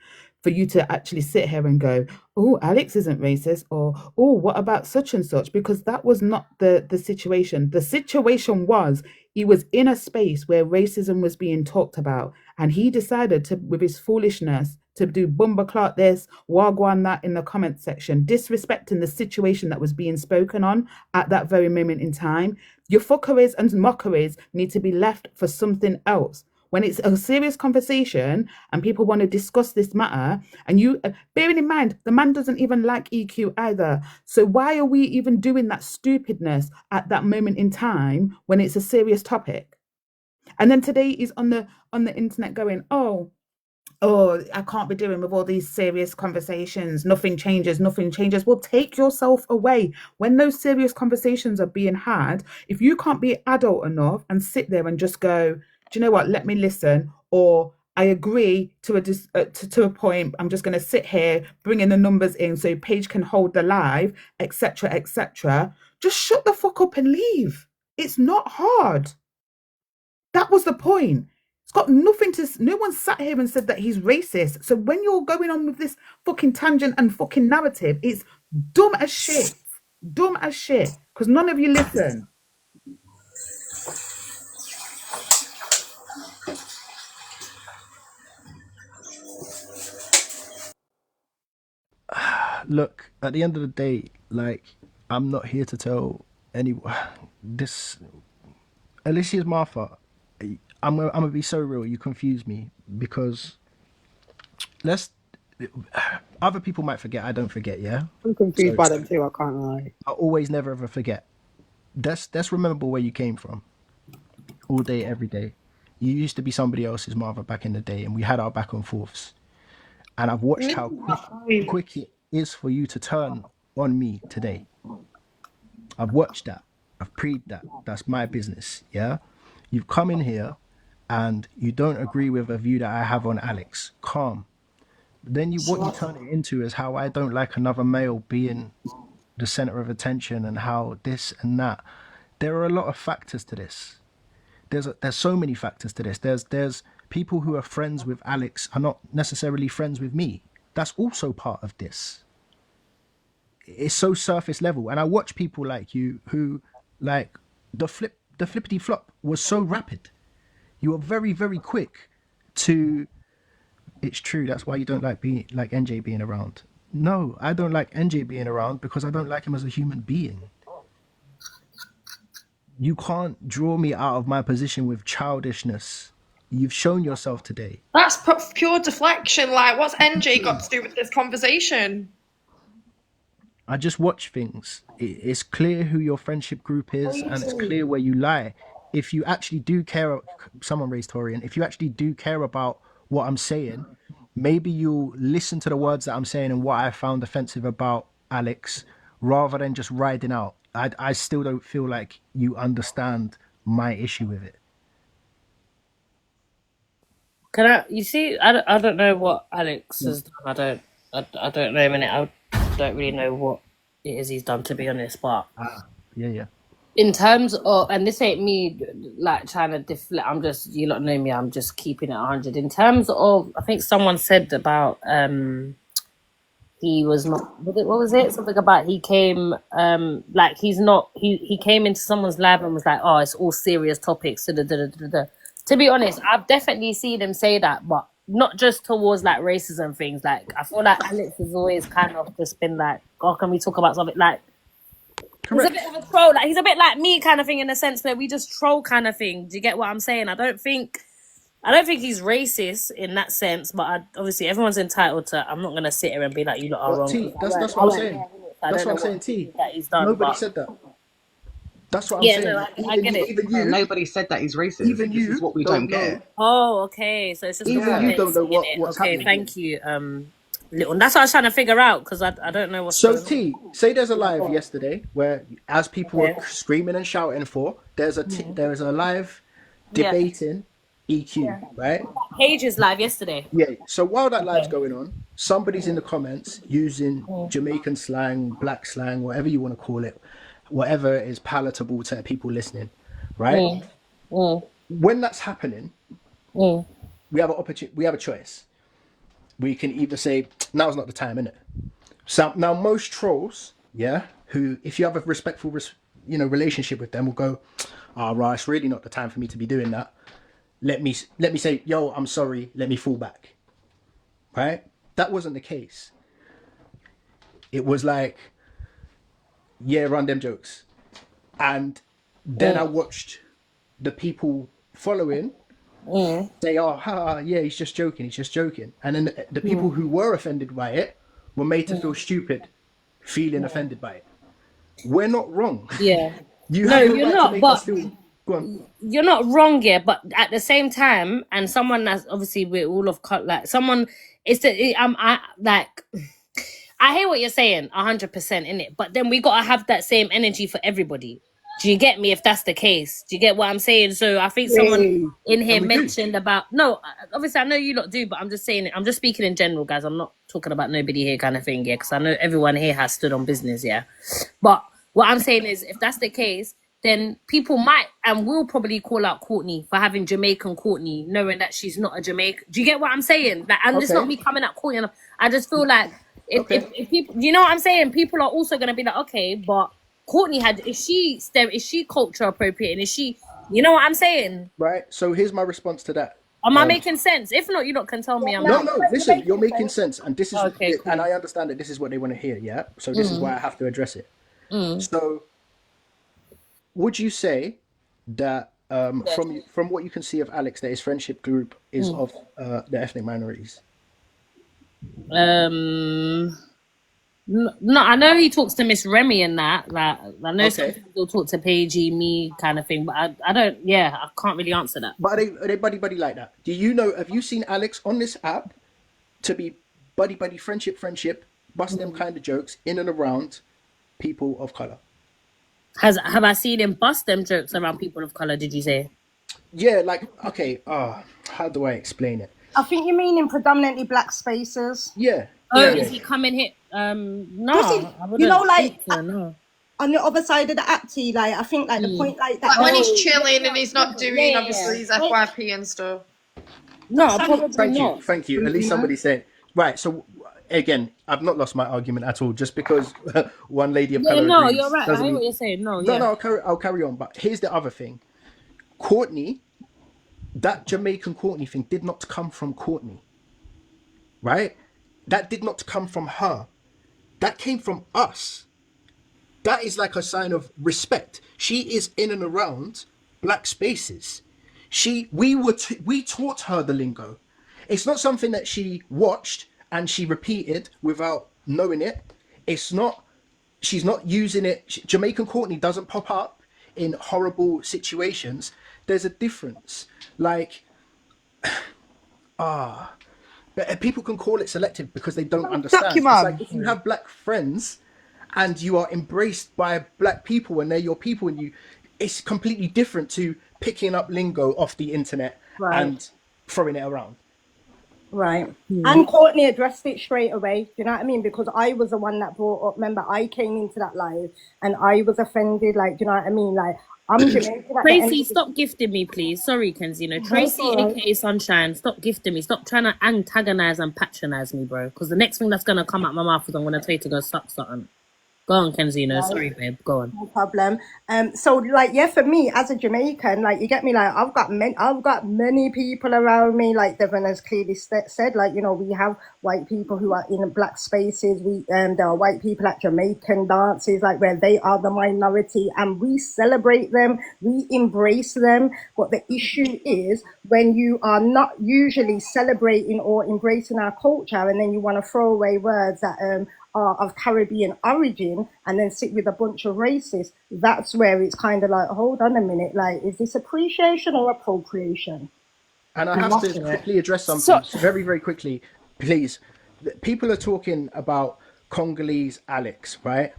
for you to actually sit here and go, oh, Alex isn't racist, or, oh, what about such and such? Because that was not the situation. The situation was, he was in a space where racism was being talked about, and he decided to, with his foolishness, to do bumba clot this, wagwan that in the comment section, disrespecting the situation that was being spoken on at that very moment in time. Your fuckeries and mockeries need to be left for something else. When it's a serious conversation and people want to discuss this matter, and you, bearing in mind, the man doesn't even like EQ either. So why are we even doing that stupidness at that moment in time when it's a serious topic? And then today he's on the internet going, oh, I can't be doing with all these serious conversations. Nothing changes. Well, take yourself away. When those serious conversations are being had, if you can't be adult enough and sit there and just go, do you know what? Let me listen. Or I agree to a point. I'm just going to sit here, bring in the numbers in so Paige can hold the live, etc., etc. Just shut the fuck up and leave. It's not hard. That was the point. It's got nothing to. No one sat here and said that he's racist. So when you're going on with this fucking tangent and fucking narrative, it's dumb as shit. Dumb as shit. Because none of you listen. Look, at the end of the day, like, I'm not here to tell anyone this. Alicia's Martha. I'm gonna be so real. You confuse me because other people might forget. I don't forget. Yeah. I'm confused by them too. I can't lie. I always never ever forget. Let's remember where you came from. All day, every day. You used to be somebody else's mother back in the day, and we had our back and forths. And I've watched how quick it is for you to turn on me today. I've watched that. I've preed that. That's my business. Yeah. You've come in here and you don't agree with a view that I have on Alex. Calm. But then what you turn it into is how I don't like another male being the center of attention and how this and that. There are a lot of factors to this. There's so many factors to this. There's people who are friends with Alex are not necessarily friends with me. That's also part of this. It's so surface level. And I watch people like you who, like, the flippity flop was so rapid. You were very, very quick to, it's true, that's why you don't like NJ being around. No, I don't like NJ being around because I don't like him as a human being. You can't draw me out of my position with childishness. You've shown yourself today. That's pure deflection. Like, what's NJ got to do with this conversation? I just watch things. It's clear who your friendship group is, and it's clear where you lie. If you actually do care, someone raised Torian, if you actually do care about what I'm saying, maybe you'll listen to the words that I'm saying and what I found offensive about Alex, rather than just riding out. I still don't feel like you understand my issue with it. Can I? You see, I don't know what Alex has done. I don't know him, and I don't really know what it is he's done, to be honest. But yeah. In terms of, and this ain't me like trying to deflect. I'm just, you lot know me. I'm just keeping it 100. In terms of, I think someone said about he was not. What was it? Something about he came like he's not. He came into someone's lab and was like, oh, it's all serious topics. To be honest, I've definitely seen him say that, but not just towards like racism things. Like I feel like Alex has always kind of just been like, oh, can we talk about something like? Correct. He's a bit of a troll. Like he's a bit like me, kind of thing, in the sense where we just troll, kind of thing. Do you get what I'm saying? I don't think he's racist in that sense, but obviously everyone's entitled to. I'm not gonna sit here and be like, you lot are wrong. T, that's what I'm saying. That's what I'm saying. T. That he's done, Nobody said that. That's what I'm saying. No, I get it. Even you, nobody said that he's racist. Even you, this is what we don't get. Oh, okay. So it's just even you don't know what's happening. Okay, thank you, Little. That's what I was trying to figure out because I don't know what's so going T. Say there's a live yesterday where, as people were screaming and shouting for, there is a live debating EQ, right? Page is live yesterday. Yeah. So while that live's going on, somebody's in the comments using Jamaican slang, black slang, whatever you want to call it, whatever is palatable to people listening, right? When that's happening, we have an opportunity. We have a choice. We can either say, now's not the time, innit? So now most trolls, who, if you have a respectful, relationship with them, will go, right, it's really not the time for me to be doing that. Let me say, yo, I'm sorry, let me fall back. Right? That wasn't the case. It was like, yeah, run them jokes. And then I watched the people following say, oh, yeah, he's just joking. And then the people who were offended by it were made to feel stupid, feeling offended by it. We're not wrong. Yeah. You're not, but you're not wrong, yeah, but at the same time, and someone that's obviously we're all of like someone, I hear what you're saying 100% in it, but then we gotta have that same energy for everybody. Do you get me? If that's the case, do you get what I'm saying? So I think someone in here mentioned about obviously I know you lot do, but I'm just saying it. I'm just speaking in general, guys. I'm not talking about nobody here, kind of thing, yeah, because I know everyone here has stood on business, yeah. But what I'm saying is, if that's the case, then people might and will probably call out Courtney for having Jamaican Courtney, knowing that she's not a Jamaican. Do you get what I'm saying? Like, and it's not me coming at Courtney. I just feel like if people, you know what I'm saying? People are also going to be like, okay, but Courtney is she culture appropriate? And is she, you know what I'm saying? Right. So here's my response to that. Am I making sense? If not, you lot can tell me. No, listen, you're making sense. And this is, cool. And I understand that this is what they want to hear, yeah? So this is why I have to address it. So would you say that from what you can see of Alex, that his friendship group is of the ethnic minorities? No, I know he talks to Miss Remy and that. Like, I know some people talk to Paigey, me, kind of thing. But I don't. Yeah, I can't really answer that. But are they buddy like that? Do you know? Have you seen Alex on this app to be buddy, friendship, bust them kind of jokes in and around people of color? Have I seen him bust them jokes around people of color? Did you say? Yeah, like okay. How do I explain it? I think you mean in predominantly black spaces. Yeah. Oh, Yeah. is he coming here? No, Does he, I wouldn't you know, like think so, no. on the other side of the acty, like I think like the point like that. Like when he's chilling and he's not doing yeah. obviously his FYP and stuff. No, probably Thank you, not. thank you. At least somebody said right. So again, I've not lost my argument at all. Just because one lady of color No, agrees, you're right. I hear what you're saying. No, I'll carry on. But here's the other thing: Courtney, that Jamaican Courtney thing did not come from Courtney, right? That did not come from her. That came from us. That is like a sign of respect. She is in and around black spaces. We taught her the lingo. It's not something that she watched and she repeated without knowing it. It's not. She's not using it. Jamaican Courtney doesn't pop up in horrible situations. There's a difference. Like, but people can call it selective because they don't understand. It's like if you have black friends and you are embraced by black people and they're your people and it's completely different to picking up lingo off the internet and throwing it around. Right. And Courtney addressed it straight away. Do you know what I mean? Because I was the one that brought up, remember, I came into that live and I was offended. Like, do you know what I mean? Like, I'm Jamaican. Tracy, stop gifting me, please. Sorry, Kenzino. Tracy, aka Sunshine, stop gifting me. Stop trying to antagonize and patronize me, bro. Because the next thing that's going to come out my mouth is I'm going to tell you to go suck something. Go on, Kenzino. Sorry, babe. Go on. No problem. So like, yeah, for me as a Jamaican, like, you get me, like, I've got many people around me, like Devon has clearly said, like, you know, we have white people who are in black spaces. There are white people at Jamaican dances, like where they are the minority, and we celebrate them, we embrace them. But the issue is when you are not usually celebrating or embracing our culture, and then you want to throw away words that are of Caribbean origin and then sit with a bunch of racists, that's where it's kind of like, hold on a minute, like, is this appreciation or appropriation? And I have to quickly address something very, very quickly, please. People are talking about Congolese Alex, right?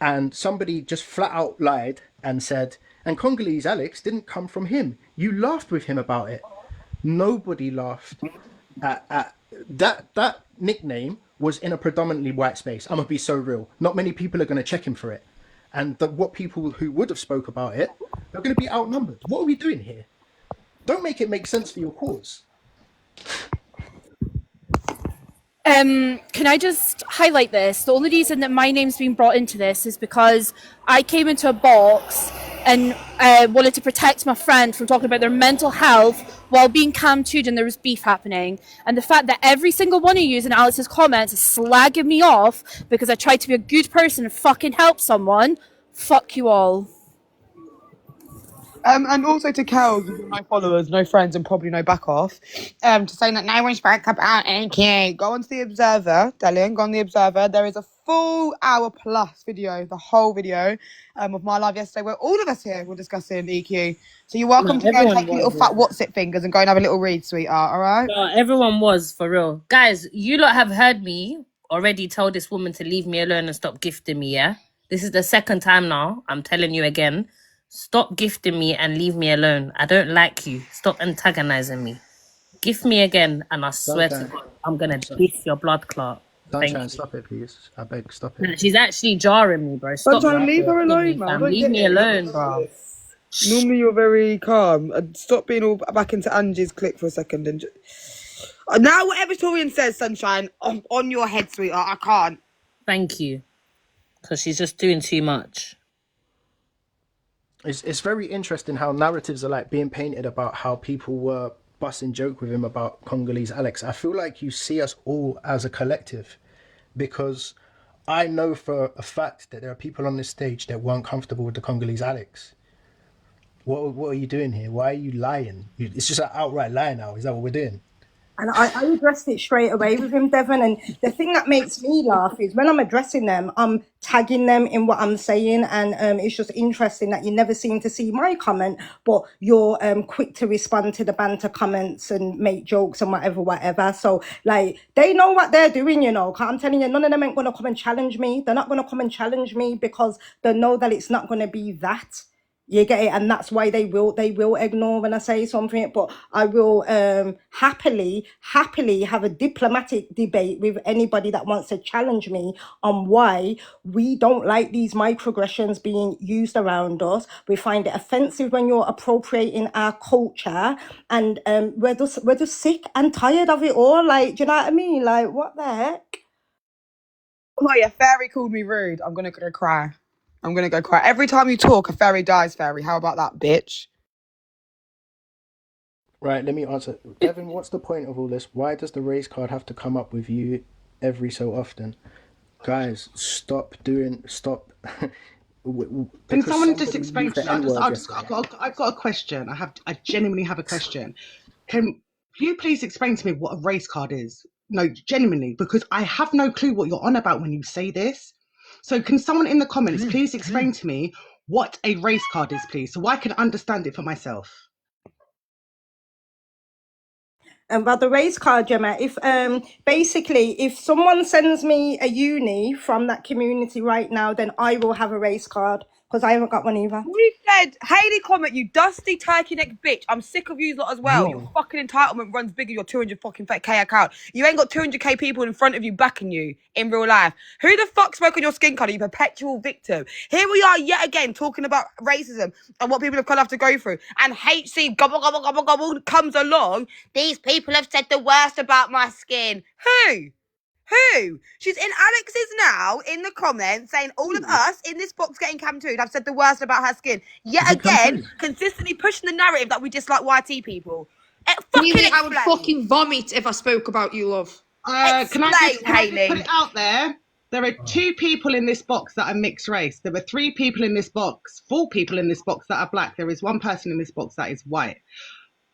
And somebody just flat out lied and said, and Congolese Alex didn't come from him. You laughed with him about it. Nobody laughed at that nickname was in a predominantly white space. I'm gonna be so real. Not many people are gonna check him for it. And what people who would have spoke about it are gonna be outnumbered. What are we doing here? Don't make it make sense for your cause. Can I just highlight this? The only reason that my name's been brought into this is because I came into a box and wanted to protect my friend from talking about their mental health while being cam-tooed and there was beef happening. And the fact that every single one of you in Alex's comments is slagging me off because I tried to be a good person and fucking help someone, fuck you all. And also to Kel, you've got no followers, no friends, and probably no back off. To saying that no one spoke about NQ. Go on to the Observer, Delian, go on the Observer. There is a full hour plus video, the whole video of my live yesterday, where all of us here were discussing EQ. So you're welcome to go and take your little fat what's it fingers and go and have a little read, sweetheart, all right? No, everyone was, for real. Guys, you lot have heard me already tell this woman to leave me alone and stop gifting me, yeah? This is the second time now. I'm telling you again. Stop gifting me and leave me alone. I don't like you. Stop antagonizing me. Gift me again, and I swear to God, I'm gonna beat your blood clot. Sunshine, stop it, please. I beg, stop it. She's actually jarring me, bro. Stop. Sunshine, leave her alone, man. Leave me alone, bro. Normally you're very calm. Stop being all back into Angie's clique for a second and now whatever Torian says, Sunshine, on your head, sweetheart. I can't. Thank you, because she's just doing too much. It's very interesting how narratives are like being painted about how people were busting joke with him about Congolese Alex. I feel like you see us all as a collective, because I know for a fact that there are people on this stage that weren't comfortable with the Congolese Alex. What are you doing here? Why are you lying? It's just an outright lie now. Is that what we're doing? And I addressed it straight away with him, Devon. And the thing that makes me laugh is when I'm addressing them, I'm tagging them in what I'm saying. And it's just interesting that you never seem to see my comment, but you're quick to respond to the banter comments and make jokes and whatever. So, like, they know what they're doing, you know. 'Cause I'm telling you, none of them ain't going to come and challenge me. They're not going to come and challenge me because they know that it's not going to be that. You get it, and that's why they will ignore when I say something. But I will happily have a diplomatic debate with anybody that wants to challenge me on why we don't like these microaggressions being used around us. We find it offensive when you're appropriating our culture, and we're just sick and tired of it all. Like, do you know what I mean? Like, what the heck? Oh yeah, Fairy called me rude. I'm gonna go cry. I'm gonna go cry. Every time you talk, a fairy dies, Fairy. How about that, bitch? Right, let me answer. Devin, what's the point of all this? Why does the race card have to come up with you every so often? Guys, stop. Can someone just explain to me? I've got a question. I genuinely have a question. Can you please explain to me what a race card is? No, genuinely, because I have no clue what you're on about when you say this. So can someone in the comments please explain to me what a race card is, please, so I can understand it for myself? About the race card, Gemma, if basically if someone sends me a uni from that community right now, then I will have a race card because I haven't got one either. We said, Hayley comment, you dusty turkey neck bitch. I'm sick of you lot as well. Your fucking entitlement runs bigger your 200 fucking K account. You ain't got 200K people in front of you backing you in real life. Who the fuck spoke on your skin colour, you perpetual victim? Here we are yet again talking about racism and what people of colour have to go through. And HC gobble, gobble, gobble, gobble comes along. These people have said the worst about my skin. Who? She's in Alex's now in the comments saying all of us in this box getting camped have said the worst about her skin. Yet again, consistently pushing the narrative that we dislike YT people. Really, I would fucking vomit if I spoke about you, love. Can I just put it out there? There are 2 people in this box that are mixed race. There are 3 people in this box, 4 people in this box that are black. There is 1 person in this box that is white.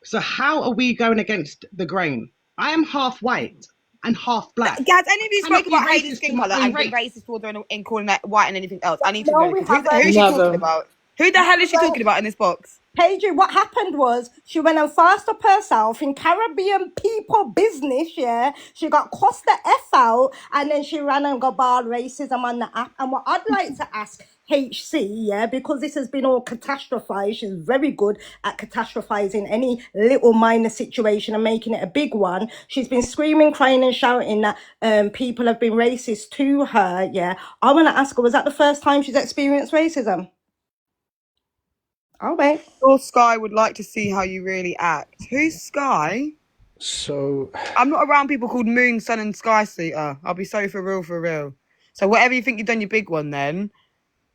So how are we going against the grain? I am half white and half black. Has any of you spoken about Hayley's skin colour and been racist towards her in calling that white and anything else? I need to know. Who is she talking about? Who the hell is she talking about in this box? Paige, what happened was she went and fast up herself in Caribbean people business, yeah. She got cussed the F out and then she ran and got barred racism on the app. And what I'd like to ask HC, yeah, because this has been all catastrophized, she's very good at catastrophizing any little minor situation and making it a big one. She's been screaming, crying and shouting that people have been racist to her, yeah. I want to ask her, was that the first time she's experienced racism? Oh, wait. Your Sky would like to see how you really act. Who's Sky? So I'm not around people called Moon, Sun, and Sky Sleeter. I'll be sorry for real. So whatever you think you've done your big one, then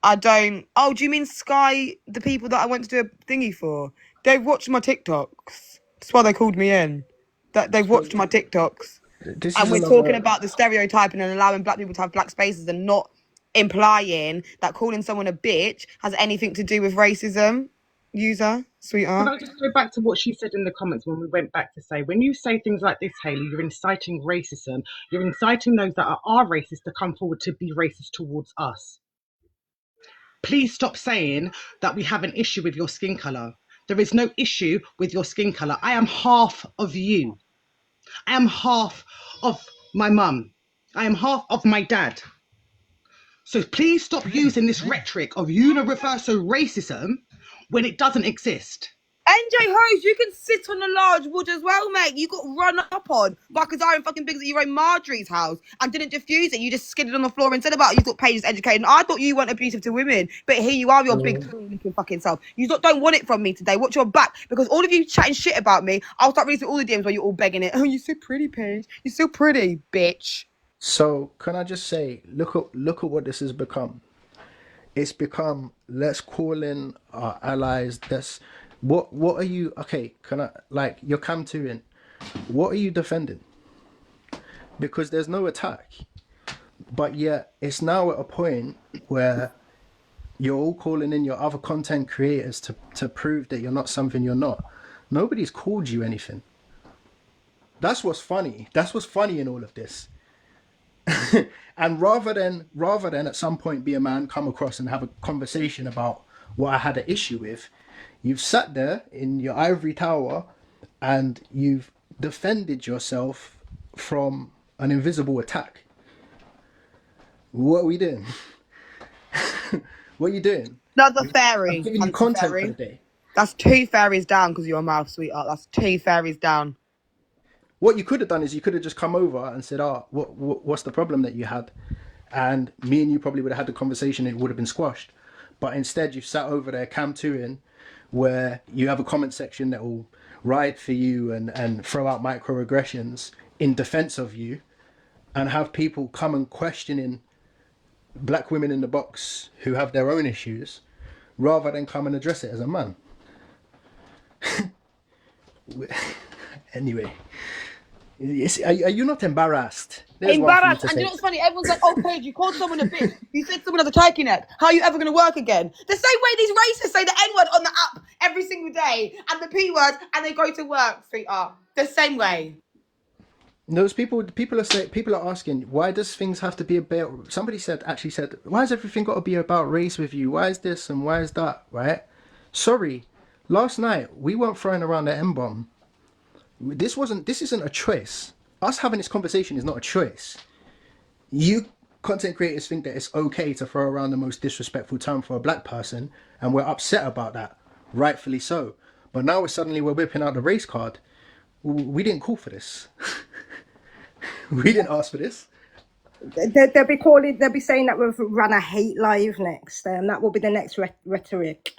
I don't. Oh, do you mean Sky? The people that I went to do a thingy for? They've watched my TikToks. That's why they called me in. That they've watched my TikToks. And we're talking about the stereotyping and allowing black people to have black spaces and not implying that calling someone a bitch has anything to do with racism. User, sweetheart. Can I just go back to what she said in the comments when we went back to say, when you say things like this, Hayley, you're inciting racism. You're inciting those that are racist to come forward to be racist towards us. Please stop saying that we have an issue with your skin colour. There is no issue with your skin colour. I am half of you. I am half of my mum. I am half of my dad. So please stop using this rhetoric of universal racism when it doesn't exist. NJ Hose, you can sit on a large wood as well, mate. You got run up on by Kazarian fucking Biggs at your own Marjorie's house and didn't diffuse it. You just skidded on the floor and said about it. You thought Paige is educated. And I thought you weren't abusive to women. But here you are, your big looking fucking self. You don't want it from me today. Watch your back. Because all of you chatting shit about me, I'll start reading all the DMs where you're all begging it. Oh, you're so pretty, Paige. You're so pretty, bitch. So can I just say, look at what this has become. It's become, let's call in our allies. What are you, okay, can I, like, you're Camturing. What are you defending? Because there's no attack. But yet, it's now at a point where you're all calling in your other content creators to prove that you're not something you're not. Nobody's called you anything. That's what's funny. That's what's funny in all of this. And rather than at some point be a man, come across and have a conversation about what I had an issue with, you've sat there in your ivory tower and you've defended yourself from an invisible attack. What are we doing? What are you doing? Another fairy. I'm giving you content for the day. That's 2 fairies down because of your mouth, sweetheart. That's 2 fairies down. What you could have done is you could have just come over and said, what's the problem that you had? And me and you probably would have had the conversation and it would have been squashed. But instead you've sat over there cam 2ing where you have a comment section that will ride for you and throw out microaggressions in defense of you and have people come and questioning black women in the box who have their own issues rather than come and address it as a man. Anyway, are you not embarrassed? Embarrassed. And you know what's funny? Everyone's like, oh, Paige, you called someone a bitch. You said someone has a turkey neck. How are you ever going to work again? The same way these racists say the N-word on the app every single day and the P-word and they go to work, sweetheart. The same way. Those people are asking, why does things have to be about, somebody actually said, why has everything got to be about race with you? Why is this and why is that, right? Sorry, last night we weren't throwing around the M-bomb. This isn't a choice. Us having this conversation is not a choice. You content creators think that it's okay to throw around the most disrespectful term for a black person, and we're upset about that, rightfully so. But now we're whipping out the race card. We didn't call for this. We didn't ask for this. They'll be saying that we've run a hate live next, and that will be the next rhetoric.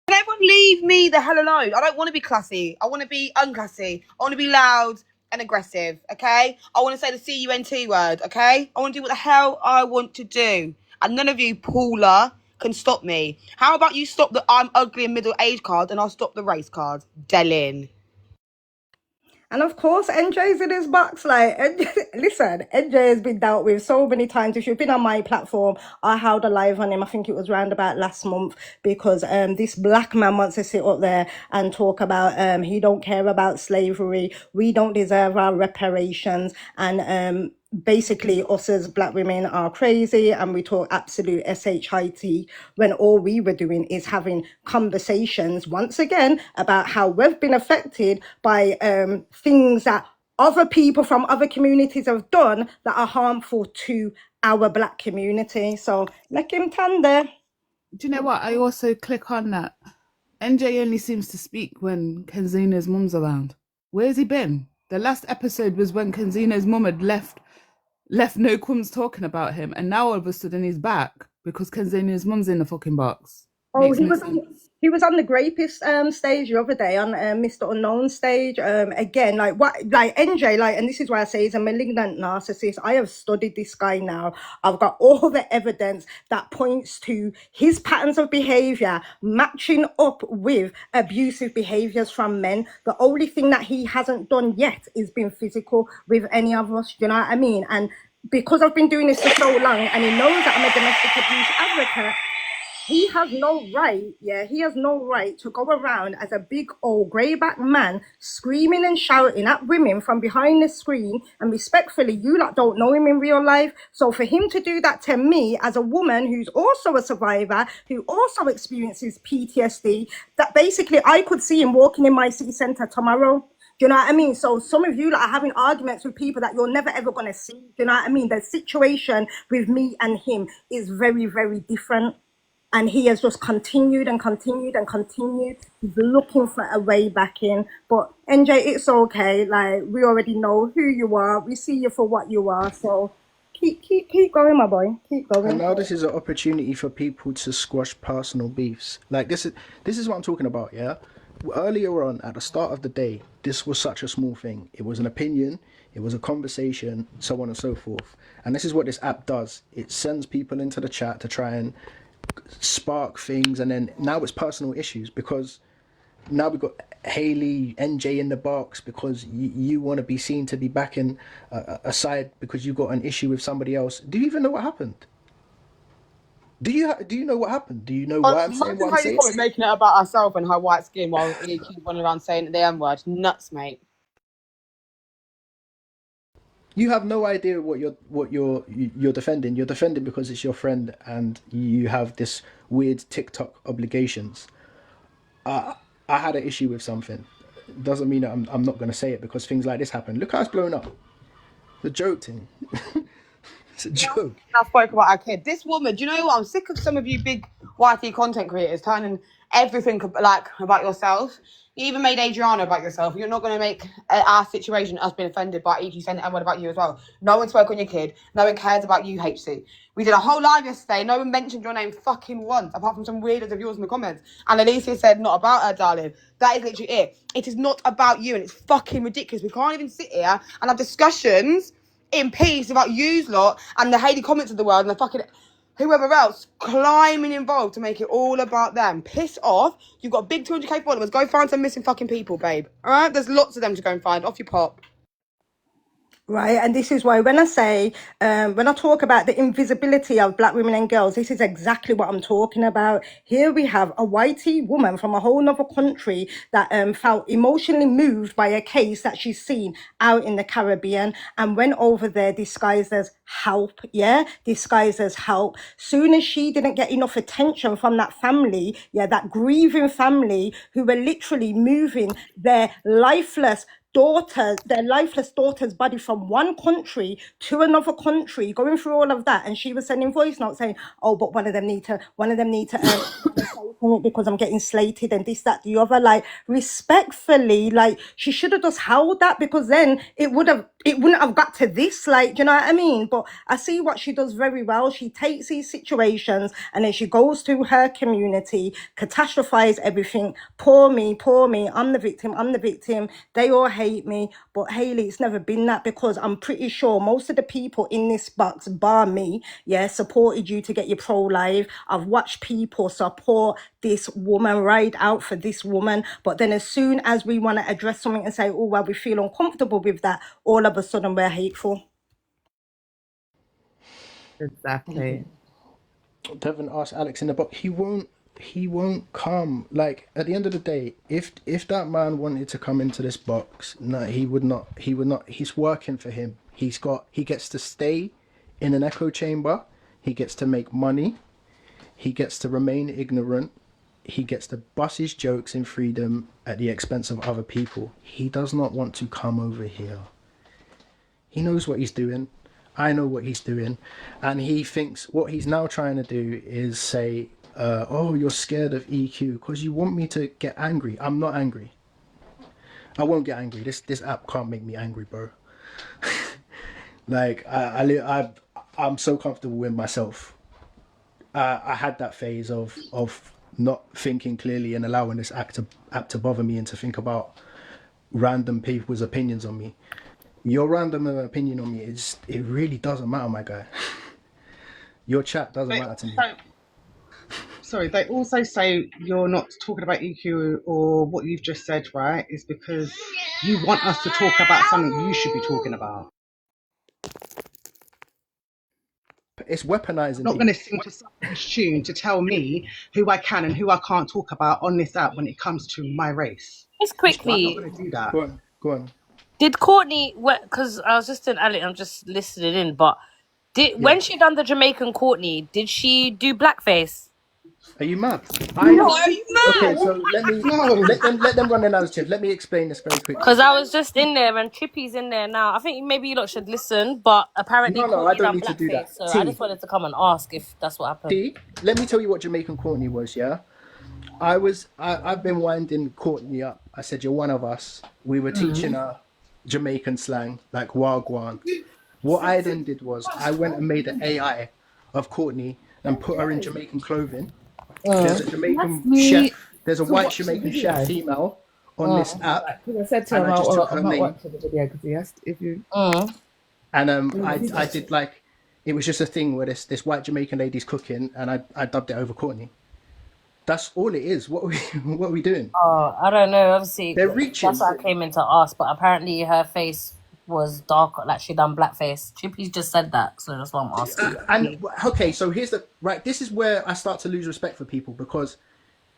Can everyone leave me the hell alone? I don't want to be classy. I want to be unclassy. I want to be loud and aggressive, okay? I want to say the C-U-N-T word, okay? I want to do what the hell I want to do. And none of you, Paula, can stop me. How about you stop the I'm ugly and middle-aged card and I'll stop the race card? Delin. And of course, NJ's in his box. Like, listen, NJ has been dealt with so many times. If you've been on my platform, I held a live on him. I think it was round about last month because this black man wants to sit up there and talk about he don't care about slavery. We don't deserve our reparations. And basically us as black women are crazy and we talk absolute shit when all we were doing is having conversations once again about how we've been affected by things that other people from other communities have done that are harmful to our black community. So let him tender. Do you know what? I also click on that. NJ only seems to speak when Kenzina's mum's around. Where's he been? The last episode was when Kenzina's mum had left no crumbs talking about him, and now all of a sudden he's back because Kenzina's mum's in the fucking box. Oh, he was on the Grapist stage the other day on Mr. Unknown stage. Again, like NJ, and this is why I say he's a malignant narcissist. I have studied this guy now. I've got all the evidence that points to his patterns of behavior matching up with abusive behaviors from men. The only thing that he hasn't done yet is been physical with any of us. Do you know what I mean? And because I've been doing this for so long, and he knows that I'm a domestic abuse advocate, he has no right to go around as a big old greyback man screaming and shouting at women from behind the screen. And respectfully, you lot don't know him in real life. So for him to do that to me as a woman who's also a survivor, who also experiences PTSD, that basically I could see him walking in my city centre tomorrow. Do you know what I mean? So some of you are having arguments with people that you're never ever going to see. Do you know what I mean? The situation with me and him is very, very different. And he has just continued and continued and continued. He's looking for a way back in. But NJ, it's okay. Like, we already know who you are. We see you for what you are. So keep going, my boy. Keep going. And now this is an opportunity for people to squash personal beefs. Like this is what I'm talking about, yeah? Earlier on, at the start of the day, this was such a small thing. It was an opinion, it was a conversation, so on and so forth. And this is what this app does. It sends people into the chat to try and spark things, and then now it's personal issues because now we've got Haley, NJ in the box because you want to be seen to be backing a side because you've got an issue with somebody else. Do you even know what happened? Do you know what happened? Do you know why I'm saying what I'm saying? Making it about herself and her white skin while EQ running around saying the M word. Nuts, mate. You have no idea what you're defending. You're defending because it's your friend and you have this weird TikTok obligations. I had an issue with something. Doesn't mean that I'm not going to say it because things like this happen. Look how it's blown up. The joke thing. It's a joke. I spoke about our kid. This woman, do you know what? I'm sick of some of you big YT content creators turning everything like about yourself. You even made Adriana about yourself. You're not going to make our situation, us being offended by EQ saying what about you as well. No one spoke on your kid. No one cares about you, HC. We did a whole live yesterday. No one mentioned your name fucking once, apart from some weirdos of yours in the comments. And Alicia said, not about her, darling. That is literally it. It is not about you, and it's fucking ridiculous. We can't even sit here and have discussions in peace about yous lot and the Hayley comments of the world and the fucking whoever else climbing involved to make it all about them. Piss off. You've got big 200k followers. Go find some missing fucking people, babe. All right? There's lots of them to go and find. Off your pop. Right, and this is why when I say, when I talk about the invisibility of black women and girls, this is exactly what I'm talking about. Here we have a whitey woman from a whole other country that felt emotionally moved by a case that she's seen out in the Caribbean and went over there disguised as help, disguised as help. Soon as she didn't get enough attention from that family, that grieving family who were literally moving their lifeless daughter's body from one country to another country, going through all of that, and she was sending voice notes saying, "Oh, but one of them need to because I'm getting slated and this, that, the other." Like respectfully, like she should have just held that because then it wouldn't have got to this. Like, do you know what I mean? But I see what she does very well. She takes these situations and then she goes to her community, catastrophizes everything. Poor me, I'm the victim. They all hate me. But Hayley, it's never been that because I'm pretty sure most of the people in this box, bar me, supported you to get your pro-life. I've watched people support this woman, ride out for this woman. But then as soon as we want to address something and say, oh, well, we feel uncomfortable with that, all of a sudden we're hateful. Exactly. Devon asked Alex in the box. He won't come. Like at the end of the day, if that man wanted to come into this box, no, he would not. He's working for him. He gets to stay in an echo chamber. He gets to make money. He gets to remain ignorant. He gets to bust his jokes in freedom at the expense of other people. He does not want to come over here. He knows what he's doing. I know what he's doing. And he thinks what he's now trying to do is say, oh, you're scared of EQ because you want me to get angry. I'm not angry. I won't get angry. This app can't make me angry, bro. Like, I'm so comfortable with myself. I had that phase of not thinking clearly and allowing this app to bother me and to think about random people's opinions on me. Your random opinion on me it really doesn't matter, my guy. Your chat doesn't matter to me. Sorry, they also say you're not talking about EQ or what you've just said, right? Is because you want us to talk about something you should be talking about. It's weaponizing. I'm not going to sing to somebody's tune to tell me who I can and who I can't talk about on this app when it comes to my race. Just quickly, I'm not going to do that. Go on. Did Courtney? Because I was just in Alex, I'm just listening in. But when she done the Jamaican Courtney, did she do blackface? Are you mad? Are you mad? Okay, so let them run their narrative. Let me explain this very quickly. Because I was just in there and Chippy's in there now. I think maybe you lot should listen, but apparently no, I don't need to do that. So I just wanted to come and ask if that's what happened. Let me tell you what Jamaican Courtney was. Yeah, I've been winding Courtney up. I said, you're one of us. We were teaching her Jamaican slang like wagwan. What I then did was I went and made an AI of Courtney and put her in Jamaican clothing. There's a Jamaican chef. There's a white Jamaican chef female on this app. I said to him, I'm not watching the video because he asked if you. And I did like, it was just a thing where this white Jamaican lady's cooking, and I dubbed it over Courtney. That's all it is. What are we doing? Oh, I don't know. Obviously, they're reaching. That's what I came in to ask, but apparently her face was darker, like she done blackface. Chippy's just said that, so that's why I'm asking. Okay, so here's the right. This is where I start to lose respect for people, because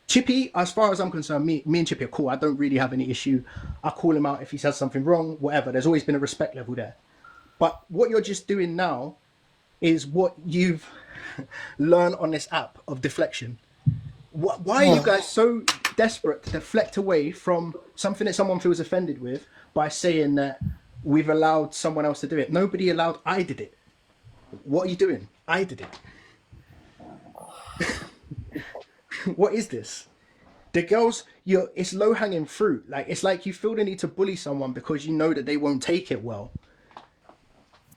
Chippy, as far as I'm concerned, me and Chippy are cool. I don't really have any issue. I call him out if he says something wrong, whatever. There's always been a respect level there. But what you're just doing now is what you've learned on this app of deflection. Why are you guys so desperate to deflect away from something that someone feels offended with by saying that we've allowed someone else to do it? Nobody allowed. I did it. What are you doing? I did it. What is this? The girls, it's low hanging fruit. Like, it's like you feel the need to bully someone because you know that they won't take it well.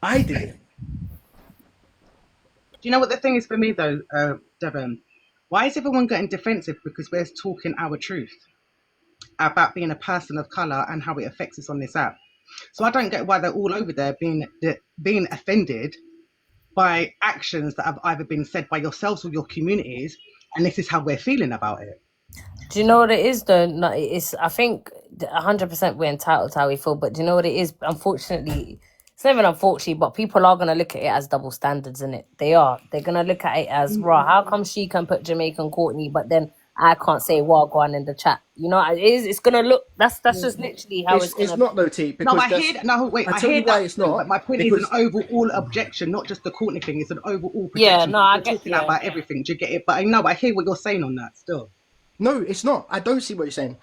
I did it. Do you know what the thing is for me though, Devon? Why is everyone getting defensive because we're talking our truth about being a person of colour and how it affects us on this app? So I don't get why they're all over there being offended by actions that have either been said by yourselves or your communities, and this is how we're feeling about it. Do you know what it is though? No, it's, I think 100% we're entitled to how we feel, but do you know what it is? Unfortunately, it's not even unfortunately, but people are going to look at it as double standards, innit? They are. They're going to look at it as, raw, how come she can put Jamaican Courtney, but then I can't say Wagwan in the chat? You know, it's going to look, that's just literally how it's going to... It's not though, T. No, I hear that. No, wait, I hear that. It's not. But my point is an overall objection, not just the Courtney thing. It's an overall protection. Yeah, no, I get talking about everything. Do you get it? But I hear what you're saying on that still. No, it's not. I don't see what you're saying.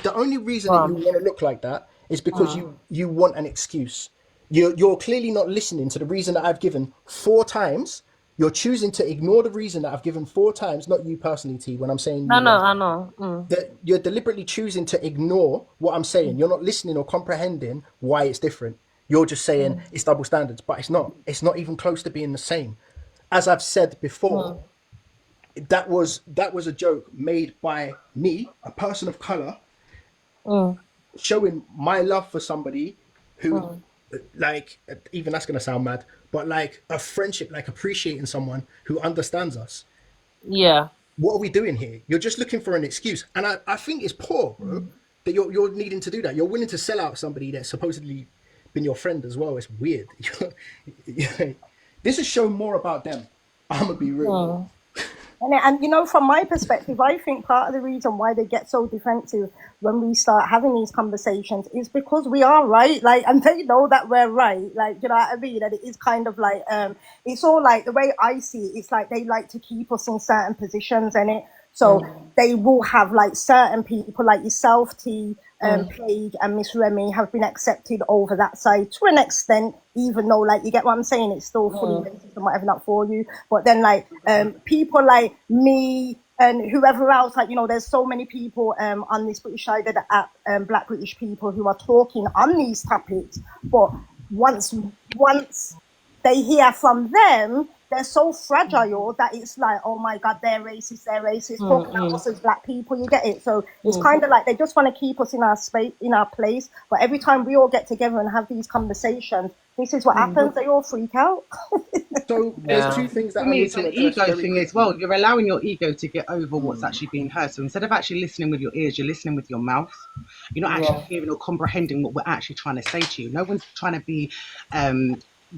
The only reason that you want to look like that is because you want an excuse. You're clearly not listening to the reason that I've given 4 times. You're choosing to ignore the reason that I've given 4 times, not you personally, T, when I'm saying I know. That you're deliberately choosing to ignore what I'm saying. You're not listening or comprehending why it's different. You're just saying it's double standards, but it's not. It's not even close to being the same. As I've said before, that was a joke made by me, a person of color, showing my love for somebody who, like, even that's gonna sound mad, but like a friendship, like appreciating someone who understands us. Yeah. What are we doing here? You're just looking for an excuse, and I think it's poor, bro, that you're needing to do that. You're willing to sell out somebody that's supposedly been your friend as well. It's weird. This has shown more about them. I'm gonna be real. And you know, from my perspective, I think part of the reason why they get so defensive when we start having these conversations is because we are right, like, and they know that we're right, like, you know what I mean? And it is kind of like, it's all like, the way I see it, it's like they like to keep us in certain positions in it. So they will have like certain people like yourself, T, Paige and Miss Remy have been accepted over that side to an extent, even though, like, you get what I'm saying, it's still fully racist and whatever, not for you. But then, like, people like me and whoever else, like, you know, there's so many people on this British side of the app, Black British people who are talking on these topics. But once they hear from them, they're so fragile that it's like, oh my God, they're racist. Talking about us as Black people, you get it? So it's kind of like they just want to keep us in our space, in our place. But every time we all get together and have these conversations, this is what happens. They all freak out. So there's 2 things that I mean, it's an ego thing as well. You're allowing your ego to get over what's actually being heard. So instead of actually listening with your ears, you're listening with your mouth. You're not actually hearing or comprehending what we're actually trying to say to you. No one's trying to be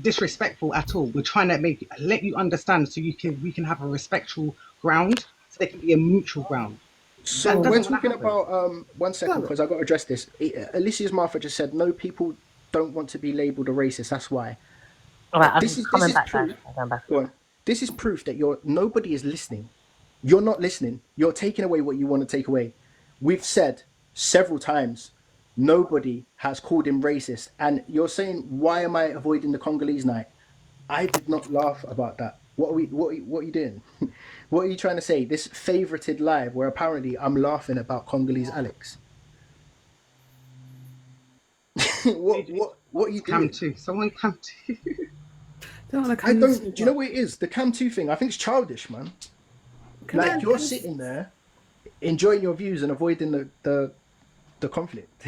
disrespectful at all. We're trying to let you understand so we can have a respectful ground, so there can be a mutual ground. So we're talking about 1 second, because I've got to address this. Alicia's Martha just said no, people don't want to be labelled a racist. That's why. This is proof. This is proof that nobody is listening. You're not listening. You're taking away what you want to take away. We've said several times, nobody has called him racist. And you're saying, why am I avoiding the Congolese night? I did not laugh about that. What are you doing? What are you trying to say? This favorited live where apparently I'm laughing about Congolese Alex. what are you doing? Someone come to. Do you know what it is? The Cam 2 thing, I think it's childish, man. You're sitting there enjoying your views and avoiding the conflict.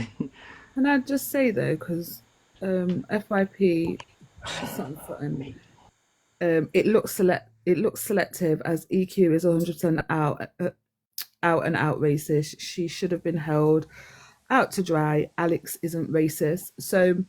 Can I just say though, because FYP, something, it looks selective, as EQ is 100% out and out racist. She should have been held out to dry. Alex isn't racist. So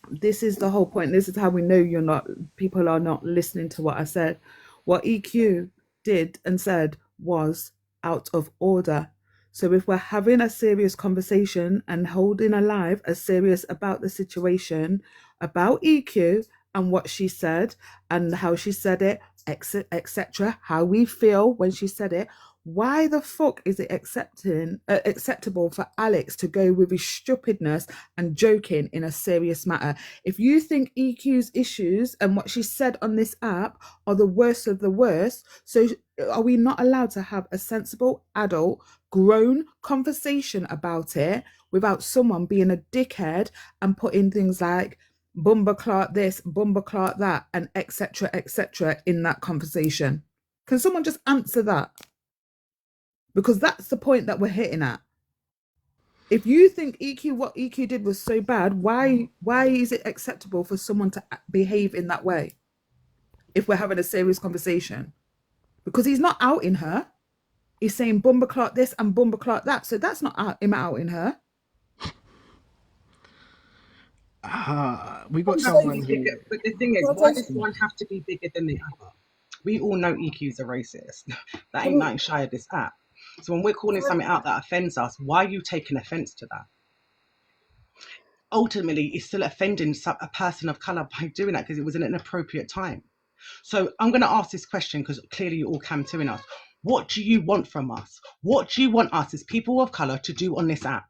this is the whole point. This is how we know people are not listening to what I said. What EQ did and said was out of order. So if we're having a serious conversation and holding alive a serious about the situation, about EQ and what she said and how she said it, etc., how we feel when she said it, why the fuck is it acceptable for Alex to go with his stupidness and joking in a serious matter? If you think EQ's issues and what she said on this app are the worst of the worst, so are we not allowed to have a sensible, adult, grown conversation about it without someone being a dickhead and putting things like bumbleclot this, bumbleclot that, and etc. in that conversation? Can someone just answer that? Because that's the point that we're hitting at. If you think what EQ did was so bad, why is it acceptable for someone to behave in that way if we're having a serious conversation? Because he's not outing her. He's saying bumbleclot this and bumbleclot that. So that's not him outing her. We got someone who... But the thing is, why does one have to be bigger than the other? We all know EQ's a racist. That ain't nothing shy of this app. So when we're calling something out that offends us, why are you taking offense to that? Ultimately, it's still offending a person of color by doing that because it was an inappropriate time. So I'm going to ask this question because clearly you all came to us. What do you want from us? What do you want us as people of color to do on this app?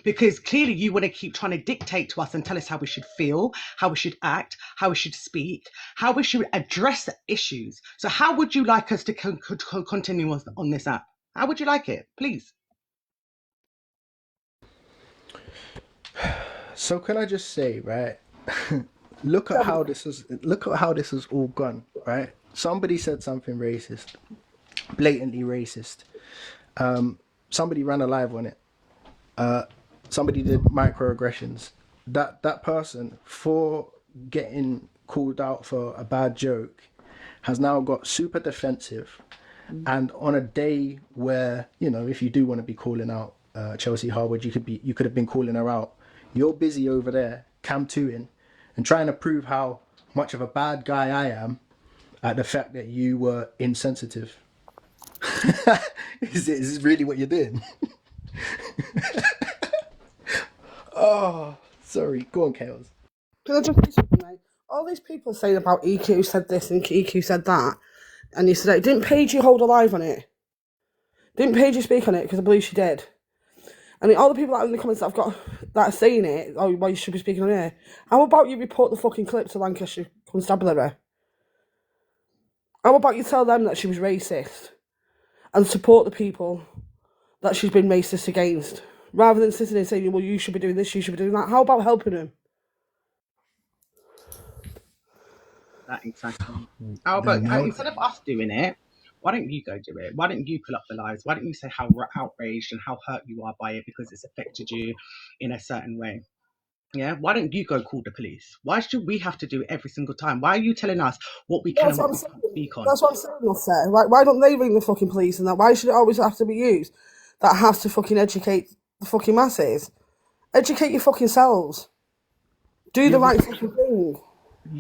Because clearly you want to keep trying to dictate to us and tell us how we should feel, how we should act, how we should speak, how we should address the issues. So how would you like us to continue on this app? How would you like it? Please. So can I just say, right? Look at how this has all gone, right? Somebody said something racist, blatantly racist. Somebody ran a live on it. Somebody did microaggressions. That person, for getting called out for a bad joke, has now got super defensive. And on a day where, if you do want to be calling out Chelsea Harwood, you could have been calling her out. You're busy over there, cam tooting, and trying to prove how much of a bad guy I am at the fact that you were insensitive. Is this really what you're doing? Oh, sorry. Go on, Chaos. Can I just say something, mate? All these people saying about EQ said this and EQ said that, and yesterday, didn't Paige hold a live on it? Didn't Paige speak on it? Because I believe she did. I mean, all the people that are in the comments that I've got that are saying it, oh, well, you should be speaking on here. How about you report the fucking clip to Lancashire Constabulary? How about you tell them that she was racist and support the people that she's been racist against, rather than sitting there saying, well, you should be doing this, you should be doing that. How about helping them? That exactly. How about instead of us doing it, why don't you go do it? Why don't you pull up the lives? Why don't you say how outraged and how hurt you are by it because it's affected you in a certain way? Yeah, why don't you go call the police? Why should we have to do it every single time? Why are you telling us what we can and what we can't speak on? That's what I'm saying, Offset. Why don't they ring the fucking police and that? Why should it always have to be you that has to fucking educate the fucking masses? Educate your fucking selves. Do the right fucking thing.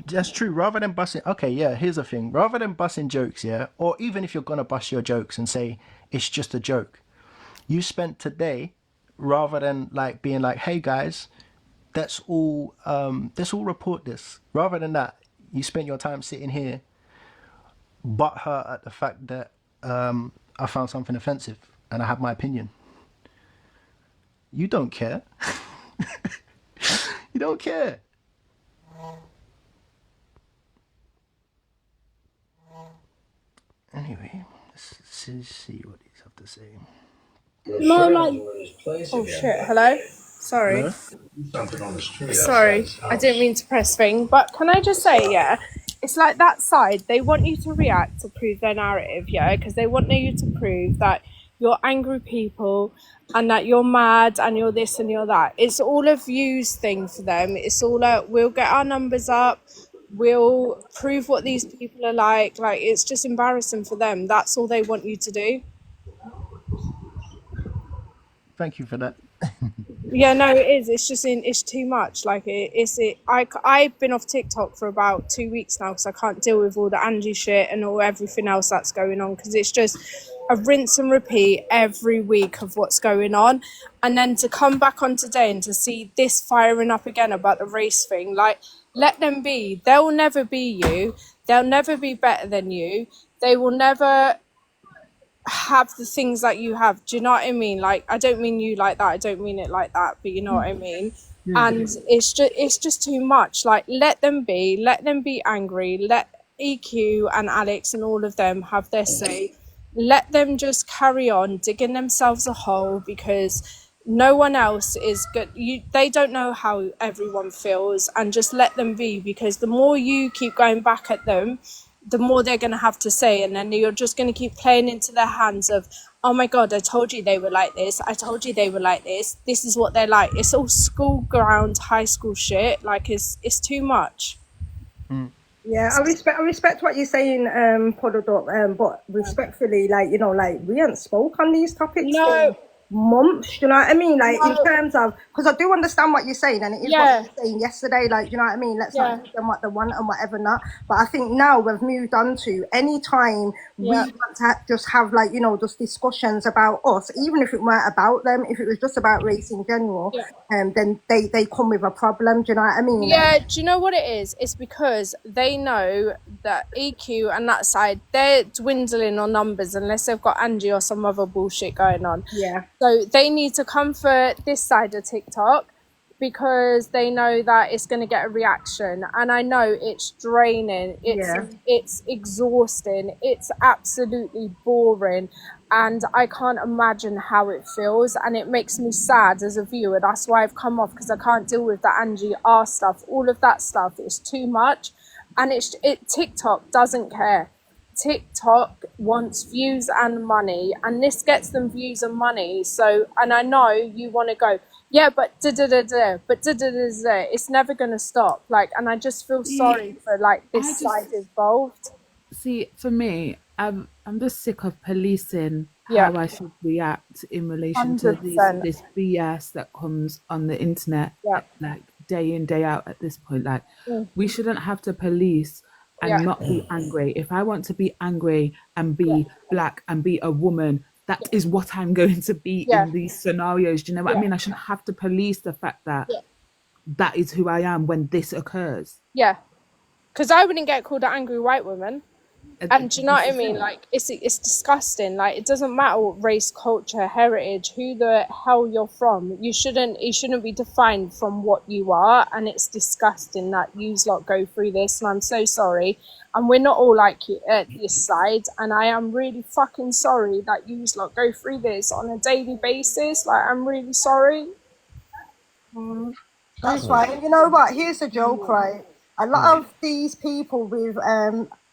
That's true. Rather than busting, here's the thing. Rather than busting jokes, or even if you're gonna bust your jokes and say it's just a joke, you spent today, rather than being like, hey guys, let's all report this. Rather than that, you spent your time sitting here, butt hurt at the fact that I found something offensive and I have my opinion. You don't care. You don't care. Anyway, let's see what these have to say. No, oh shit, hello? Sorry. Hello? Sorry, I didn't mean to press thing, but can I just say, it's like that side, they want you to react to prove their narrative, because they want you to prove that you're angry people and that you're mad and you're this and you're that. It's all a views thing for them. It's all we'll get our numbers up, we'll prove what these people are like, it's just embarrassing for them. That's all they want you to do. Thank you for that. Yeah, no, it is. It's just it's too much. Like I've been off TikTok for about 2 weeks now because I can't deal with all the Angie shit and all everything else that's going on, because it's just a rinse and repeat every week of what's going on, and then to come back on today and to see this firing up again about the race thing, like, let them be. They'll never be you. They'll never be better than you. They will never have the things that you have. Do you know what I mean? Like, I don't mean you like that, I don't mean it like that, but you know what I mean. And it's just too much. Like, let them be angry, let EQ and Alex and all of them have their say, let them just carry on digging themselves a hole, because no one else is good. They don't know how everyone feels, and just let them be, because the more you keep going back at them, the more they're going to have to say, and then you're just going to keep playing into their hands of, oh my God, I told you they were like this, I told you they were like this is what they're like. It's all school ground, high school shit. Like, it's too much. Yeah, I respect what you're saying, Polydor, but respectfully, like, you know, like, we haven't spoke on these topics for months, you know what I mean? Like, in terms of, because I do understand what you're saying, and it is what you were saying yesterday, like, you know what I mean? Let's not give them what they want and whatever not. But I think now we've moved on to any time we want to just have, like, you know, just discussions about us, even if it weren't about them, if it was just about race in general, then they come with a problem, do you know what I mean? Yeah, do you know what it is? It's because they know that EQ and that side, they're dwindling on numbers unless they've got Angie or some other bullshit going on. Yeah. So they need to come for this side of TikTok, because they know that it's going to get a reaction. And I know it's draining, it's exhausting, it's absolutely boring, and I can't imagine how it feels, and it makes me sad as a viewer. That's why I've come off, because I can't deal with the Angie R stuff. All of that stuff is too much, and TikTok doesn't care. TikTok wants views and money, and this gets them views and money. So, and I know you want to go, yeah, but it's never going to stop. Like, and I just feel sorry for, like, this side involved. See, for me, I'm just sick of policing how I should react in relation to this BS that comes on the internet, like, day in, day out at this point. Like, we shouldn't have to police and not be angry. If I want to be angry and be black and be a woman, that is what I'm going to be in these scenarios. Do you know what I mean? I shouldn't have to police the fact that that is who I am when this occurs. Yeah, because I wouldn't get called an angry white woman. And do you know what I mean? Like, it's disgusting. Like, it doesn't matter what race, culture, heritage, who the hell you're from. You shouldn't be defined from what you are. And it's disgusting that yous lot go through this. And I'm so sorry. And we're not all like you at this side. And I am really fucking sorry that yous lot go through this on a daily basis. Like, I'm really sorry. That's right. And you know what? Here's the joke, right? A lot of these people with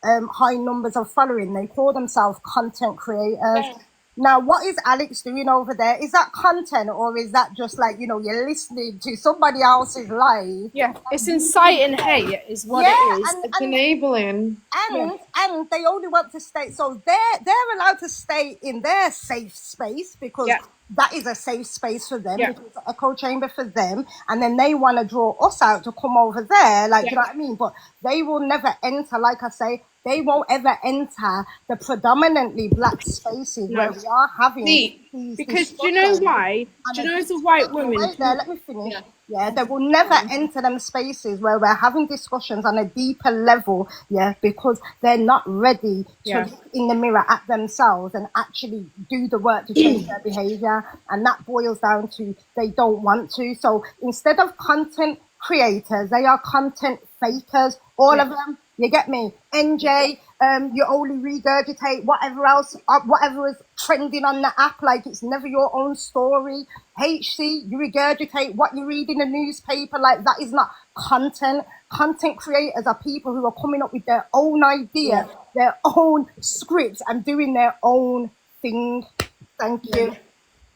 high numbers of following, they call themselves content creators. Now, what is Alex doing over there? Is that content, or is that just like, you know, you're listening to somebody else's life? Yeah, it's inciting hate is what it is. It's enabling. And they only want to stay, so they're allowed to stay in their safe space, because that is a safe space for them, because it's an echo chamber for them, and then they want to draw us out to come over there, like, you know what I mean? But they will never enter, like I say, they won't ever enter the predominantly black spaces where we are having these because do you know why? Do you know, as a white woman, let me finish. They will never enter them spaces where we're having discussions on a deeper level, because they're not ready to look in the mirror at themselves and actually do the work to change their behavior. And that boils down to they don't want to. So instead of content creators, they are content fakers, all of them. You get me? NJ, you only regurgitate whatever else, whatever is trending on the app, like it's never your own story. HC, you regurgitate what you read in the newspaper, like that is not content. Content creators are people who are coming up with their own idea, their own scripts, and doing their own thing. Thank you.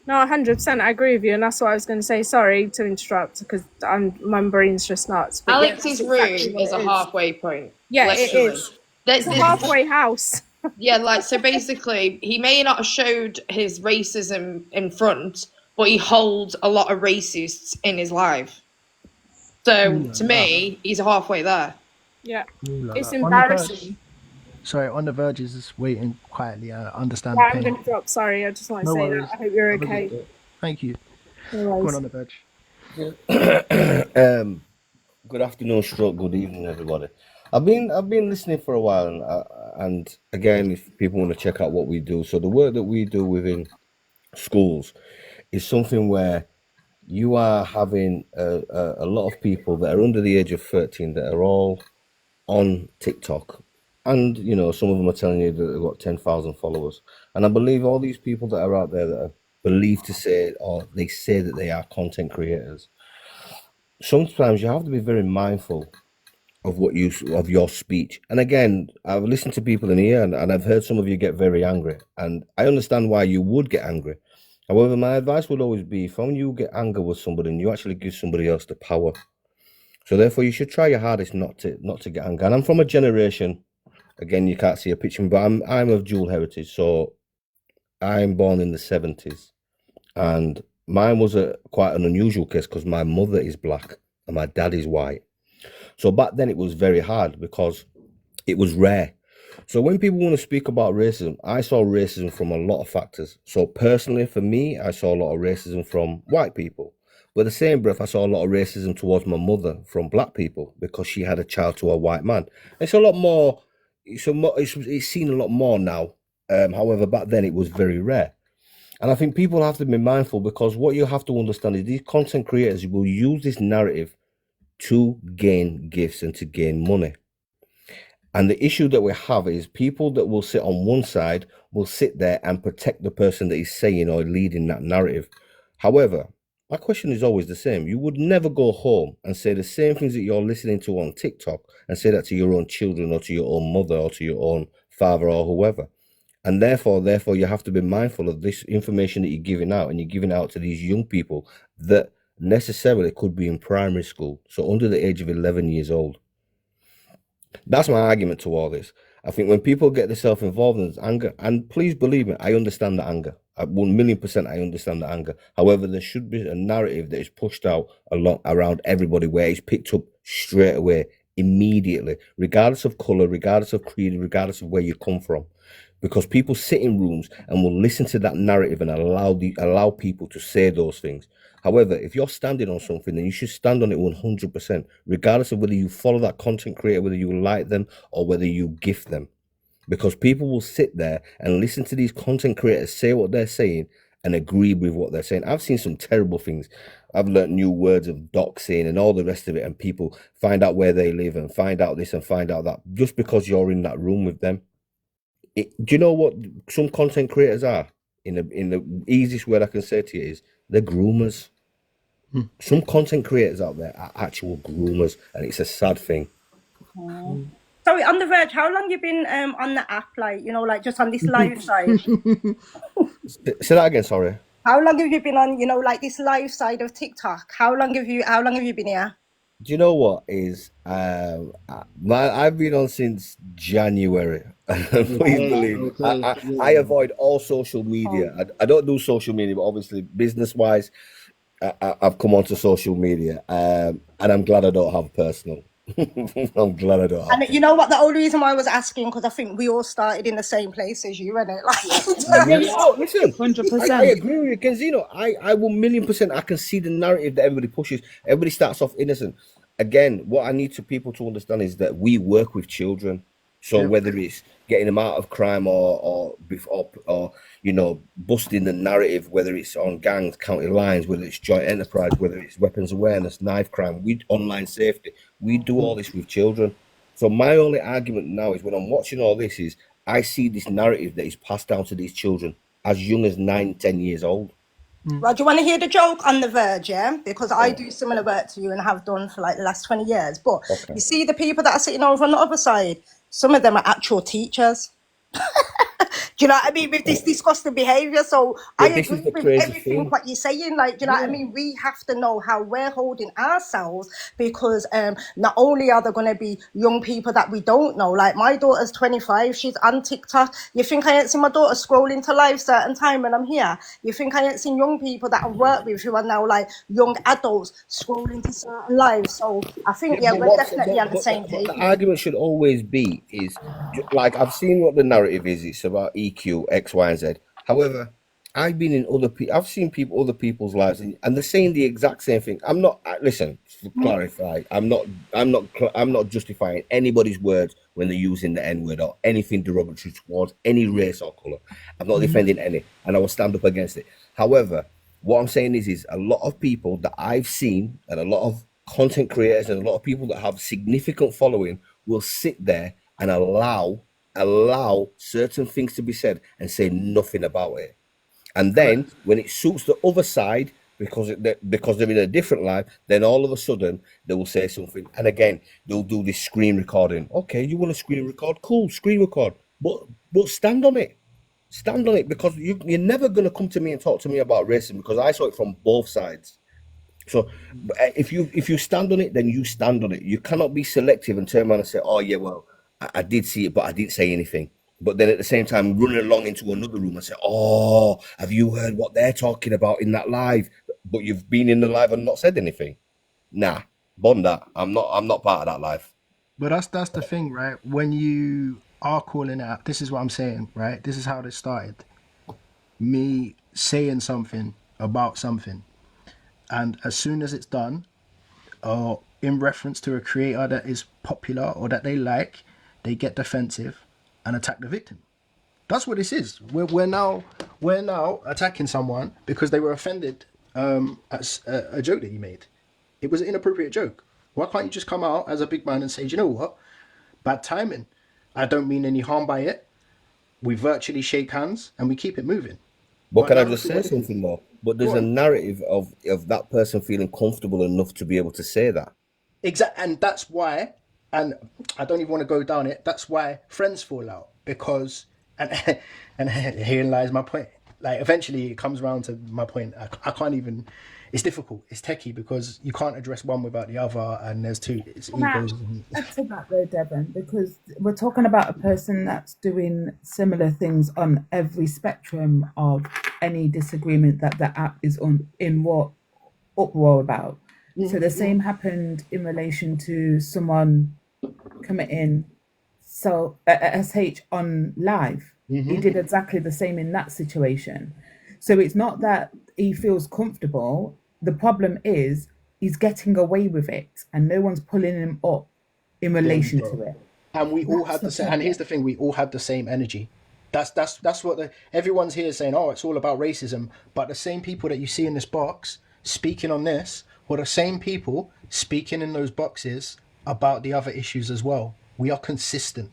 No, 100%. I agree with you, and that's what I was going to say. Sorry to interrupt, because my brain's just nuts. But Alex's room is a halfway point. Yeah, it is. It's a halfway house. Yeah, like, so basically, he may not have showed his racism in front, but he holds a lot of racists in his life. So to me, he's halfway there. Yeah, Ooh, it's on the verge. embarrassing. Sorry, on the verge is just waiting quietly. I understand Yeah, the I'm pain. going to drop. Sorry, I just want to No say worries. that. I hope you're Have a good okay. day. Thank you. No Go on worries. the verge. Good afternoon, stroke. Good evening, everybody. I've been listening for a while, and again, if people want to check out what we do, so the work that we do within schools is something where you are having a lot of people that are under the age of 13 that are all on TikTok, and some of them are telling you that they've got 10,000 followers, and I believe all these people that are out there that are believed to say, or they say that they are content creators. Sometimes you have to be very mindful of your speech. And again, I've listened to people in here, and I've heard some of you get very angry, and I understand why you would get angry. However, my advice would always be, if when you get angry with somebody, and you actually give somebody else the power. So therefore, you should try your hardest not to get angry. And I'm from a generation. Again, you can't see a picture, but I'm of dual heritage. So I'm born in the 70s, and mine was quite an unusual case because my mother is black and my dad is white. So back then it was very hard because it was rare. So when people want to speak about racism, I saw racism from a lot of factors. So personally, for me, I saw a lot of racism from white people. But the same breath, I saw a lot of racism towards my mother from black people because she had a child to a white man. It's a lot more. It's seen a lot more now. However, back then it was very rare. And I think people have to be mindful, because what you have to understand is these content creators will use this narrative to gain gifts and to gain money. And the issue that we have is people that will sit on one side will sit there and protect the person that is saying or leading that narrative. However, my question is always the same. You would never go home and say the same things that you're listening to on TikTok and say that to your own children or to your own mother or to your own father or whoever. And therefore, you have to be mindful of this information that you're giving out, and you're giving out to these young people that necessarily could be in primary school, so under the age of 11 years old. That's my argument to all this. I think when people get themselves involved in this anger, and please believe me, I understand the anger. At 1,000,000%, I understand the anger. However, there should be a narrative that is pushed out around everybody, where it's picked up straight away, immediately, regardless of color, regardless of creed, regardless of where you come from. Because people sit in rooms and will listen to that narrative and allow people to say those things. However, if you're standing on something, then you should stand on it 100%, regardless of whether you follow that content creator, whether you like them or whether you gift them. Because people will sit there and listen to these content creators say what they're saying and agree with what they're saying. I've seen some terrible things. I've learned new words of doxing and all the rest of it, and people find out where they live and find out this and find out that just because you're in that room with them. Do you know what some content creators are? In the easiest word I can say to you is they're groomers. Some content creators out there are actual groomers, and it's a sad thing. Sorry, on the verge, how long you been on the app, like just on this live side? Say that again, sorry. How long have you been on, like this live side of TikTok? How long have you been here? Do you know what is I've been on since January. Please believe me. I avoid all social media. I don't do social media, but obviously business wise, I've come onto social media, and I'm glad I don't have personal. I'm glad I don't have. And you know what? The only reason why I was asking, because I think we all started in the same place as you, innit? Listen, 100%. I agree with you, because I 1,000,000%. I can see the narrative that everybody pushes. Everybody starts off innocent. Again, what I need people to understand is that we work with children. So whether it's getting them out of crime or busting the narrative, whether it's on gangs, county lines, whether it's joint enterprise, whether it's weapons awareness, knife crime, online safety, we do all this with children. So my only argument now is when I'm watching all this is I see this narrative that is passed down to these children as young as 9, 10 years old. Well, do you want to hear the joke on the verge, yeah? Because I do similar work to you and have done for like the last 20 years. But you see the people that are sitting over on the other side, some of them are actual teachers. Do you know what I mean? With this disgusting behaviour. So I This agree is the with crazy everything thing. what you're saying. Like, do you know what I mean? We have to know how we're holding ourselves, because not only are there going to be young people that we don't know. Like, my daughter's 25, she's on TikTok. You think I ain't seen my daughter scrolling to live certain time when I'm here? You think I ain't seen young people that I've worked with who are now like young adults scrolling to certain lives? So I think, yeah, But we're definitely on the same but page. the argument should always be is like I've seen what the narrative is. It's about EQ, X, Y, and Z. However, I've been in I've seen other people's lives, and they're saying the exact same thing. I'm not. Listen, to clarify, I'm not justifying anybody's words when they're using the N word or anything derogatory towards any race or color. I'm not defending any, and I will stand up against it. However, what I'm saying is a lot of people that I've seen and a lot of content creators and a lot of people that have significant following will sit there and allow certain things to be said and say nothing about it. And then when it suits the other side, because they're in a different life, then all of a sudden they will say something. And again, they'll do this screen recording. Okay, you want to screen record? Cool, screen record. But stand on it. Stand on it, because you're never going to come to me and talk to me about racism, because I saw it from both sides. So if you stand on it, then you stand on it. You cannot be selective and turn around and say, "Oh yeah, well, I did see it, but I didn't say anything." But then at the same time, running along into another room and say, "Oh, have you heard what they're talking about in that live?" But you've been in the live and not said anything. Nah, bond that. I'm not part of that live. But that's the thing, right? When you are calling out, this is what I'm saying, right? This is how this started. Me saying something about something, and as soon as it's done, or in reference to a creator that is popular or that they like, they get defensive and attack the victim. That's what this is. We're now attacking someone because they were offended at a joke that you made. It was an inappropriate joke. Why can't you just come out as a big man and say, "Do you know what? Bad timing. I don't mean any harm by it. We virtually shake hands and we keep it moving." But But can I now just look at say what it is. something more? But Go there's a on. narrative of that person feeling comfortable enough to be able to say that. Exactly, and that's why, and I don't even want to go down it. That's why friends fall out, because, and and herein lies my point. Like, eventually, it comes around to my point. I can't even. It's difficult. It's techie because you can't address one without the other, and there's two. It's Can I egos. add to that though, Devon? Because we're talking about a person that's doing similar things on every spectrum of any disagreement that the app is on in what uproar about. So the same happened in relation to someone committing SH on live. He did exactly the same in that situation. So it's not that he feels comfortable. The problem is he's getting away with it and no one's pulling him up in There you relation to go. it. And we all That's had the the same. And here's problem. the thing: we all had the same energy. That's what everyone's here saying. Oh, it's all about racism. But the same people that you see in this box speaking on this were the same people speaking in those boxes about the other issues as well. We are consistent.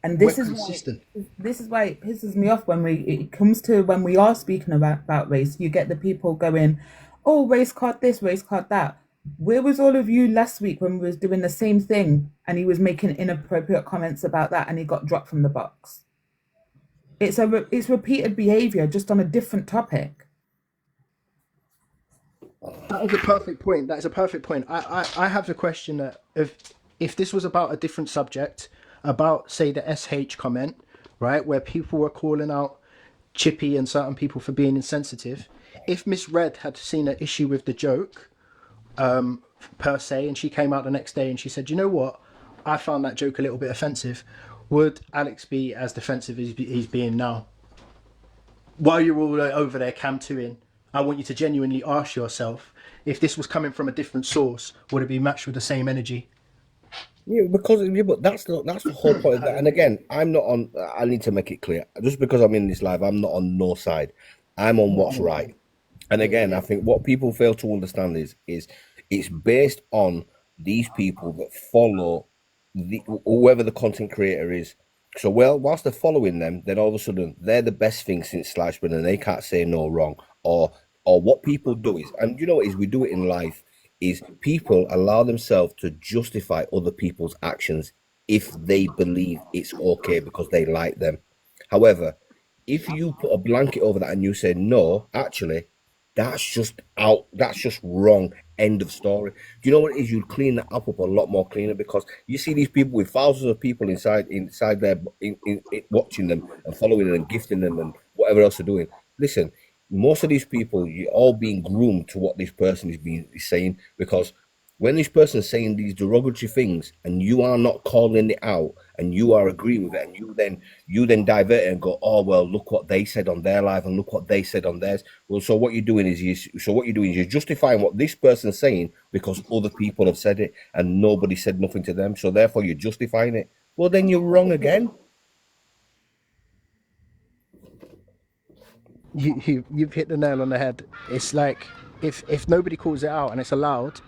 And We're this is why it pisses me off when it comes to when we are speaking about race. You get the people going, "Oh, race card this, race card that." Where was all of you last week when we was doing the same thing and he was making inappropriate comments about that and he got dropped from the box? It's repeated behavior just on a different topic. That is a perfect point. That is a perfect point. I have the question that if this was about a different subject, about say the SH comment, right, where people were calling out Chippy and certain people for being insensitive, if Miss Red had seen an issue with the joke, per se, and she came out the next day and she said, "You know what? I found that joke a little bit offensive," would Alex be as defensive as he's being now? While you're all over there cam 2ing, I want you to genuinely ask yourself, if this was coming from a different source, would it be matched with the same energy? Yeah, but that's the whole point of that. And again, I'm not on. I need to make it clear. Just because I'm in this live, I'm not on no side. I'm on what's right. And again, I think what people fail to understand is it's based on these people that follow whoever the content creator is. So, well, whilst they're following them, then all of a sudden they're the best thing since sliced bread, and they can't say no wrong. Or what people do is, and you know what is, we do it in life, is people allow themselves to justify other people's actions if they believe it's okay because they like them. However, if you put a blanket over that and you say no, actually, that's just out. That's just wrong. End of story. Do you know what it is? You'd clean that up a lot more cleaner, because you see these people with thousands of people inside there watching them and following them and gifting them and whatever else they're doing. Listen, most of these people, you're all being groomed to what this person is saying, because when this person is saying these derogatory things and you are not calling it out and you are agreeing with it, and you then divert it and go, oh well, look what they said on their live and look what they said on theirs. Well, so what you're doing is you're justifying what this person's saying because other people have said it and nobody said nothing to them, so therefore you're justifying it. Well, then you're wrong again. You've hit the nail on the head. It's like if nobody calls it out and it's allowed,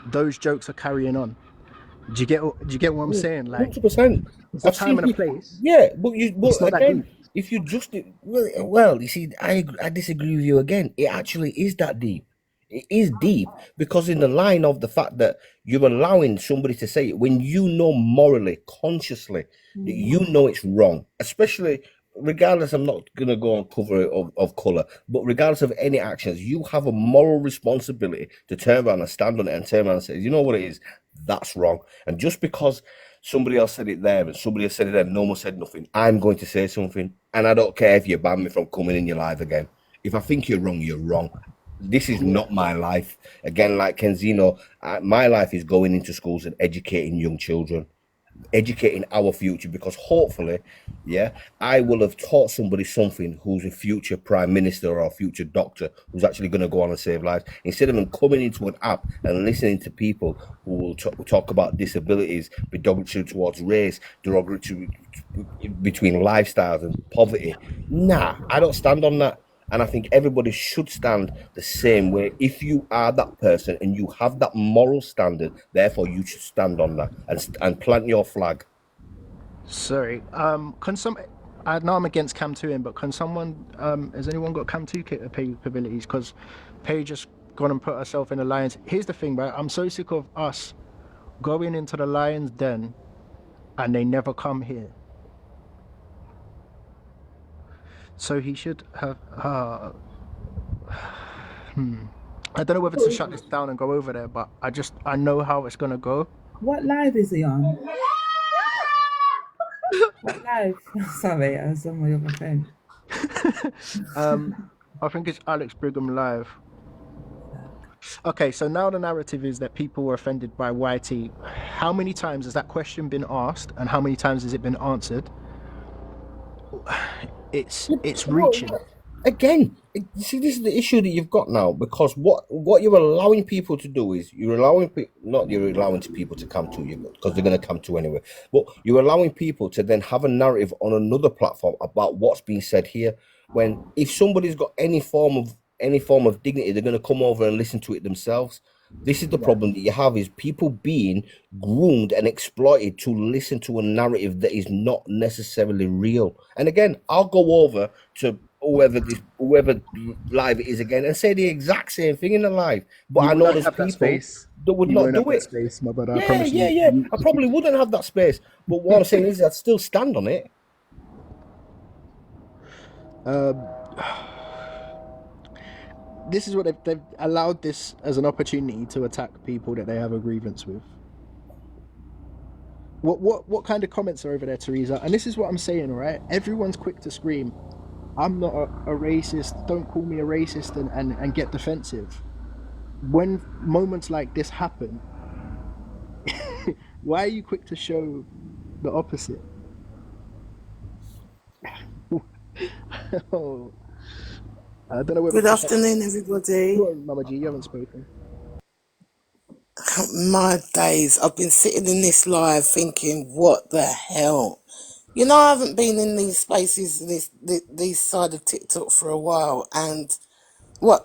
those jokes are carrying on. Do you get what I'm saying? Like 100%. There's a time and a place. Yeah, but it's not that deep. if you just well, you see, I disagree with you again. It actually is that deep. It is deep, because in the line of the fact that you're allowing somebody to say it when you know morally, consciously, that you know it's wrong, especially regardless. I'm not gonna go on cover of color, but regardless of any actions, you have a moral responsibility to turn around and stand on it and turn around and say, you know what it is, that's wrong. And just because somebody else said it there and somebody else said it there, no one said nothing, I'm going to say something, and I don't care if you ban me from coming in your live again. If I think you're wrong, you're wrong. This is not my life. Again, like Kenzino, my life is going into schools and educating young children, educating our future, because hopefully, I will have taught somebody something who's a future prime minister or a future doctor who's actually going to go on and save lives, instead of them coming into an app and listening to people who will talk about disabilities, be derogatory towards race, derogatory between lifestyles and poverty. Nah, I don't stand on that. And I think everybody should stand the same way. If you are that person and you have that moral standard, therefore you should stand on that and plant your flag. Sorry. I know I'm against Cam 2 but can someone, has anyone got Cam 2 capabilities? Because Paige just gone and put herself in the Lions. Here's the thing, right? I'm so sick of us going into the Lions den and they never come here. So he should have. I don't know whether to shut this down and go over there, but I know how it's gonna go. What live is he on? What live? Sorry, I was on my other phone. I think it's Alex Brigham live. Okay, so now the narrative is that people were offended by YT. How many times has that question been asked, and how many times has it been answered? It's reaching. Again, see, this is the issue that you've got now, because what you're allowing people to do is you're allowing people to come to you, because they're going to come to anyway, but you're allowing people to then have a narrative on another platform about what's being said here, when if somebody's got any form of dignity, they're going to come over and listen to it themselves. This is the problem that you have, is people being groomed and exploited to listen to a narrative that is not necessarily real. And again, I'll go over to whoever live it is again and say the exact same thing in the live. But I know there's people that would not do it. Space, my brother. Yeah. I probably wouldn't have that space. But what I'm saying is I'd still stand on it. This is what they've allowed this as an opportunity to attack people that they have a grievance with. What kind of comments are over there, Teresa? And this is what I'm saying, right? Everyone's quick to scream, I'm not a racist, don't call me a racist, and get defensive. When moments like this happen, why are you quick to show the opposite? Oh, I don't know. Good afternoon, everybody. Mama G, you haven't spoken. My days, I've been sitting in this live thinking, what the hell? You know, I haven't been in these spaces, these side of TikTok for a while, and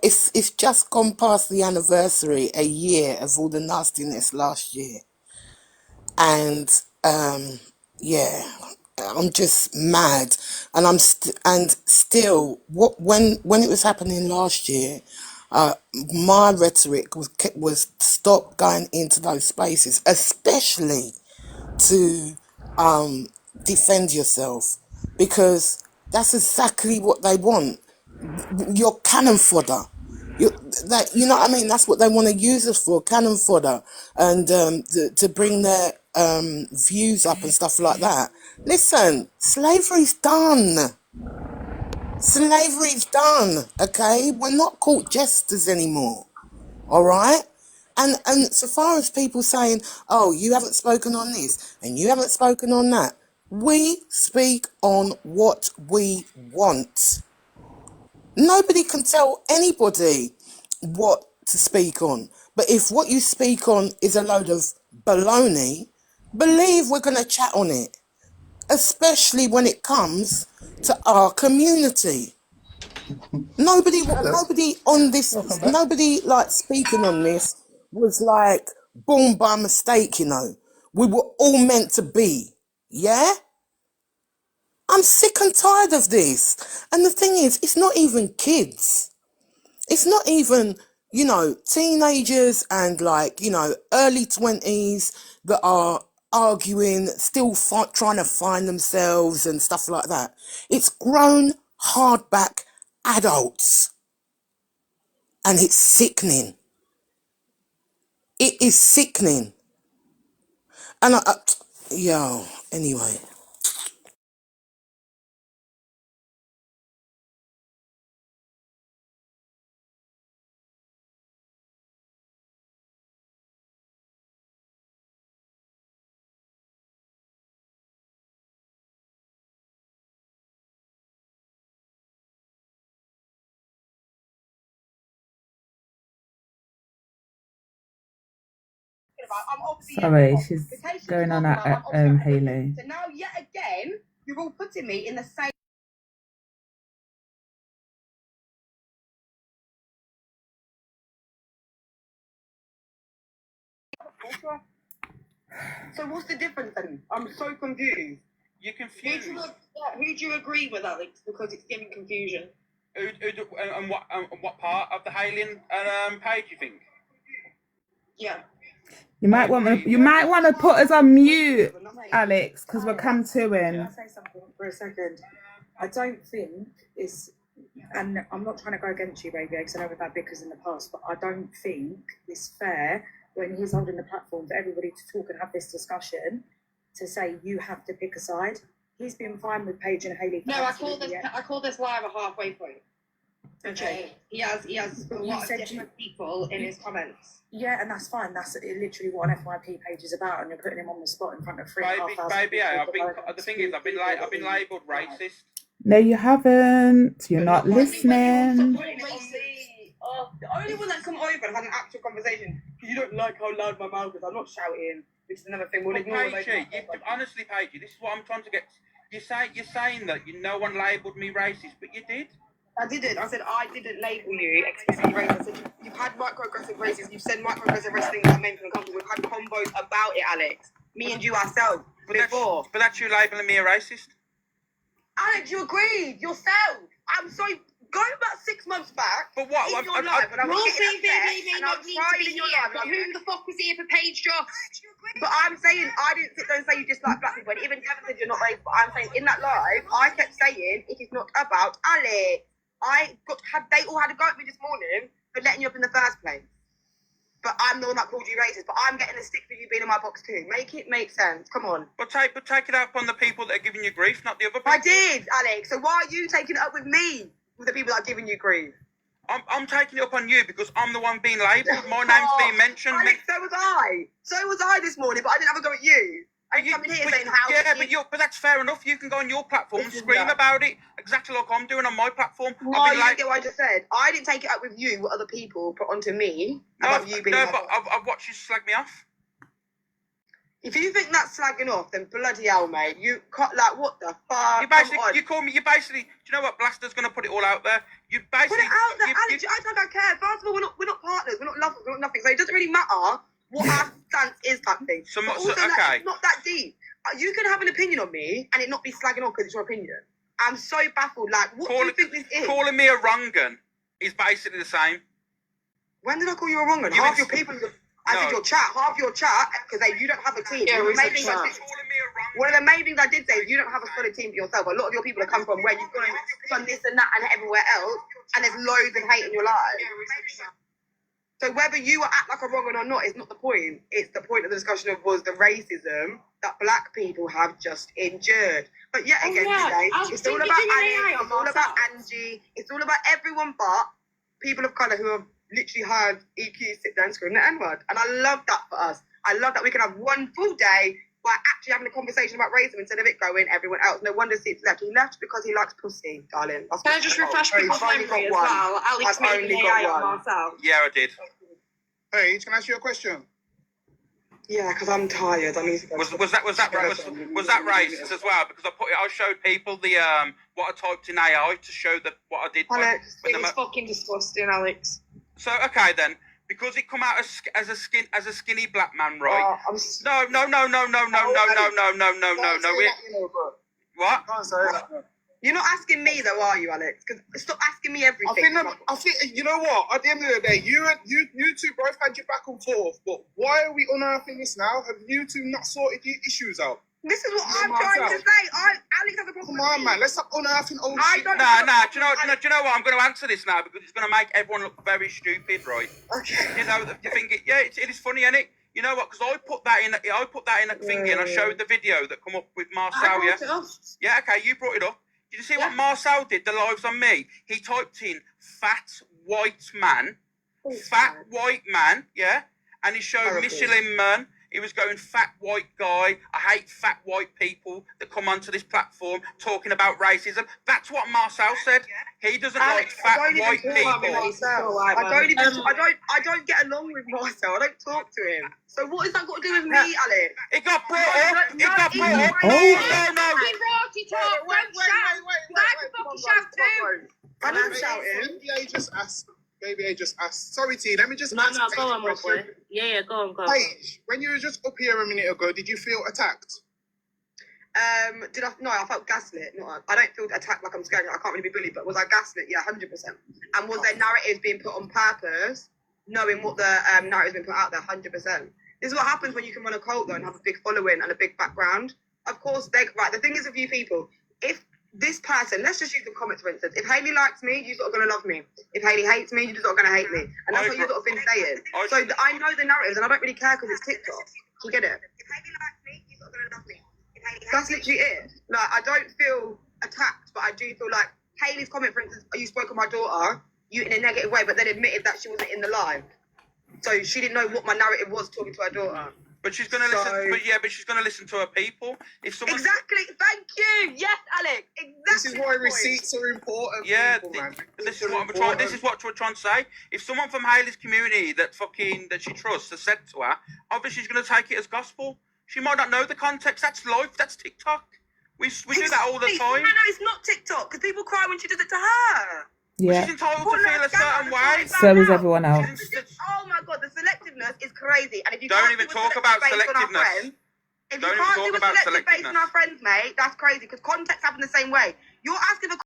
it's just gone past the anniversary, a year of all the nastiness last year, and yeah, I'm just mad, and still when it was happening last year, my rhetoric was stop going into those spaces, especially to defend yourself, because That's exactly what they want. Your cannon fodder. You know what I mean? That's what they want to use us for, cannon fodder, and to bring their views up and stuff like that. Listen, slavery's done. Slavery's done. Okay, we're not court jesters anymore. All right. And so far as people saying, oh, you haven't spoken on this and you haven't spoken on that, we speak on what we want. Nobody can tell anybody what to speak on. But if what you speak on is a load of baloney, believe we're going to chat on it, especially when it comes to our community. Nobody on this, nobody like speaking on this was like born by mistake, you know. We were all meant to be, yeah? I'm sick and tired of this. And the thing is, it's not even kids. It's not even, you know, teenagers and like, you know, early 20s that are arguing, still trying to find themselves and stuff like that. It's grown, hardback adults. And it's sickening. It is sickening. And anyway. Sorry, she's going on at Hayley. So now, yet again, you're all putting me in the same. So what's the difference then? I'm so confused. You're confused. Who do you agree with, Alex? Because it's giving confusion. And what part of the Hailing page you think? Yeah. You might want to put us on mute, Alex, because we're come to him. Can I say something for a second? I don't think it's, and I'm not trying to go against you, baby, because I know we've had bickers in the past, but I don't think it's fair when he's holding the platform for everybody to talk and have this discussion to say you have to pick a side. He's been fine with Paige and Hayley. No, I call this live a halfway point. Okay. He has a lot of different people in his comments. Yeah, and that's fine. That's literally what an FYP page is about, and you're putting him on the spot in front of 3,500 Baby, the thing is, I've been labelled racist. No, you haven't. You're not listening. The only one that come over and had an actual conversation, because you don't like how loud my mouth is. I'm not shouting, which is another thing. Honestly, Paige, this is what I'm trying to get. You're saying that no one labelled me racist, but you did. I didn't. I said I didn't label you explicitly racist. I said you've had microaggressive racism. You've said microaggressive racist things that make them uncomfortable. We've had combos about it, Alex. Me and you ourselves before. But that's you labelling me a racist. Alex, you agreed yourself. I'm sorry. Going back 6 months back. But what? In your life, and I was getting upset, and I was crying in your life. But who the fuck was here for Paige Joss? But I'm saying I didn't sit there and say you dislike black people. And even Devon said you're not racist. But I'm saying in that live, I kept saying it is not about Alex. They all had a go at me this morning for letting you up in the first place. But I'm the one that called you racist. But I'm getting a stick for you being in my box too. Make it make sense. Come on. But take it out on the people that are giving you grief, not the other people. I did, Alex. So why are you taking it up with me? With the people that are giving you grief. I'm taking it up on you because I'm the one being labelled. My name's being mentioned. Alex, so was I. So was I this morning, but I didn't have a go at you. I didn't come in here saying how. Yeah, but that's fair enough. You can go on your platform and scream about it exactly like I'm doing on my platform. No, you didn't get what I just said. I didn't take it up with you. What other people put onto me about you being. No, but I've watched you slag me off. If you think that's slagging off, then bloody hell, mate. You what the fuck? You call me. You basically. Do you know what? Blaster's gonna put it all out there. You basically put it out there, Alex. I don't care. First of all, we're not partners. We're not lovers. We're not nothing. So it doesn't really matter what our stance is, type thing. Okay. It's not that deep. You can have an opinion on me and it not be slagging off because it's your opinion. I'm so baffled. Like, what do you think this is? Calling me a wrong-un is basically the same. When did I call you a wrong-un? Half your people. I said your chat, half your chat, because you don't have a team. Yeah, calling me a one of the main things I did say is you don't have a solid team for yourself. A lot of your people have come from where you've gone and done this and that and everywhere else, and there's loads of hate in your life. So whether you act like a wrong one or not is not the point. It's the point of the discussion of was the racism that black people have just endured. But yet again today, it's all about Alex, it's all about Angie, it's all about everyone but people of colour who have literally heard EQ sit there and scream the N-word. And I love that for us. I love that we can have one full day by actually having a conversation about racism instead of it going everyone else. No wonder Steve's left. He left because he likes pussy, darling. Can I just refresh people's memory as well? Alex made an AI on myself. Yeah, I did. Hey, can I ask you a question? Yeah, because I'm tired. I need to go. Was that racist as well? Because I showed people the what I typed in AI to show that what I did. Alex, it was fucking disgusting, Alex. So okay then, because it come out as a skinny black man, right? No. What? Can't say that. You're not asking me though, are you, Alex? Because stop asking me everything. I think you know what? At the end of the day, you two both had your back and forth. But why are we unearthing this now? Have you two not sorted your issues out? This is what I'm trying to say. Alex has a problem. Come on, man. Let's stop unearthing old shit. Do you know what? I'm going to answer this now because it's going to make everyone look very stupid, right? Okay. You know, you think it is funny, isn't it? You know what? Because I put that in a thingy and I showed the video that come up with Marcel. Yeah, okay, you brought it up. Did you see what Marcel did? The lives on me. He typed in fat white man, yeah, and he showed Michelin man. He was going fat white guy. I hate fat white people that come onto this platform talking about racism. That's what Marcel said. He doesn't like fat white people. I don't get along with Marcel. I don't talk to him. So what has that got to do with me, Alex? It got brought up. It got brought up. No. I know shouting. Maybe I just asked. Sorry, T. Let me just ask. No, go on, my boy. Yeah, go on. Paige, when you were just up here a minute ago, did you feel attacked? No, I felt gaslit. I don't feel attacked like I'm scared. I can't really be bullied, but was I gaslit? Yeah, 100%. And was there narratives being put on purpose, knowing what the narratives been put out there? 100%. This is what happens when you can run a cult though and have a big following and a big background. Of course, the thing is with you people, if this person, let's just use the comments for instance. If Hayley likes me, you're sort of gonna love me. If Hayley hates me, you're just not gonna hate me. And that's what you've sort of been saying. So I know the narratives and I don't really care because it's TikTok. You get it? If Hayley likes me, you're sort of gonna love me. That's literally it. Like, I don't feel attacked, but I do feel like Hayley's comment, for instance, you spoke of my daughter, you in a negative way, but then admitted that she wasn't in the live. So she didn't know what my narrative was talking to her daughter. But she's gonna listen. But she's gonna listen to her people. If someone exactly, thank you. Yes, Alex. Exactly. This is why receipts are important. Yeah, people, man. This is what we're trying to say. If someone from Hayley's community that she trusts has said to her, obviously she's gonna take it as gospel. She might not know the context. That's life. That's TikTok. We do that all the time. No, it's not TikTok because people cry when she does it to her. Yeah. She's entitled to feel a certain way. So is everyone else. Oh my god, the selectiveness is crazy. And if you don't even talk about selectiveness. If you can't do a selective based on our friends, mate, that's crazy because context happen the same way. You're asking for